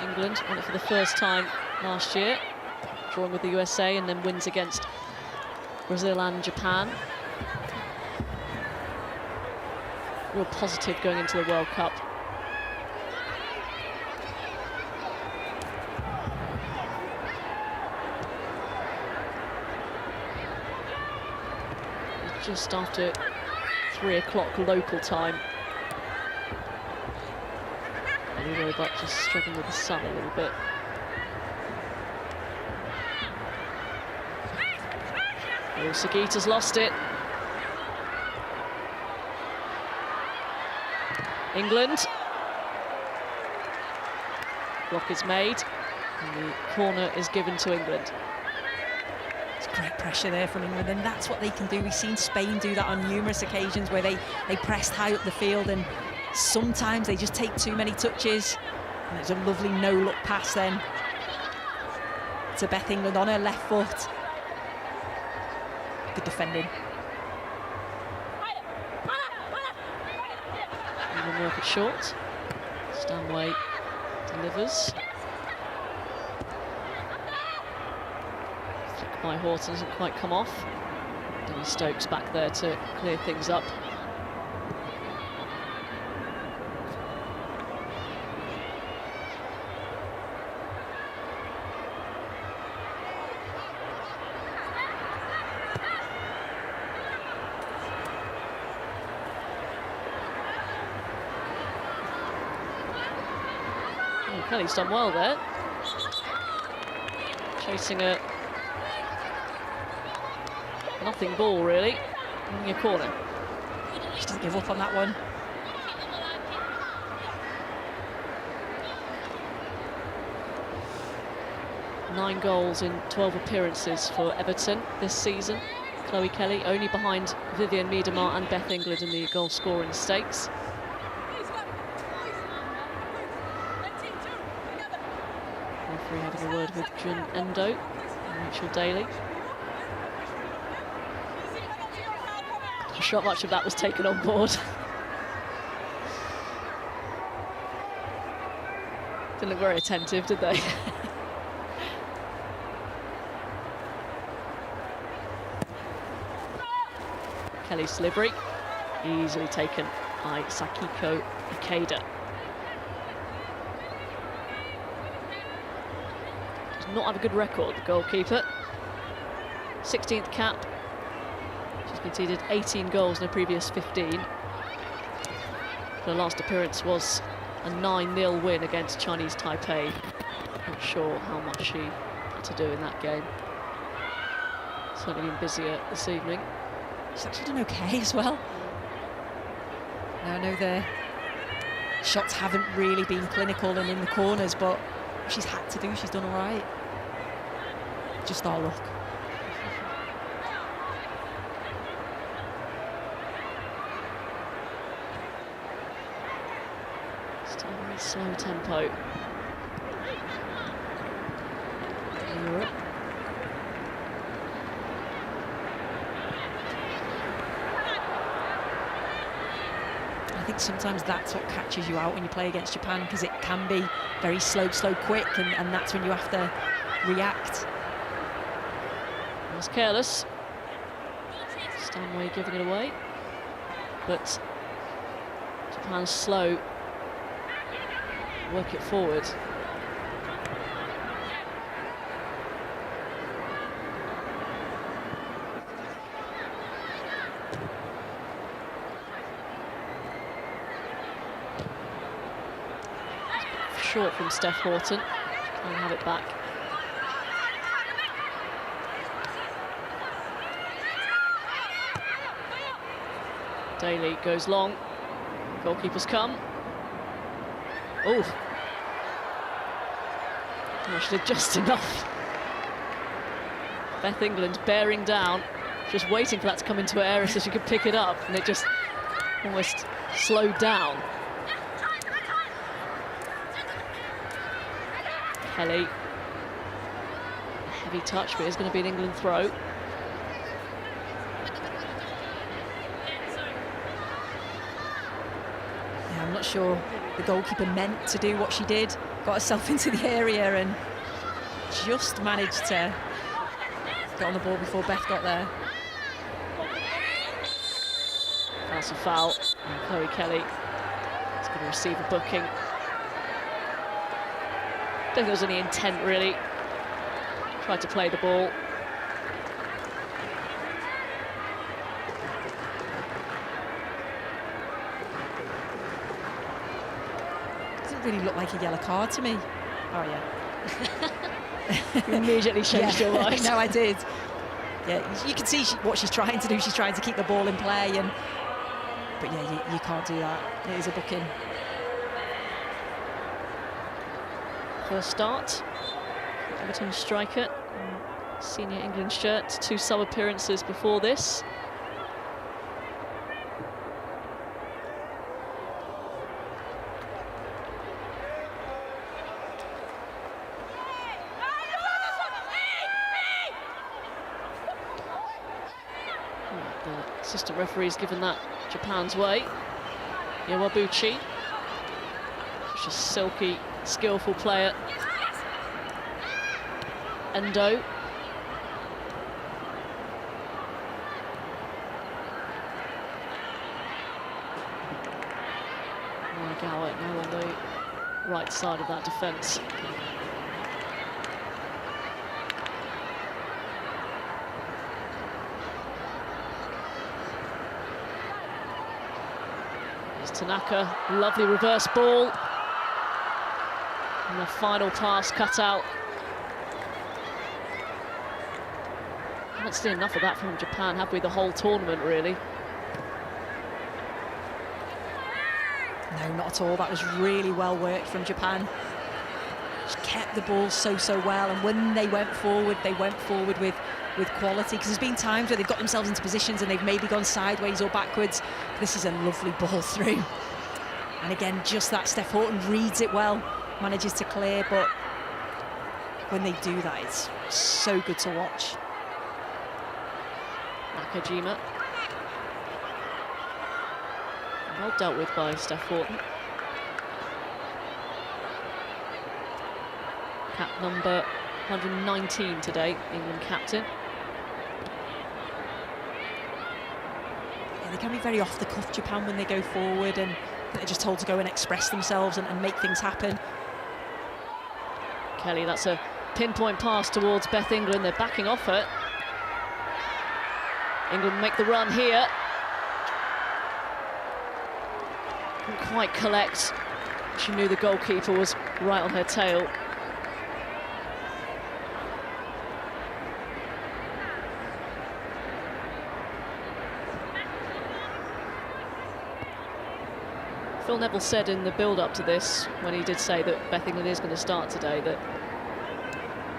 England won it for the first time last year, drawing with the USA and then wins against Brazil and Japan. Real positive going into the World Cup. Just after 3 o'clock local time. Anyway, but just struggling with the sun a little bit. Oh, Sugita's lost it. England. Block is made, and the corner is given to England. It's great pressure there from England, and that's what they can do. We've seen Spain do that on numerous occasions where they pressed high up the field, and sometimes they just take too many touches. And it's a lovely no-look pass then to Beth England on her left foot. Good defending. England work it short. Stanway delivers. Flick by Horton doesn't quite come off. Debbie Stokes back there to clear things up. Kelly's done well there. Chasing a nothing ball, really. In a corner. She doesn't give up on that one. Nine goals in 12 appearances for Everton this season. Chloe Kelly only behind Vivian Miedemar and Beth England in the goal scoring stakes. Referee having a word with Jun Endo and Rachel Daly. Not much of that was taken on board. Didn't look very attentive, did they? Kelly's delivery, easily taken by Sakiko Ikeda. Does not have a good record, the goalkeeper. 16th cap. She's conceded 18 goals in her previous 15. Her last appearance was a 9-0 win against Chinese Taipei. Not sure how much she had to do in that game. Certainly been busier this evening. She's actually done okay as well. Now, I know the shots haven't really been clinical and in the corners, but what she's had to do, she's done all right. Just our luck. Still very slow tempo. think sometimes that's what catches you out when you play against Japan, because it can be very slow, quick, and that's when you have to react. It was careless. Stanway giving it away. But Japan's slow. Work it forward. Short from Steph Houghton. Can't have it back. Daly goes long. Goalkeepers come. Oh. She did just enough. Beth England bearing down, just waiting for that to come into her area so she could pick it up, and it just almost slowed down. Kelly. A heavy touch, but it's going to be an England throw. Yeah, I'm not sure the goalkeeper meant to do what she did. Got herself into the area and just managed to get on the ball before Beth got there. That's a foul. And Chloe Kelly is going to receive a booking. Don't think there was any intent, really. Tried to play the ball. Doesn't really look like a yellow card to me. Oh, yeah. You immediately changed your mind. No, I did. Yeah, you can see what she's trying to do. She's trying to keep the ball in play, but yeah, you can't do that. It is a booking. First start, Everton striker, senior England shirt, 2 sub appearances before this. The assistant referee's given that Japan's way. Iwabuchi, such a silky, skillful player. Endo. Nagawa now on the right side of that defence. There's Tanaka, lovely reverse ball. And the final pass cut out. Haven't seen enough of that from Japan, have we, the whole tournament, really? No, not at all. That was really well worked from Japan. Just kept the ball so well, and when they went forward with quality, because there's been times where they've got themselves into positions and they've maybe gone sideways or backwards. This is a lovely ball through. And again, just that, Steph Houghton reads it well, manages to clear, but when they do that, it's so good to watch. Nakajima. Well dealt with by Steph Houghton. Cap number 119 today, England captain. Yeah, they can be very off the cuff, Japan, when they go forward, and they're just told to go and express themselves and make things happen. Kelly, that's a pinpoint pass towards Beth England. They're backing off it. England make the run here. Couldn't quite collect. She knew the goalkeeper was right on her tail. Phil Neville said in the build-up to this, when he did say that Beth England is going to start today, that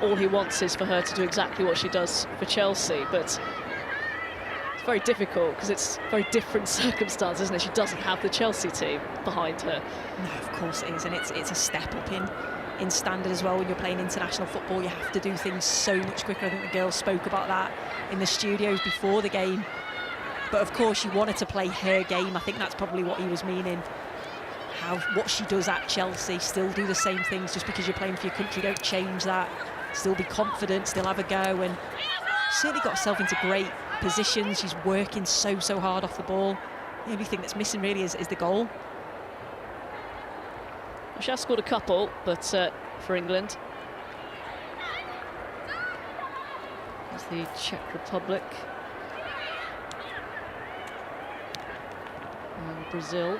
all he wants is for her to do exactly what she does for Chelsea, but it's very difficult because it's very different circumstances, isn't it? She doesn't have the Chelsea team behind her. No, of course it is, and it's a step up in standard as well. When you're playing international football, you have to do things so much quicker. I think the girls spoke about that in the studios before the game. But of course, you wanted to play her game. I think that's probably what he was meaning. What she does at Chelsea, still do the same things. Just because you're playing for your country, don't change that. Still be confident, still have a go, and certainly got herself into great positions. She's working so hard off the ball. The only thing that's missing really is the goal. Well, she has scored a couple, but for England. There's the Czech Republic. And Brazil.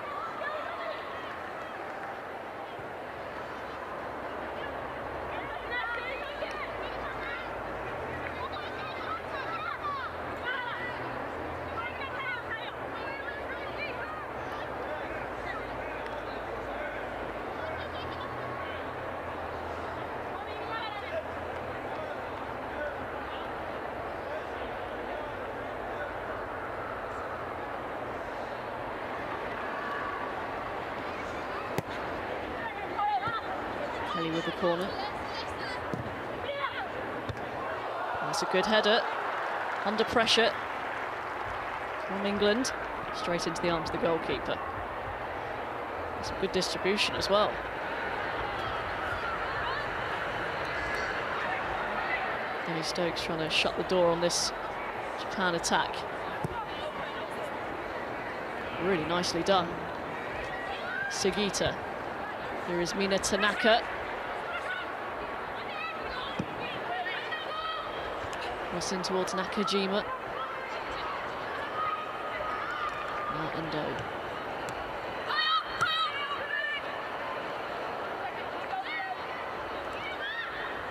Kelly with the corner. That's a good header. Under pressure from England. Straight into the arms of the goalkeeper. That's a good distribution as well. Danny Stokes trying to shut the door on this Japan attack. Really nicely done. Sugita. Here is Mina Tanaka. Cross in towards Nakajima. Now Endo.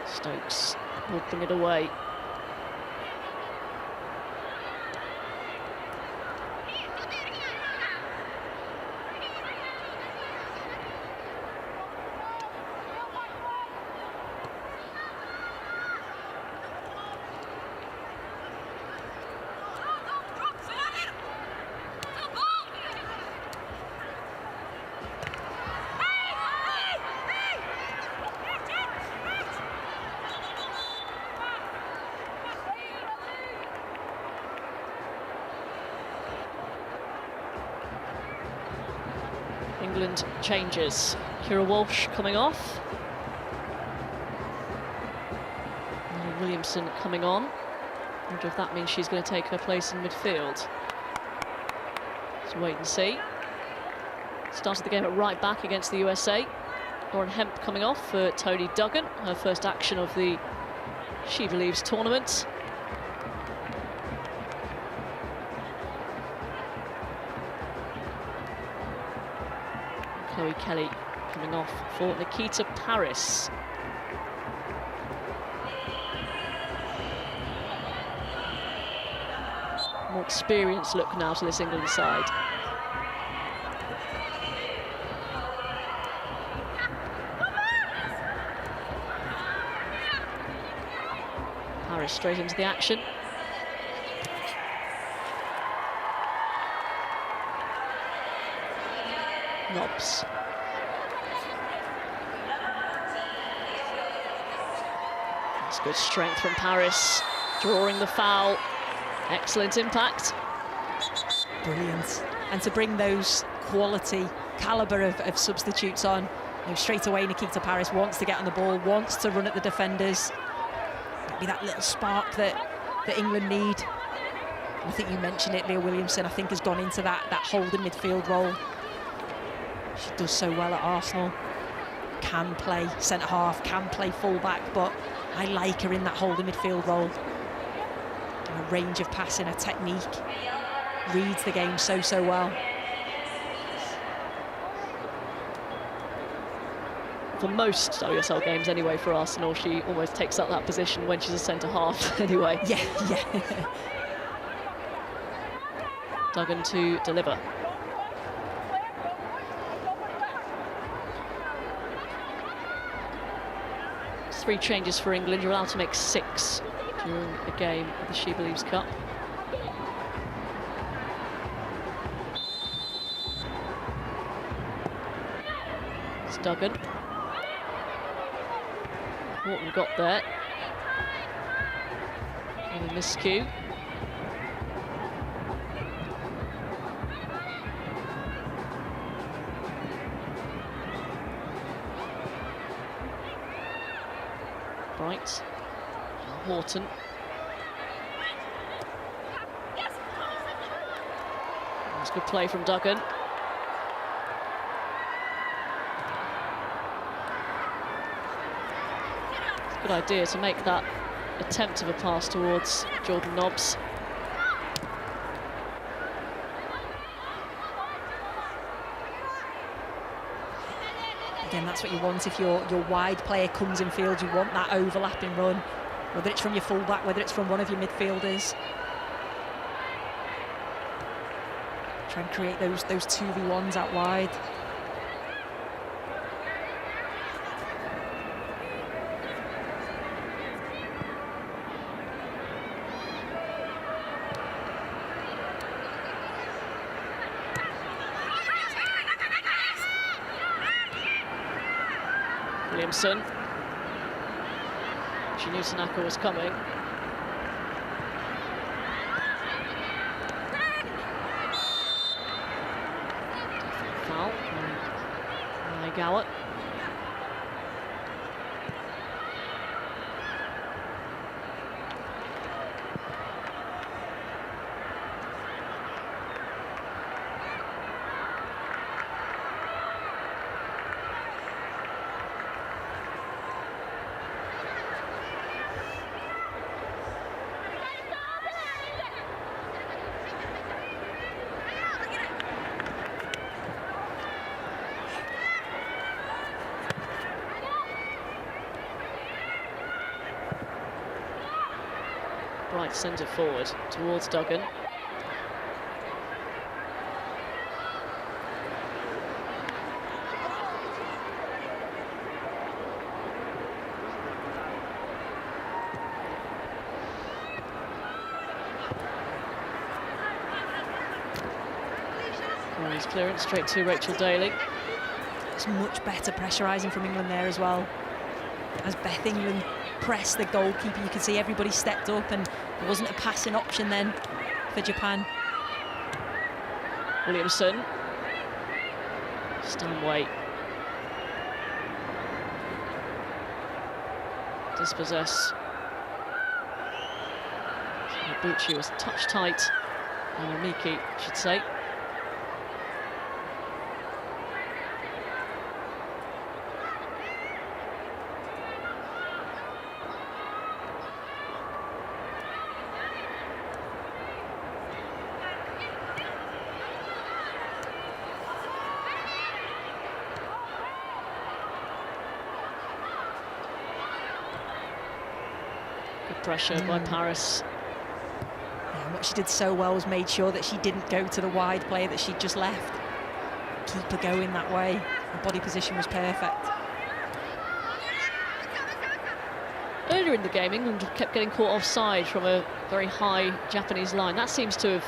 Stokes will bring it away. England changes. Kira Walsh coming off. And Williamson coming on. I wonder if that means she's going to take her place in midfield. Let's wait and see. Started the game at right back against the USA. Lauren Hemp coming off for Tony Duggan, her first action of the SheBelieves tournament. Chloe Kelly coming off for Nikita Paris. More experienced look now to this England side. Paris straight into the action. Nobbs. That's good strength from Paris, drawing the foul. Excellent impact. Brilliant. And to bring those quality calibre of substitutes on, you know, straight away Nikita Paris wants to get on the ball, wants to run at the defenders. Maybe that little spark that England need. I think you mentioned it, Leah Williamson, I think has gone into that holding midfield role. She does so well at Arsenal. Can play centre-half, can play full-back, but I like her in that holding midfield role. A range of passing, a technique. Reads the game so well. For most WSL games anyway for Arsenal, she almost takes up that position when she's a centre-half anyway. Yeah. Duggan to deliver. Three changes for England. You're allowed to make 6 during a game of the SheBelieves Cup. It's Duggan. Morton got there. And a miscue. Bright. Horton. That's good play from Duggan. It's a good idea to make that attempt of a pass towards Jordan Nobbs. Again, that's what you want if your wide player comes in field. You want that overlapping run, whether it's from your fullback, whether it's from one of your midfielders. Try and create those 2v1s out wide. Williamson. She knew Tanaka was coming. Foul. Gallup. Bright sends it forward towards Duggan. His clearance straight to Rachel Daly. It's much better pressurising from England there as well. As Beth England pressed the goalkeeper, you could see everybody stepped up and there wasn't a passing option then for Japan. Williamson. Stanway. Dispossess. Ibuchi was touch tight. And Miki, I should say. Pressure by Paris. Yeah, and what she did so well was made sure that she didn't go to the wide player that she'd just left. Keep her going that way. Her body position was perfect. Earlier in the game, England kept getting caught offside from a very high Japanese line. That seems to have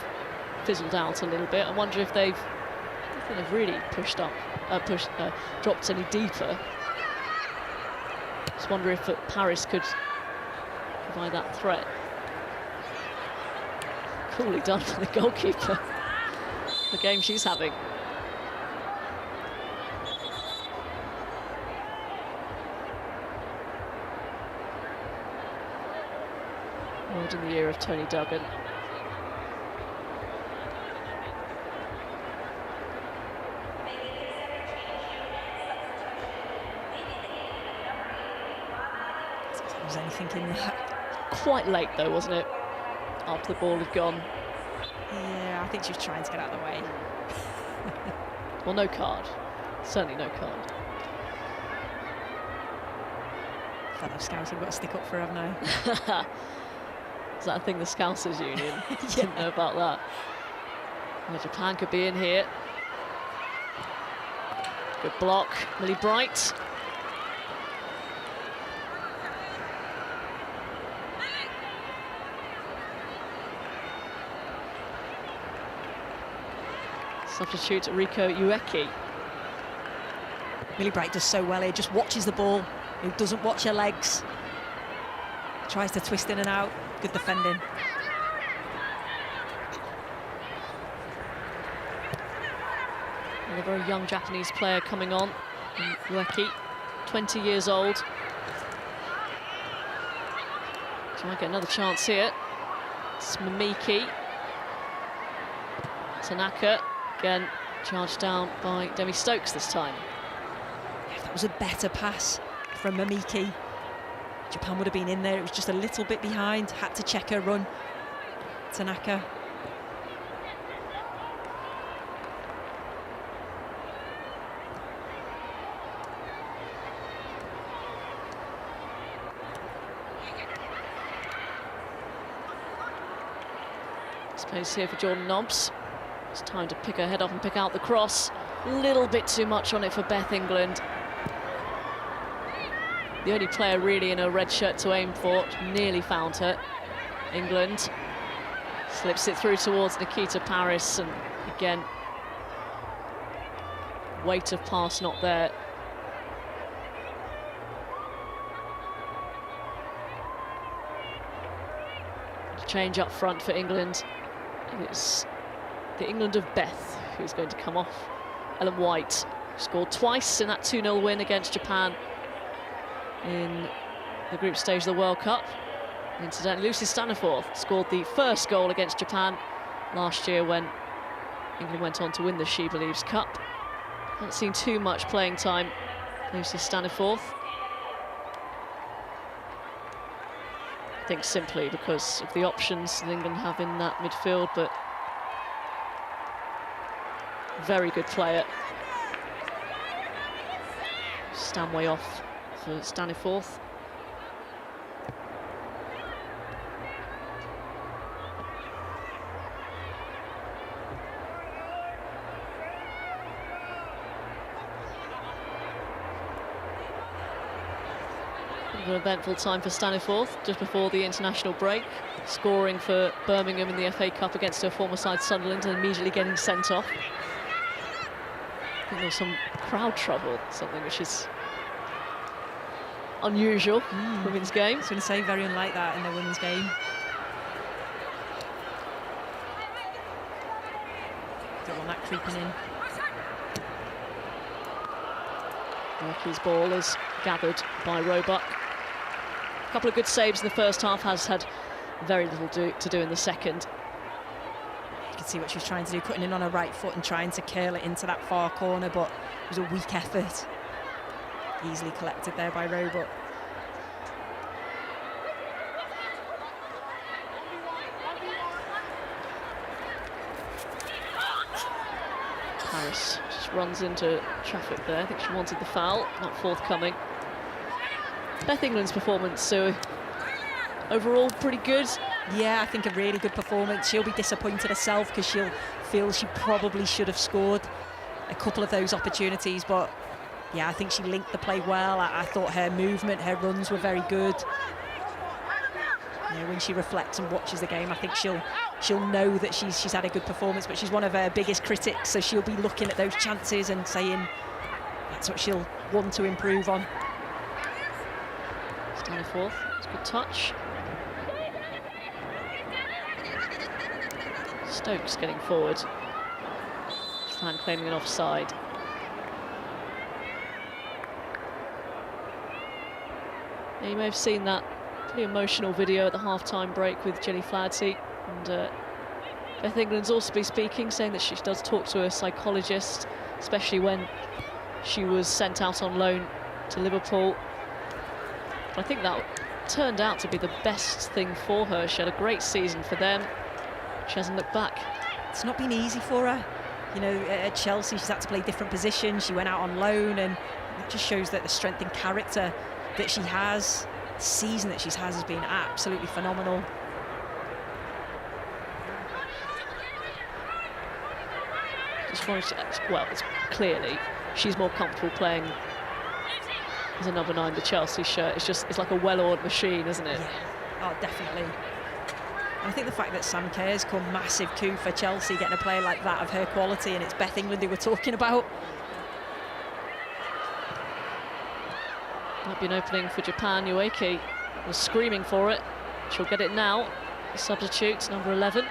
fizzled out a little bit. I wonder if they've really dropped any deeper. Just wonder if Paris could provide that threat. Coolly done for the goalkeeper. The game she's having. Award in the year of Tony Duggan. Was anything in that? Quite late though, wasn't it? After the ball had gone. Yeah, I think she was trying to get out of the way. Well, no card. Certainly no card. Fellow Scouts have got to stick up for her, haven't I? Is that a thing, the Scousers Union? Yeah. Didn't know about that. Well, Japan could be in here. Good block, Millie Bright. Substitute Riko Ueki. Millie Bright does so well here, just watches the ball, who doesn't watch her legs. Tries to twist in and out, good defending. And a very young Japanese player coming on, Ueki, 20 years old. She might get another chance here. It's Mamiki. Tanaka, again, charged down by Demi Stokes this time. If that was a better pass from Mamiki, Japan would have been in there. It was just a little bit behind, had to check her run. Tanaka. Space here for Jordan Nobbs. It's time to pick her head up and pick out the cross. A little bit too much on it for Beth England. The only player really in a red shirt to aim for. Nearly found her. England slips it through towards Nikita Paris, and again, weight of pass not there. Change up front for England. It's the England of Beth who's going to come off. Ellen White scored twice in that 2-0 win against Japan in the group stage of the World Cup. Incidentally, Lucy Staniforth scored the first goal against Japan last year when England went on to win the SheBelieves Cup. Haven't seen too much playing time, Lucy Staniforth. I think simply because of the options that England have in that midfield, but very good player. Stanway off for Staniforth. An eventful time for Staniforth just before the international break, scoring for Birmingham in the FA Cup against her former side Sunderland and immediately getting sent off. I think there was some crowd trouble, something which is unusual in women's game. I was going to say, very unlike that in the women's game. Don't want that creeping in. Murphy's ball is gathered by Roebuck. A couple of good saves in the first half, has had very little to do in the second. You can see what she was trying to do, cutting in on her right foot and trying to curl it into that far corner, but it was a weak effort. Easily collected there by Roebuck. Paris just runs into traffic there. I think she wanted the foul, not forthcoming. Beth England's performance, so overall pretty good. Yeah, I think a really good performance. She'll be disappointed herself because she'll feel she probably should have scored a couple of those opportunities, but yeah, I think she linked the play well. I thought her movement, her runs were very good. You know, when she reflects and watches the game, I think she'll know that she's had a good performance, but she's one of her biggest critics, so she'll be looking at those chances and saying that's what she'll want to improve on. Staniforth, it's a good touch. Stokes getting forward. Japan claiming an offside. Yeah, you may have seen that pretty emotional video at the half-time break with Jenny Flaherty, and Beth England's also been speaking, saying that she does talk to a psychologist, especially when she was sent out on loan to Liverpool. But I think that turned out to be the best thing for her. She had a great season for them. She hasn't looked back. It's not been easy for her. You know, at Chelsea, she's had to play different positions. She went out on loan, and it just shows that the strength and character that she has, the season that she's has been absolutely phenomenal. Just wanted to, well, it's clearly she's more comfortable playing as a number 9, the Chelsea shirt. It's like a well-oiled machine, isn't it? Yeah. Oh, definitely. And I think the fact that Sam Kerr's come massive coup for Chelsea, getting a player like that of her quality, and it's Beth England who we're talking about. Might be an opening for Japan. Ueki was screaming for it. She'll get it now. The substitute, number 11.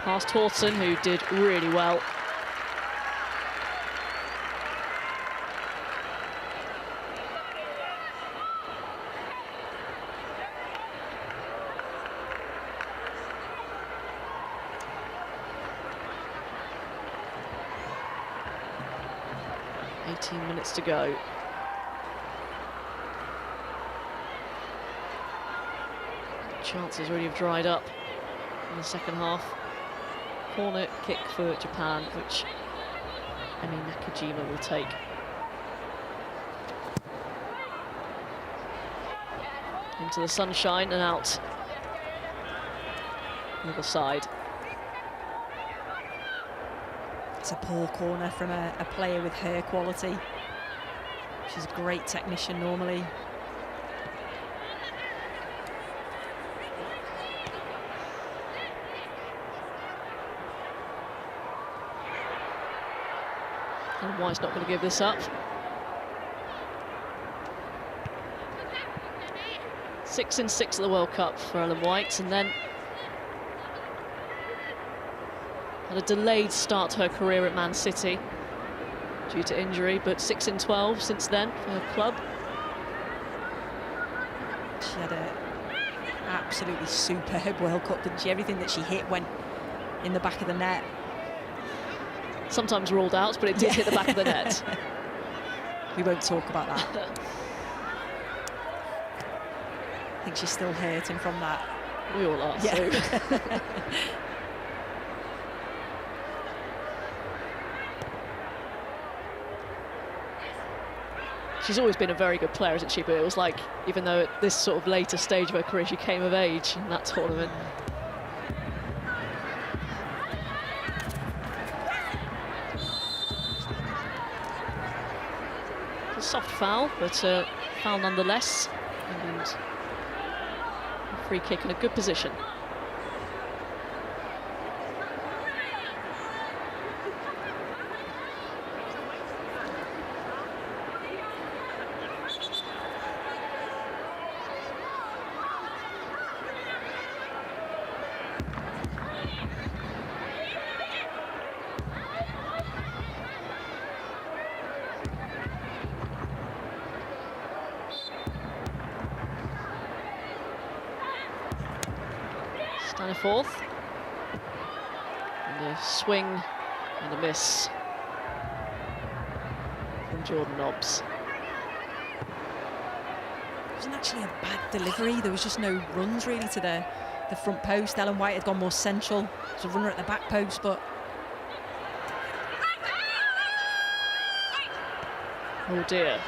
Past Horton, who did really well. 18 minutes to go. Chances really have dried up in the second half. Corner kick for Japan, which Emi Nakajima will take. Into the sunshine and out the other side. It's a poor corner from a player with her quality. She's a great technician normally. And White's not going to give this up. 6 in 6 at the World Cup for Ellen White, and then had a delayed start to her career at Man City due to injury, but 6 in 12 since then for her club. She had an absolutely superb World Cup, didn't she? Everything that she hit went in the back of the net. Sometimes ruled out, but it did hit the back of the net. We won't talk about that. I think she's still hurting from that. We all are, yeah. so. She's always been a very good player, isn't she? But it was like, even though at this sort of later stage of her career, she came of age in that tournament. A soft foul, but foul nonetheless. And a free kick in a good position. Fourth, and a swing and a miss from Jordan Nobbs. It wasn't actually a bad delivery. There was just no runs really to the front post. Ellen White had gone more central. There's a runner at the back post, but oh dear,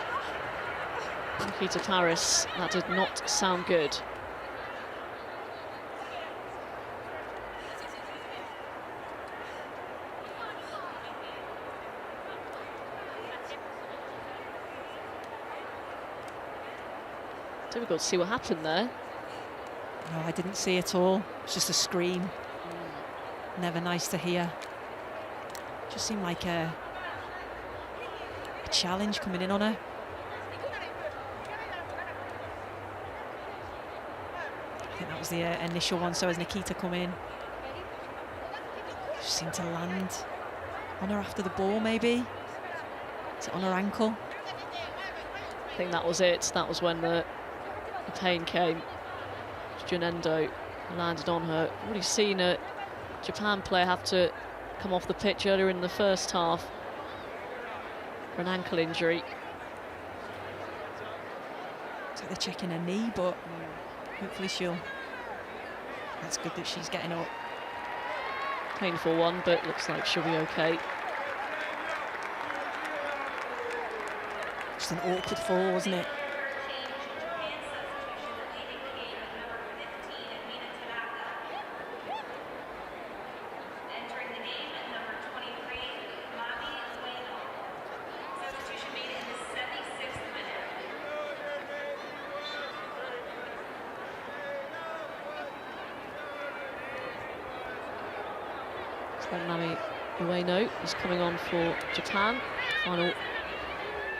Nikita Paris, that did not sound good. Difficult to see what happened there. No, I didn't see it all. It's just a scream. Never nice to hear. Just seemed like a challenge coming in on her. I think that was the initial one. So as Nikita come in, she seemed to land on her after the ball, maybe. Is it on her ankle? I think that was it. That was when the pain came. Junendo landed on her. Already seen a Japan player have to come off the pitch earlier in the first half for an ankle injury. It's like they're checking her knee, but hopefully she'll. That's good that she's getting up. Painful one, but looks like she'll be okay. Just an awkward fall, wasn't it? Nami Ueno is coming on for Japan. Final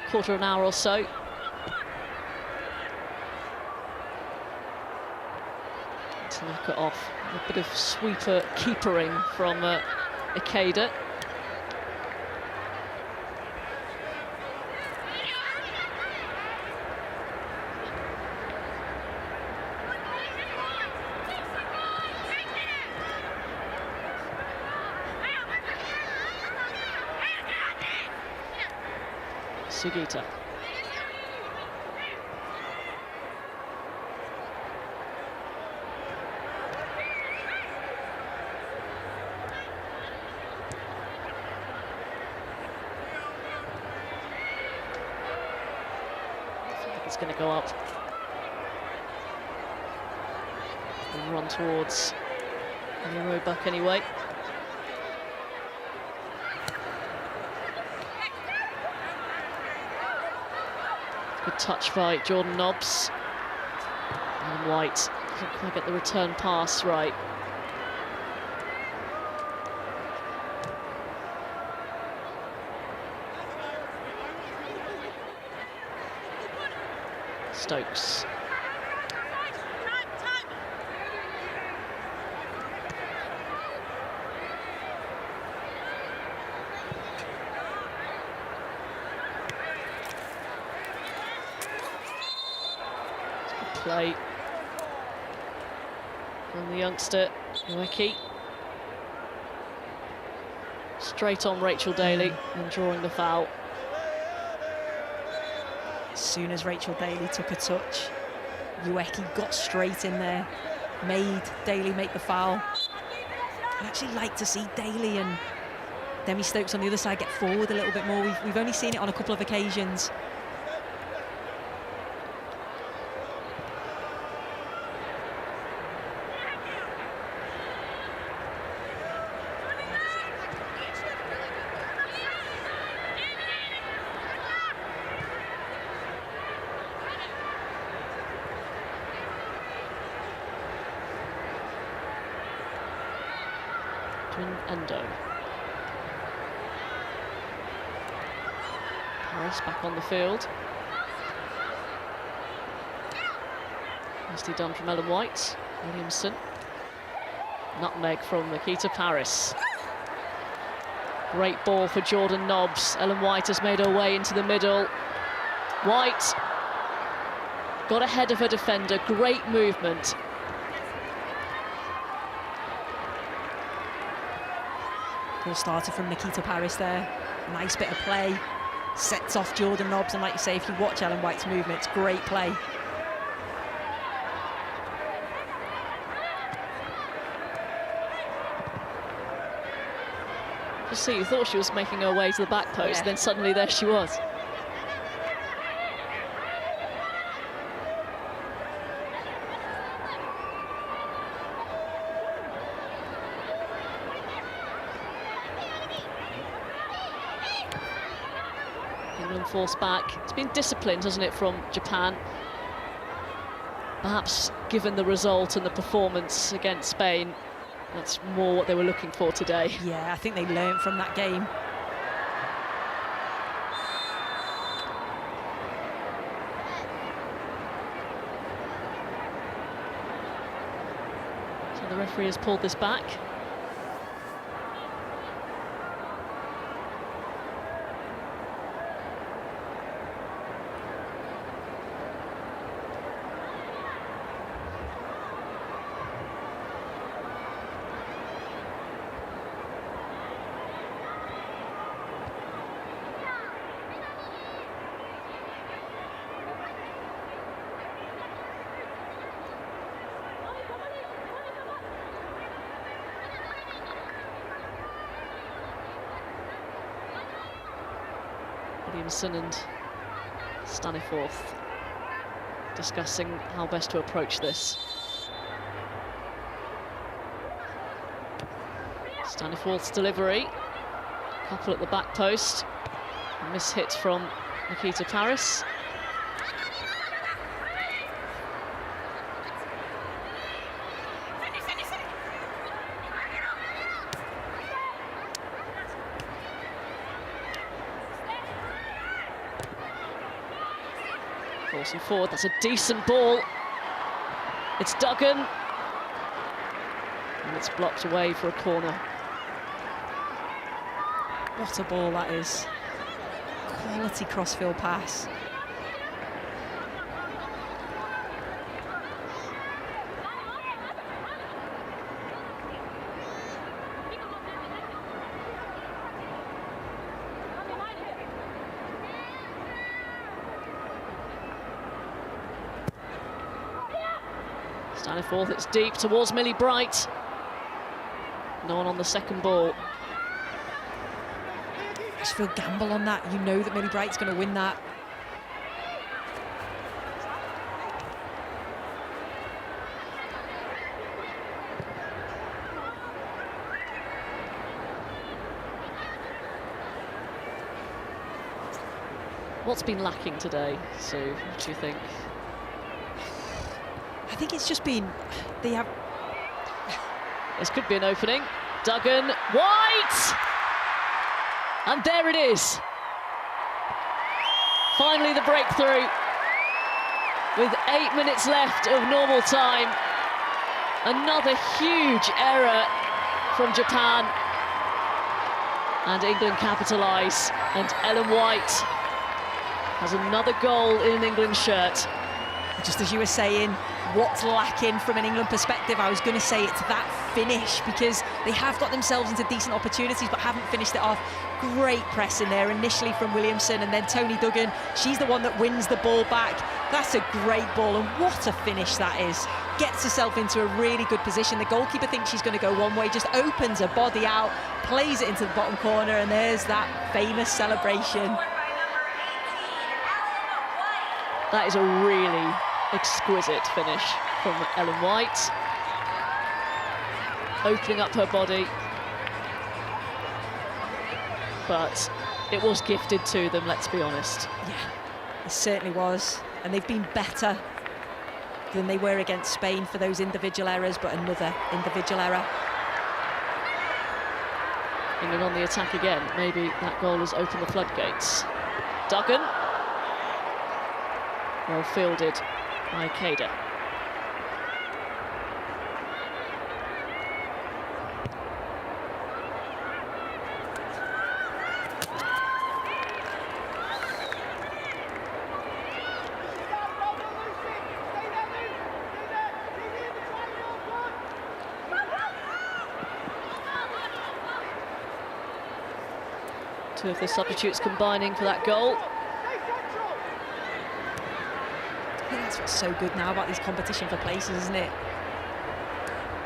quarter of an hour or so. To knock it off. A bit of sweeper keepering from Ikeda. Sugita. It's going to go up and run towards the row back anyway. Good touch by Jordan Nobbs. And White couldn't quite get the return pass right. Stokes. Good play from the youngster, Ueki. Straight on Rachel Daly and drawing the foul. As soon as Rachel Daly took a touch, Ueki got straight in there, made Daly make the foul. I'd actually like to see Daly and Demi Stokes on the other side get forward a little bit more. We've only seen it on a couple of occasions. Endo. Paris back on the field. Nicely done from Ellen White. Williamson. Nutmeg from Nikita Paris. Great ball for Jordan Nobbs. Ellen White has made her way into the middle. White got ahead of her defender. Great movement. Ball started from Nikita Paris there. Nice bit of play. Sets off Jordan Nobbs, and like you say, if you watch Ellen White's movement, it's great play. Just see, you thought she was making her way to the back post, then suddenly there she was. Force back. It's been disciplined, hasn't it, from Japan? Perhaps given the result and the performance against Spain, that's more what they were looking for today. Yeah, I think they learned from that game. So the referee has pulled this back. Williamson and Staniforth discussing how best to approach this. Staniforth's delivery, couple at the back post, a miss hit from Nikita Paris. Forcing forward, that's a decent ball. It's Duggan. And it's blocked away for a corner. What a ball that is. Quality crossfield pass. Staniforth, it's deep towards Millie Bright. No one on the second ball. I just feel gamble on that. You know that Millie Bright's going to win that. What's been lacking today, Sue? What do you think? I think it's just been, they have... This could be an opening. Duggan, White! And there it is. Finally the breakthrough. With 8 minutes left of normal time. Another huge error from Japan. And England capitalise. And Ellen White has another goal in an England shirt. Just as you were saying, what's lacking from an England perspective, I was going to say it's that finish, because they have got themselves into decent opportunities but haven't finished it off. Great press in there initially from Williamson, and then Toni Duggan, she's the one that wins the ball back. That's a great ball, and what a finish that is. Gets herself into a really good position. The goalkeeper thinks she's going to go one way, just opens her body out, plays it into the bottom corner, and there's that famous celebration. That is a really exquisite finish from Ellen White. Opening up her body. But it was gifted to them, let's be honest. Yeah, it certainly was. And they've been better than they were against Spain for those individual errors, but another individual error. England on the attack again. Maybe that goal has opened the floodgates. Duggan. Well fielded by Kada. Two of the substitutes combining for that goal. I think that's what's so good now about these competition for places, isn't it?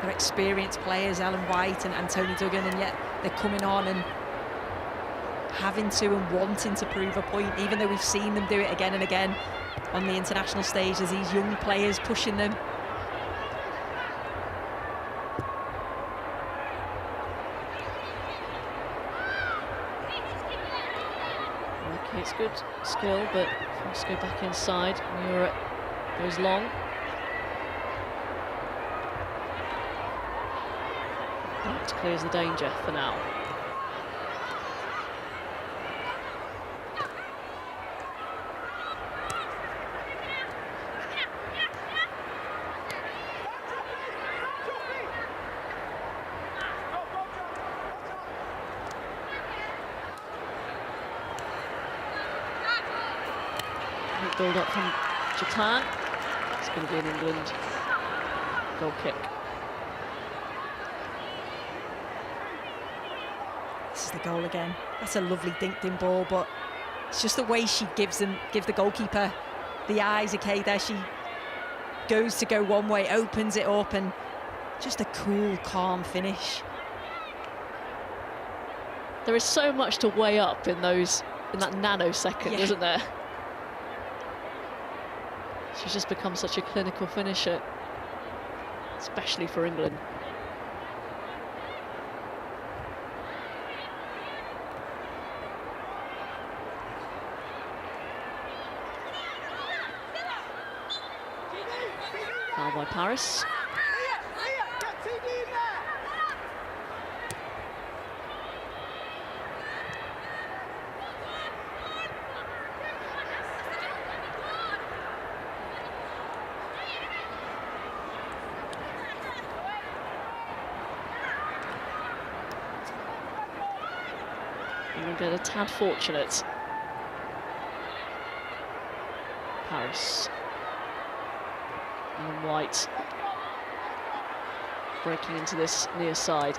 They're experienced players, Ellen White and Toni Duggan, and yet they're coming on and having to and wanting to prove a point, even though we've seen them do it again and again on the international stage. There's these young players pushing them. Okay, it's good skill, but let's go back inside. Murat goes long. That clears the danger for now. Build up from Japan. It's going to be an England goal kick. This is the goal again. That's a lovely dinked-in ball, but it's just the way she gives the goalkeeper the eyes. Okay, there she goes to go one way, opens it up, and just a cool, calm finish. There is so much to weigh up in that nanosecond, isn't there? She's just become such a clinical finisher, especially for England. Foul by Paris. England get a tad fortunate. Paris. And White breaking into this near side.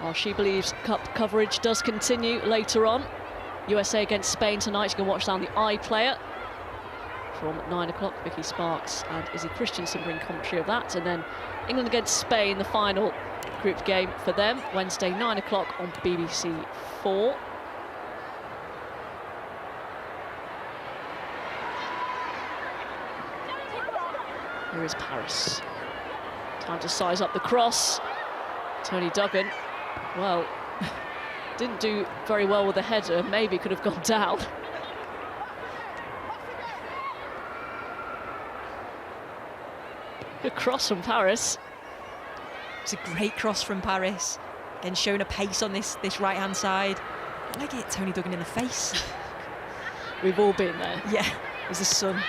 Our SheBelieves Cup coverage does continue later on. USA against Spain tonight. You can watch that on the iPlayer from 9 o'clock. Vicky Sparks and Izzy Christensen bring commentary of that. And then England against Spain, the final group game for them, Wednesday 9 o'clock on BBC 4. Here is Paris. Time to size up the cross. Tony Duggan, well, didn't do very well with the header, maybe could have gone down. Good cross from Paris. It's a great cross from Paris. Again, showing a pace on this right-hand side. I like it, Tony Duggan in the face. We've all been there. Yeah, it was the sun.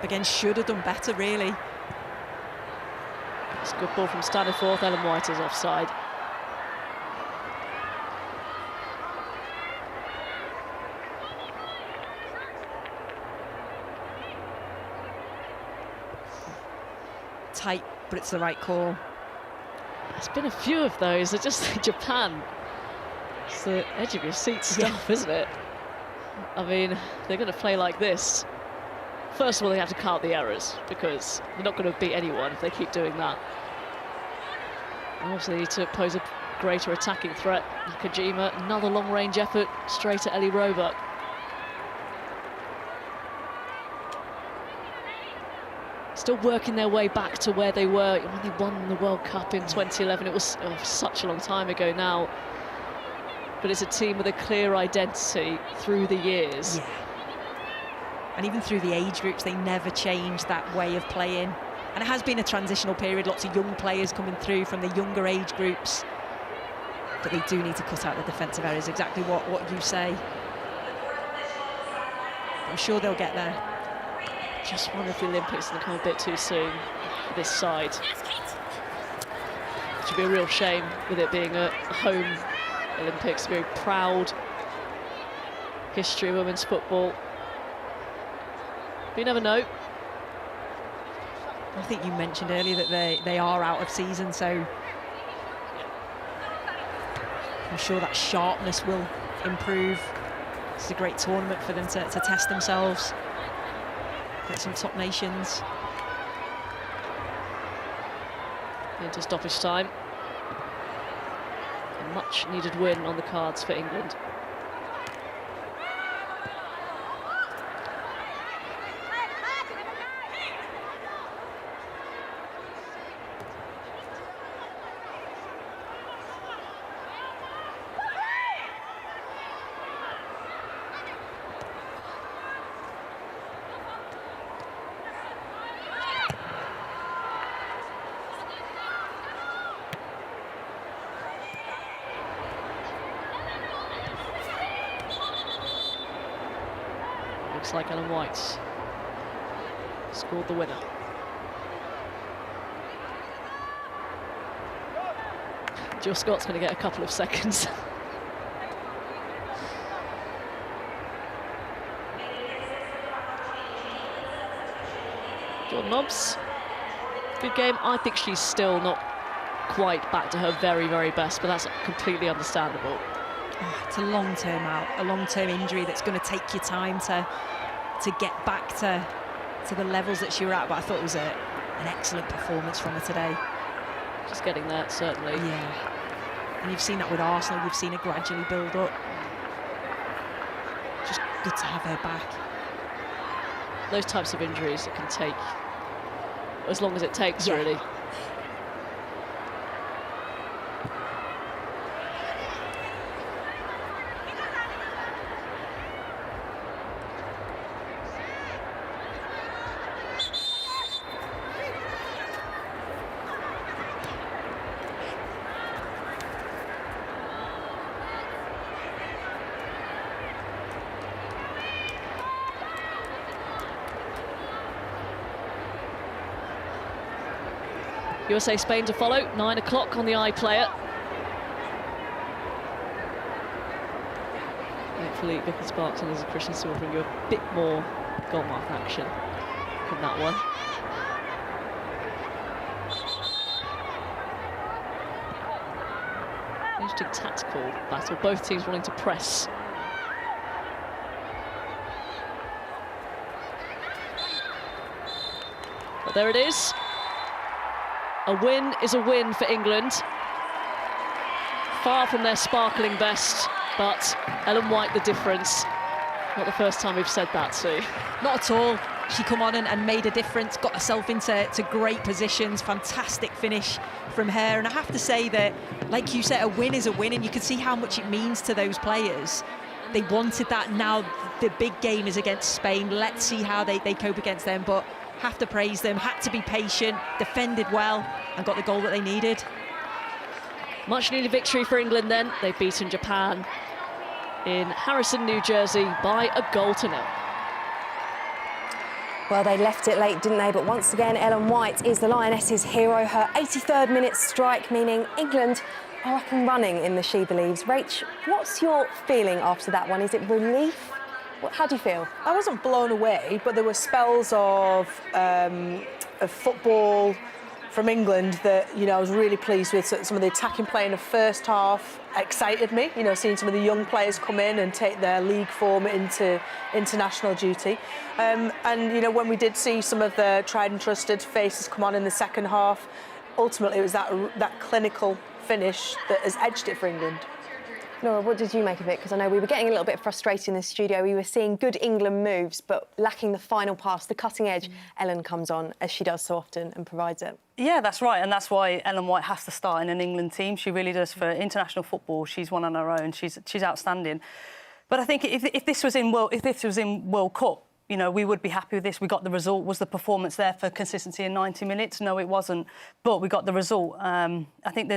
Again, should have done better, really. It's a good ball from Staniforth. Ellen White is offside. Tight, but it's the right call. There's been a few of those. They're just like Japan. It's the edge of your seat stuff, isn't it? I mean, they're going to play like this. First of all, they have to count the errors because they're not going to beat anyone if they keep doing that. And also, they need to pose a greater attacking threat. Nakajima, another long-range effort straight at Ellie Roebuck. Still working their way back to where they were when they won the World Cup in 2011. It was such a long time ago now. But it's a team with a clear identity through the years. Yeah. And even through the age groups, they never changed that way of playing. And it has been a transitional period, lots of young players coming through from the younger age groups. But they do need to cut out the defensive errors, exactly what you say. I'm sure they'll get there. Just wonder if the Olympics will come a bit too soon for this side. It should be a real shame with it being a home Olympics, very proud history of women's football. But you never know. I think you mentioned earlier that they are out of season, so I'm sure that sharpness will improve. It's a great tournament for them to test themselves, get some top nations. Into stoppage time. A much needed win on the cards for England. Looks like Ellen White scored the winner. Jill Scott's going to get a couple of seconds. Jordan Nobbs, good game. I think she's still not quite back to her very, very best, but that's completely understandable. Oh, it's a long-term out, a long-term injury that's going to take you time to get back to the levels that she were at. But I thought it was an excellent performance from her today. Just getting there, certainly. Yeah. And you've seen that with Arsenal. You've seen her gradually build up. Just good to have her back. Those types of injuries, it can take as long as it takes, really. USA Spain to follow, 9 o'clock on the iPlayer. Hopefully Vicky Sparks and Izzy Christensen will bring you a bit more goalmouth action from that one. interesting tactical battle. Both teams wanting to press. But there it is. A win is a win for England. Far from their sparkling best, but Ellen White the difference. Not the first time we've said that, Sue. Not at all. She come on and made a difference, got herself into great positions, fantastic finish from her. And I have to say that, like you said, a win is a win, and you can see how much it means to those players. They wanted that. Now the big game is against Spain. Let's see how they cope against them, but have to praise them, had to be patient, defended well, and got the goal that they needed. Much needed victory for England then. They've beaten Japan in Harrison, New Jersey by a 1-0. Well, they left it late, didn't they? But once again, Ellen White is the Lionesses' hero. Her 83rd minute strike, meaning England are up and running in the She Believes. Rach, what's your feeling after that one? Is it relief? How do you feel? I wasn't blown away, but there were spells of football from England that, you know, I was really pleased with. So some of the attacking play in the first half excited me, you know, seeing some of the young players come in and take their league form into international duty. And, you know, when we did see some of the tried and trusted faces come on in the second half, ultimately it was that clinical finish that has edged it for England. Laura, what did you make of it? Because I know we were getting a little bit frustrated in the studio. We were seeing good England moves, but lacking the final pass, the cutting edge. Ellen comes on, as she does so often, and provides it. Yeah, that's right, and that's why Ellen White has to start in an England team. She really does. For international football, she's one on her own. She's outstanding. But I think if this was in World Cup, you know, we would be happy with this. We got the result. Was the performance there for consistency in 90 minutes? No, it wasn't. But we got the result. I think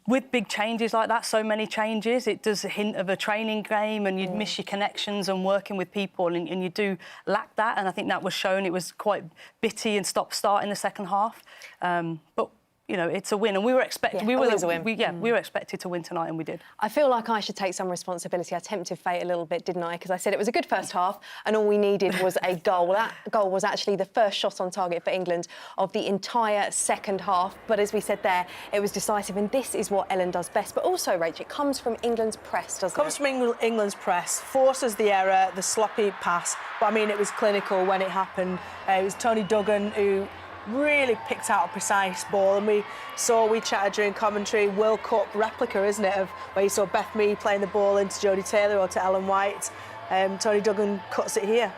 with big changes like that, so many changes, it does hint of a training game, and you'd miss your connections and working with people, and you do lack that. And I think that was shown. It was quite bitty and stop-start in the second half. But you know, it's a win, and we were expecting. Yeah, we were expected to win tonight, and we did. I feel like I should take some responsibility. I tempted fate a little bit, didn't I? Because I said it was a good first half, and all we needed was a goal. Well, that goal was actually the first shot on target for England of the entire second half. But as we said there, it was decisive, and this is what Ellen does best. But also, Rach, it comes from England's press, doesn't it? Comes from England's press, forces the error, the sloppy pass. But I mean, it was clinical when it happened. It was Tony Duggan who really picked out a precise ball, and we chatted during commentary, World Cup replica, isn't it, of where you saw Beth Mead playing the ball into Jodie Taylor or to Ellen White. Tony Duggan cuts it here.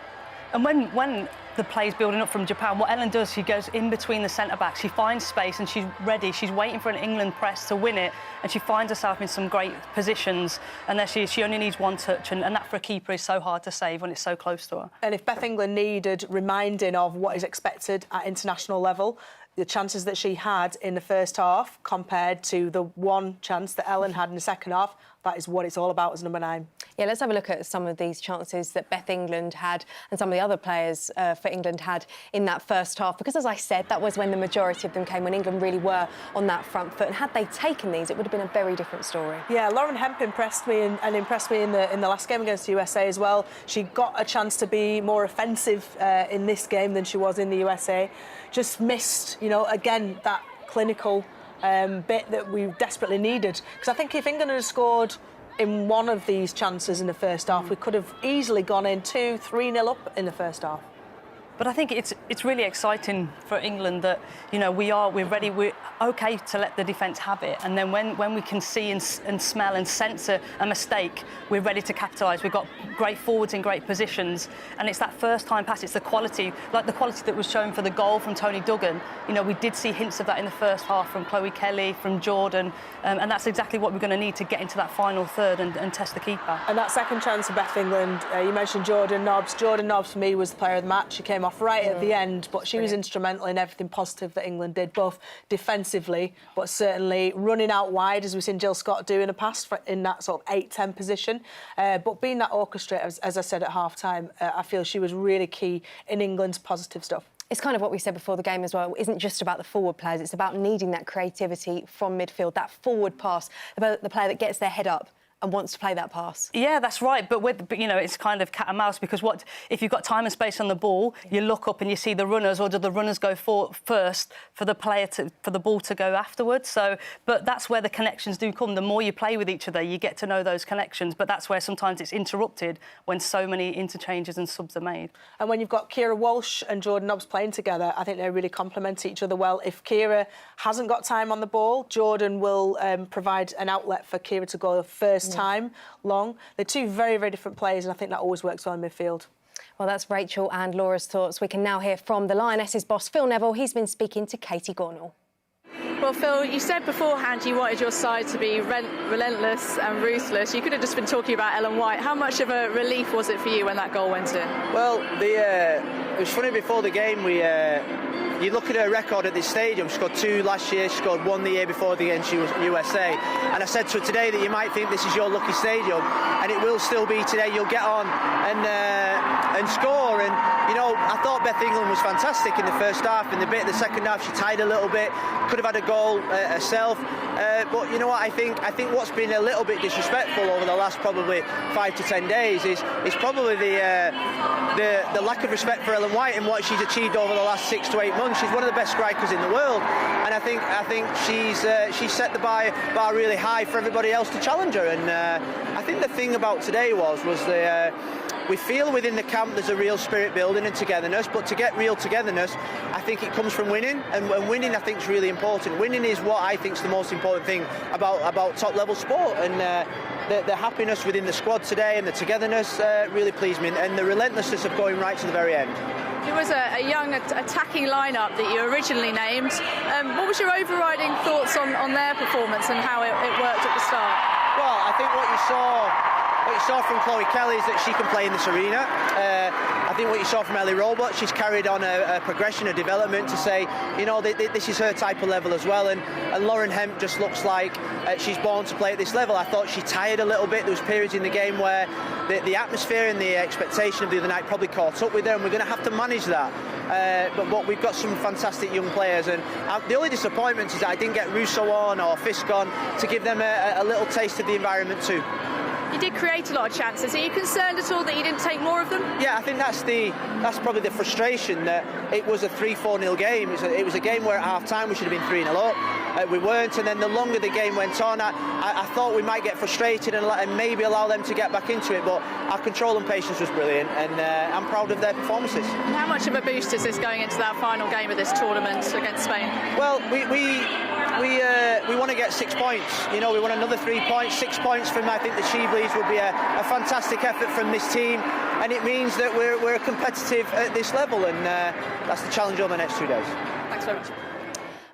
And when the play's building up from Japan, what Ellen does, she goes in between the centre-backs, she finds space and she's ready, she's waiting for an England press to win it, and she finds herself in some great positions, and there she only needs one touch, and that for a keeper is so hard to save when it's so close to her. And if Beth England needed reminding of what is expected at international level, the chances that she had in the first half compared to the one chance that Ellen had in the second half, that is what it's all about as number 9. Yeah, let's have a look at some of these chances that Beth England had and some of the other players for England had in that first half. Because, as I said, that was when the majority of them came, when England really were on that front foot. And had they taken these, it would have been a very different story. Yeah, Lauren Hemp impressed me and impressed me in the last game against the USA as well. She got a chance to be more offensive in this game than she was in the USA. Just missed, you know, again, that clinical bit that we desperately needed. Because I think if England had scored in one of these chances in the first half, we could have easily gone in 2-3-0 up in the first half. But I think it's really exciting for England that, you know, we're ready, we're OK to let the defence have it. And then when we can see and smell and sense a mistake, we're ready to capitalise. We've got great forwards in great positions. And it's that first-time pass, it's the quality, like the quality that was shown for the goal from Tony Duggan. You know, we did see hints of that in the first half from Chloe Kelly, from Jordan. And that's exactly what we're going to need to get into that final third and test the keeper. And that second chance for Beth England, you mentioned Jordan Nobbs. Jordan Nobbs, for me, was the player of the match. She came off right at the end, but she was instrumental in everything positive that England did, both defensively, but certainly running out wide, as we've seen Jill Scott do in the past, in that sort of 8-10 position. But being that orchestrator, as I said at half-time, I feel she was really key in England's positive stuff. It's kind of what we said before the game as well. It isn't just about the forward players, it's about needing that creativity from midfield, that forward pass, about the player that gets their head up and wants to play that pass. Yeah, that's right. But it's kind of cat and mouse, because if you've got time and space on the ball, you look up and you see the runners, or do the runners go first for the ball to go afterwards? But that's where the connections do come. The more you play with each other, you get to know those connections. But that's where sometimes it's interrupted when so many interchanges and subs are made. And when you've got Kira Walsh and Jordan Nobbs playing together, I think they really complement each other well. If Kira hasn't got time on the ball, Jordan will provide an outlet for Kira to go first time long. They're two very, very different players, and I think that always works well in midfield. Well, that's Rachel and Laura's thoughts. We can now hear from the Lionesses boss, Phil Neville. He's been speaking to Katie Gornall. Well, Phil, you said beforehand you wanted your side to be relentless and ruthless. You could have just been talking about Ellen White. How much of a relief was it for you when that goal went in? Well, it was funny before the game. You look at her record at this stadium. She scored 2 last year. She scored 1 the year before the game. She was USA. And I said to her today that you might think this is your lucky stadium, and it will still be today. You'll get on and score. And I thought Beth England was fantastic in the first half. In the second half, she tied a little bit. Could have had a goal herself. But you know what? I think what's been a little bit disrespectful over the last probably 5 to 10 days is probably the lack of respect for Ellen White and what she's achieved over the last 6 to 8 months. She's one of the best strikers in the world, and I think she's set the bar really high for everybody else to challenge her. And I think the thing about today was we feel within the camp there's a real spirit building and togetherness, but to get real togetherness, I think it comes from winning, and winning I think is really important. Winning is what I think is the most important thing about top level sport, and the happiness within the squad today and the togetherness really pleased me, and the relentlessness of going right to the very end. It was a young attacking lineup that you originally named. What was your overriding thoughts on their performance and how it worked at the start? Well, I think what you saw from Chloe Kelly is that she can play in this arena. I think what you saw from Ellie Robert, she's carried on a progression, a development to say, this is her type of level as well. And Lauren Hemp just looks like she's born to play at this level. I thought she tired a little bit. There was periods in the game where the atmosphere and the expectation of the other night probably caught up with her, and we're going to have to manage that. But we've got some fantastic young players, and the only disappointment is that I didn't get Russo on or Fisk on to give them a little taste of the environment too. You did create a lot of chances. Are you concerned at all that you didn't take more of them? Yeah, I think that's probably the frustration, that it was a 3-4-0 game. It was a game where at half-time we should have been 3-0 up. We weren't, and then the longer the game went on, I thought we might get frustrated and maybe allow them to get back into it, but our control and patience was brilliant, and I'm proud of their performances. And how much of a boost is this going into that final game of this tournament against Spain? Well, we want to get 6 points. We want another 3 points. 6 points from, I think, the SheBelieves would be a fantastic effort from this team, and it means that we're competitive at this level, and that's the challenge over the next 2 days. Thanks very much.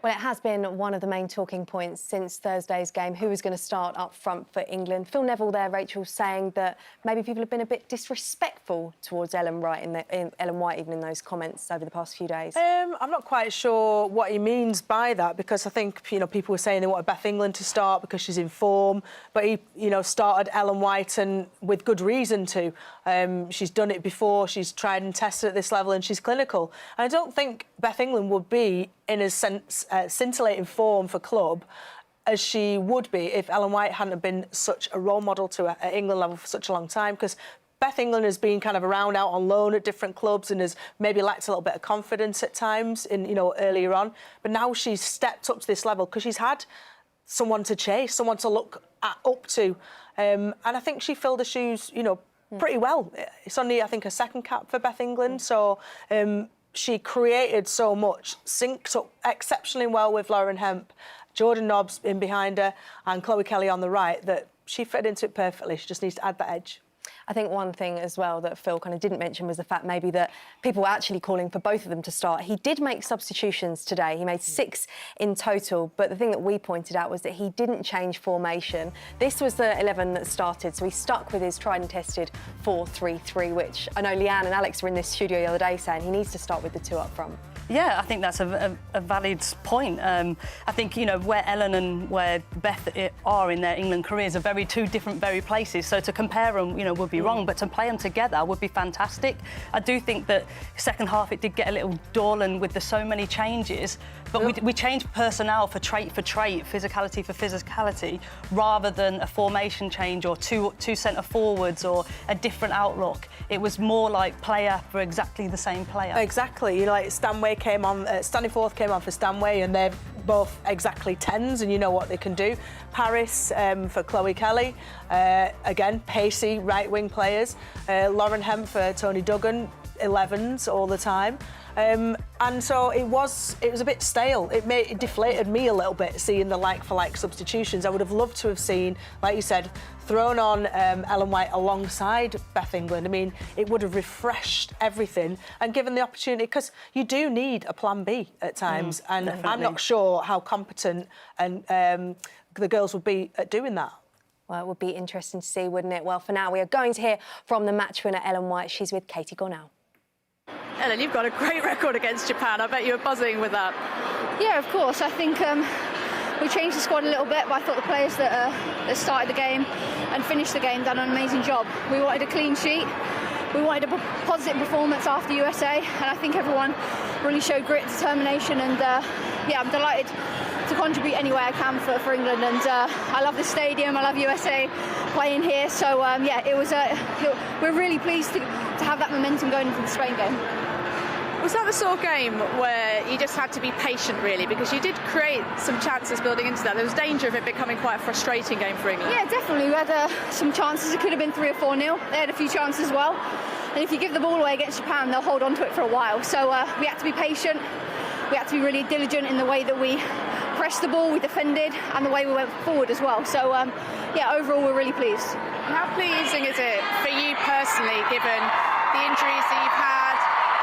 Well, it has been one of the main talking points since Thursday's game. Who is going to start up front for England? Phil Neville there, Rachel, saying that maybe people have been a bit disrespectful towards Ellen White, even in those comments over the past few days. I'm not quite sure what he means by that, because I think people were saying they wanted Beth England to start because she's in form, but he started Ellen White, and with good reason to. She's done it before. She's tried and tested at this level, and she's clinical. And I don't think Beth England would be in as scintillating form for club as she would be if Ellen White hadn't been such a role model to her at England level for such a long time, because Beth England has been kind of around out on loan at different clubs and has maybe lacked a little bit of confidence at times earlier on, but now she's stepped up to this level because she's had someone to chase, someone to look up to, and I think she filled the shoes pretty well. It's only, I think, a second cap for Beth England, so she created so much, synced up exceptionally well with Lauren Hemp, Jordan Nobbs in behind her, and Chloe Kelly on the right, that she fit into it perfectly. She just needs to add that edge. I think one thing as well that Phil kind of didn't mention was the fact maybe that people were actually calling for both of them to start. He did make substitutions today. He made 6 in total, but the thing that we pointed out was that he didn't change formation. This was the 11 that started, so he stuck with his tried and tested 4-3-3, which I know Leanne and Alex were in this studio the other day saying he needs to start with the 2 up front. Yeah, I think that's a valid point. I think, where Ellen and where Beth are in their England careers are two different places. So to compare them, would be wrong, but to play them together would be fantastic. I do think that second half it did get a little dull and with the so many changes, but we changed personnel for trait, physicality for physicality, rather than a formation change or two centre forwards or a different outlook. It was more like player for exactly the same player. Exactly. Like Stanway came on, Staniforth came on for Stanway, and they're both exactly 10s, and you know what they can do. Paris for Chloe Kelly, again, pacey right-wing players. Lauren Hemp for Tony Duggan, 11s all the time. And so it was a bit stale. It deflated me a little bit seeing the like-for-like substitutions. I would have loved to have seen, like you said, thrown on Ellen White alongside Beth England. I mean, it would have refreshed everything and given the opportunity, because you do need a plan B at times, and definitely. I'm not sure how competent and the girls would be at doing that. Well, it would be interesting to see, wouldn't it? Well, for now, we are going to hear from the match winner, Ellen White. She's with Katie Gornell. Ellen, you've got a great record against Japan. I bet you were buzzing with that. Yeah, of course. I think we changed the squad a little bit, but I thought the players that started the game and finished the game done an amazing job. We wanted a clean sheet. We wanted a positive performance after USA, and I think everyone really showed grit, determination, and yeah, I'm delighted to contribute any way I can for England. And I love the stadium. I love USA playing here. So yeah, it was. We're really pleased to have that momentum going into the Spain game. Was that the sort of game where you just had to be patient, really, because you did create some chances building into that? There was danger of it becoming quite a frustrating game for England. Yeah, definitely. We had some chances. It could have been 3 or 4-0. They had a few chances as well. And if you give the ball away against Japan, they'll hold on to it for a while. So we had to be patient. We had to be really diligent in the way that we pressed the ball, we defended, and the way we went forward as well. So yeah, overall, we're really pleased. How pleasing is it for you personally, given the injuries that you've had,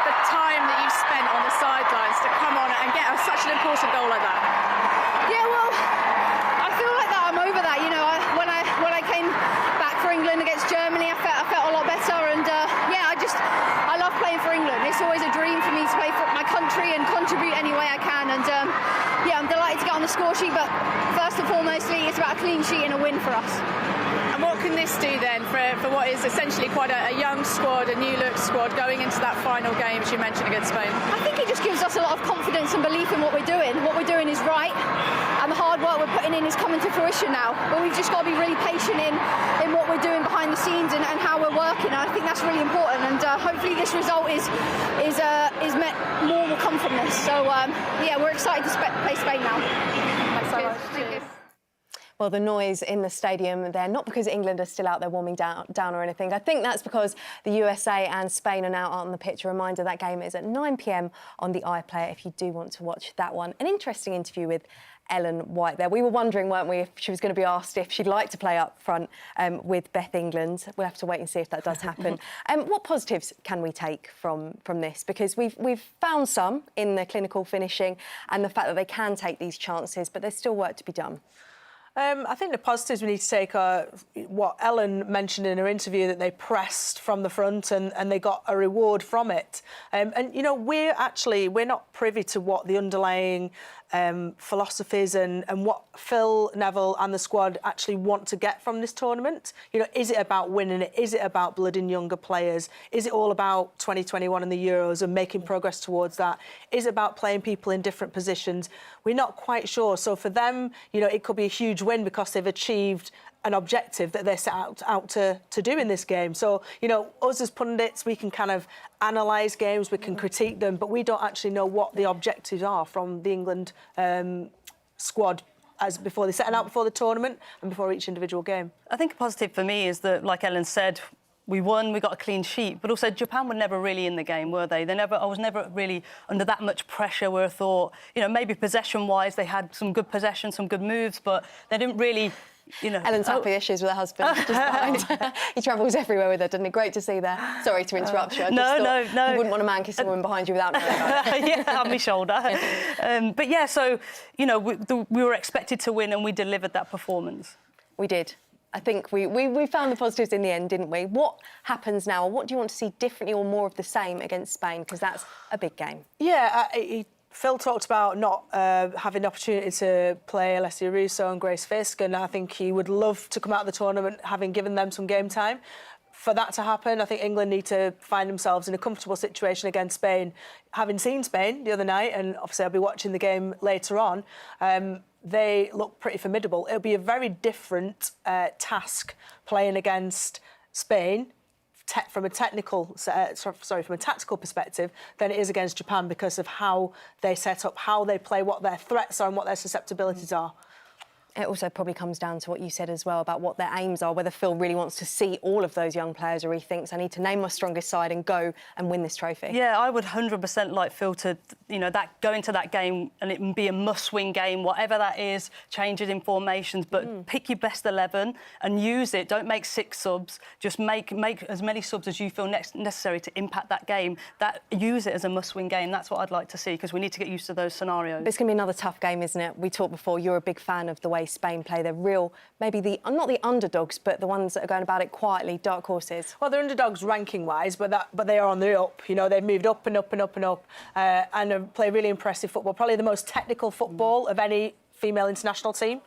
the time that you've spent on the sidelines, to come on and get such an important goal like that? Yeah, well, I feel like that I'm over that. When I came back for England against Germany, I felt a lot better, and yeah, I love playing for England. It's always a dream for me to play for my country and contribute any way I can, and yeah, I'm delighted to get on the score sheet, but first and foremostly, it's about a clean sheet and a win for us. And what can this do then for what is essentially quite a young squad, a new look squad, going into that final game, as you mentioned, against Spain? I think it just gives us a lot of confidence and belief in what we're doing. What we're doing is right, and the hard work we're putting in is coming to fruition now. But we've just got to be really patient in what we're doing behind the scenes and how we're working. And I think that's really important. And hopefully this result is met. More will come from this. So yeah, we're excited to play Spain now. Thanks so much. Cheers. Well, the noise in the stadium there, not because England are still out there warming down or anything. I think that's because the USA and Spain are now out on the pitch. A reminder, that game is at 9 p.m. on the iPlayer if you do want to watch that one. An interesting interview with Ellen White there. We were wondering, weren't we, if she was going to be asked if she'd like to play up front with Beth England. We'll have to wait and see if that does happen. What positives can we take from this? Because we've found some in the clinical finishing and the fact that they can take these chances, but there's still work to be done. I think the positives we need to take are what Ellen mentioned in her interview, that they pressed from the front and they got a reward from it. And we're not privy to what the underlying philosophies and what Phil Neville and the squad actually want to get from this tournament. Is it about winning it? Is it about blooding younger players? Is it all about 2021 and the Euros and making progress towards that? Is it about playing people in different positions? We're not quite sure. So for them, it could be a huge win because they've achieved an objective that they're set out to do in this game. So, us as pundits, we can kind of analyse games, we can critique them, but we don't actually know what the objectives are from the England squad as before they set out before the tournament and before each individual game. I think a positive for me is that, like Ellen said, we won, we got a clean sheet, but also Japan were never really in the game, were they? I was never really under that much pressure where I thought, maybe possession-wise they had some good possession, some good moves, but they didn't really... Ellen's happy issues with her husband. Just behind. He travels everywhere with her, doesn't he? Great to see there. Sorry to interrupt you. No. You wouldn't want a man kissing a woman behind you without knowing about it. Yeah, on my shoulder. But yeah, so, we were expected to win and we delivered that performance. We did. I think we found the positives in the end, didn't we? What happens now? What do you want to see differently or more of the same against Spain? Because that's a big game. Yeah, Phil talked about not having the opportunity to play Alessia Russo and Grace Fisk, and I think he would love to come out of the tournament having given them some game time. For that to happen, I think England need to find themselves in a comfortable situation against Spain. Having seen Spain the other night, and obviously I'll be watching the game later on, they look pretty formidable. It'll be a very different task playing against Spain from a tactical perspective than it is against Japan, because of how they set up, how they play, what their threats are and what their susceptibilities are. It also probably comes down to what you said as well about what their aims are, whether Phil really wants to see all of those young players or he thinks I need to name my strongest side and go and win this trophy. Yeah, I would 100% like Phil to, go into that game and it be a must-win game, whatever that is, changes in formations, but pick your best 11 and use it. Don't make 6 subs. Just make as many subs as you feel necessary to impact that game. Use it as a must-win game. That's what I'd like to see, because we need to get used to those scenarios. But it's going to be another tough game, isn't it? We talked before, you're a big fan of the way Spain play. They're real, maybe not the underdogs, but the ones that are going about it quietly, dark horses. Well, they're underdogs ranking-wise, but they are on the up. They've moved up and up and up and up, and play really impressive football. Probably the most technical football of any female international team.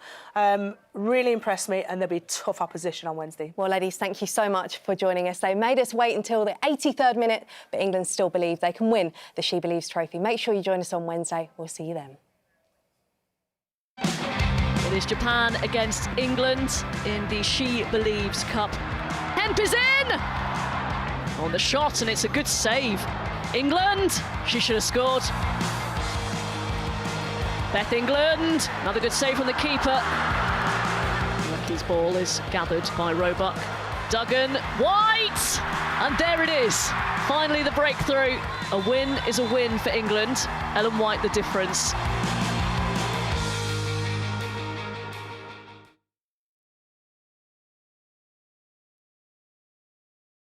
Really impressed me, and there'll be tough opposition on Wednesday. Well, ladies, thank you so much for joining us. They made us wait until the 83rd minute, but England still believe they can win the SheBelieves trophy. Make sure you join us on Wednesday. We'll see you then. It is Japan against England in the SheBelieves Cup. Hemp is in! On the shot, and it's a good save. England, she should have scored. Beth England, another good save from the keeper. Lucky's ball is gathered by Roebuck. Duggan, White! And there it is. Finally the breakthrough. A win is a win for England. Ellen White the difference.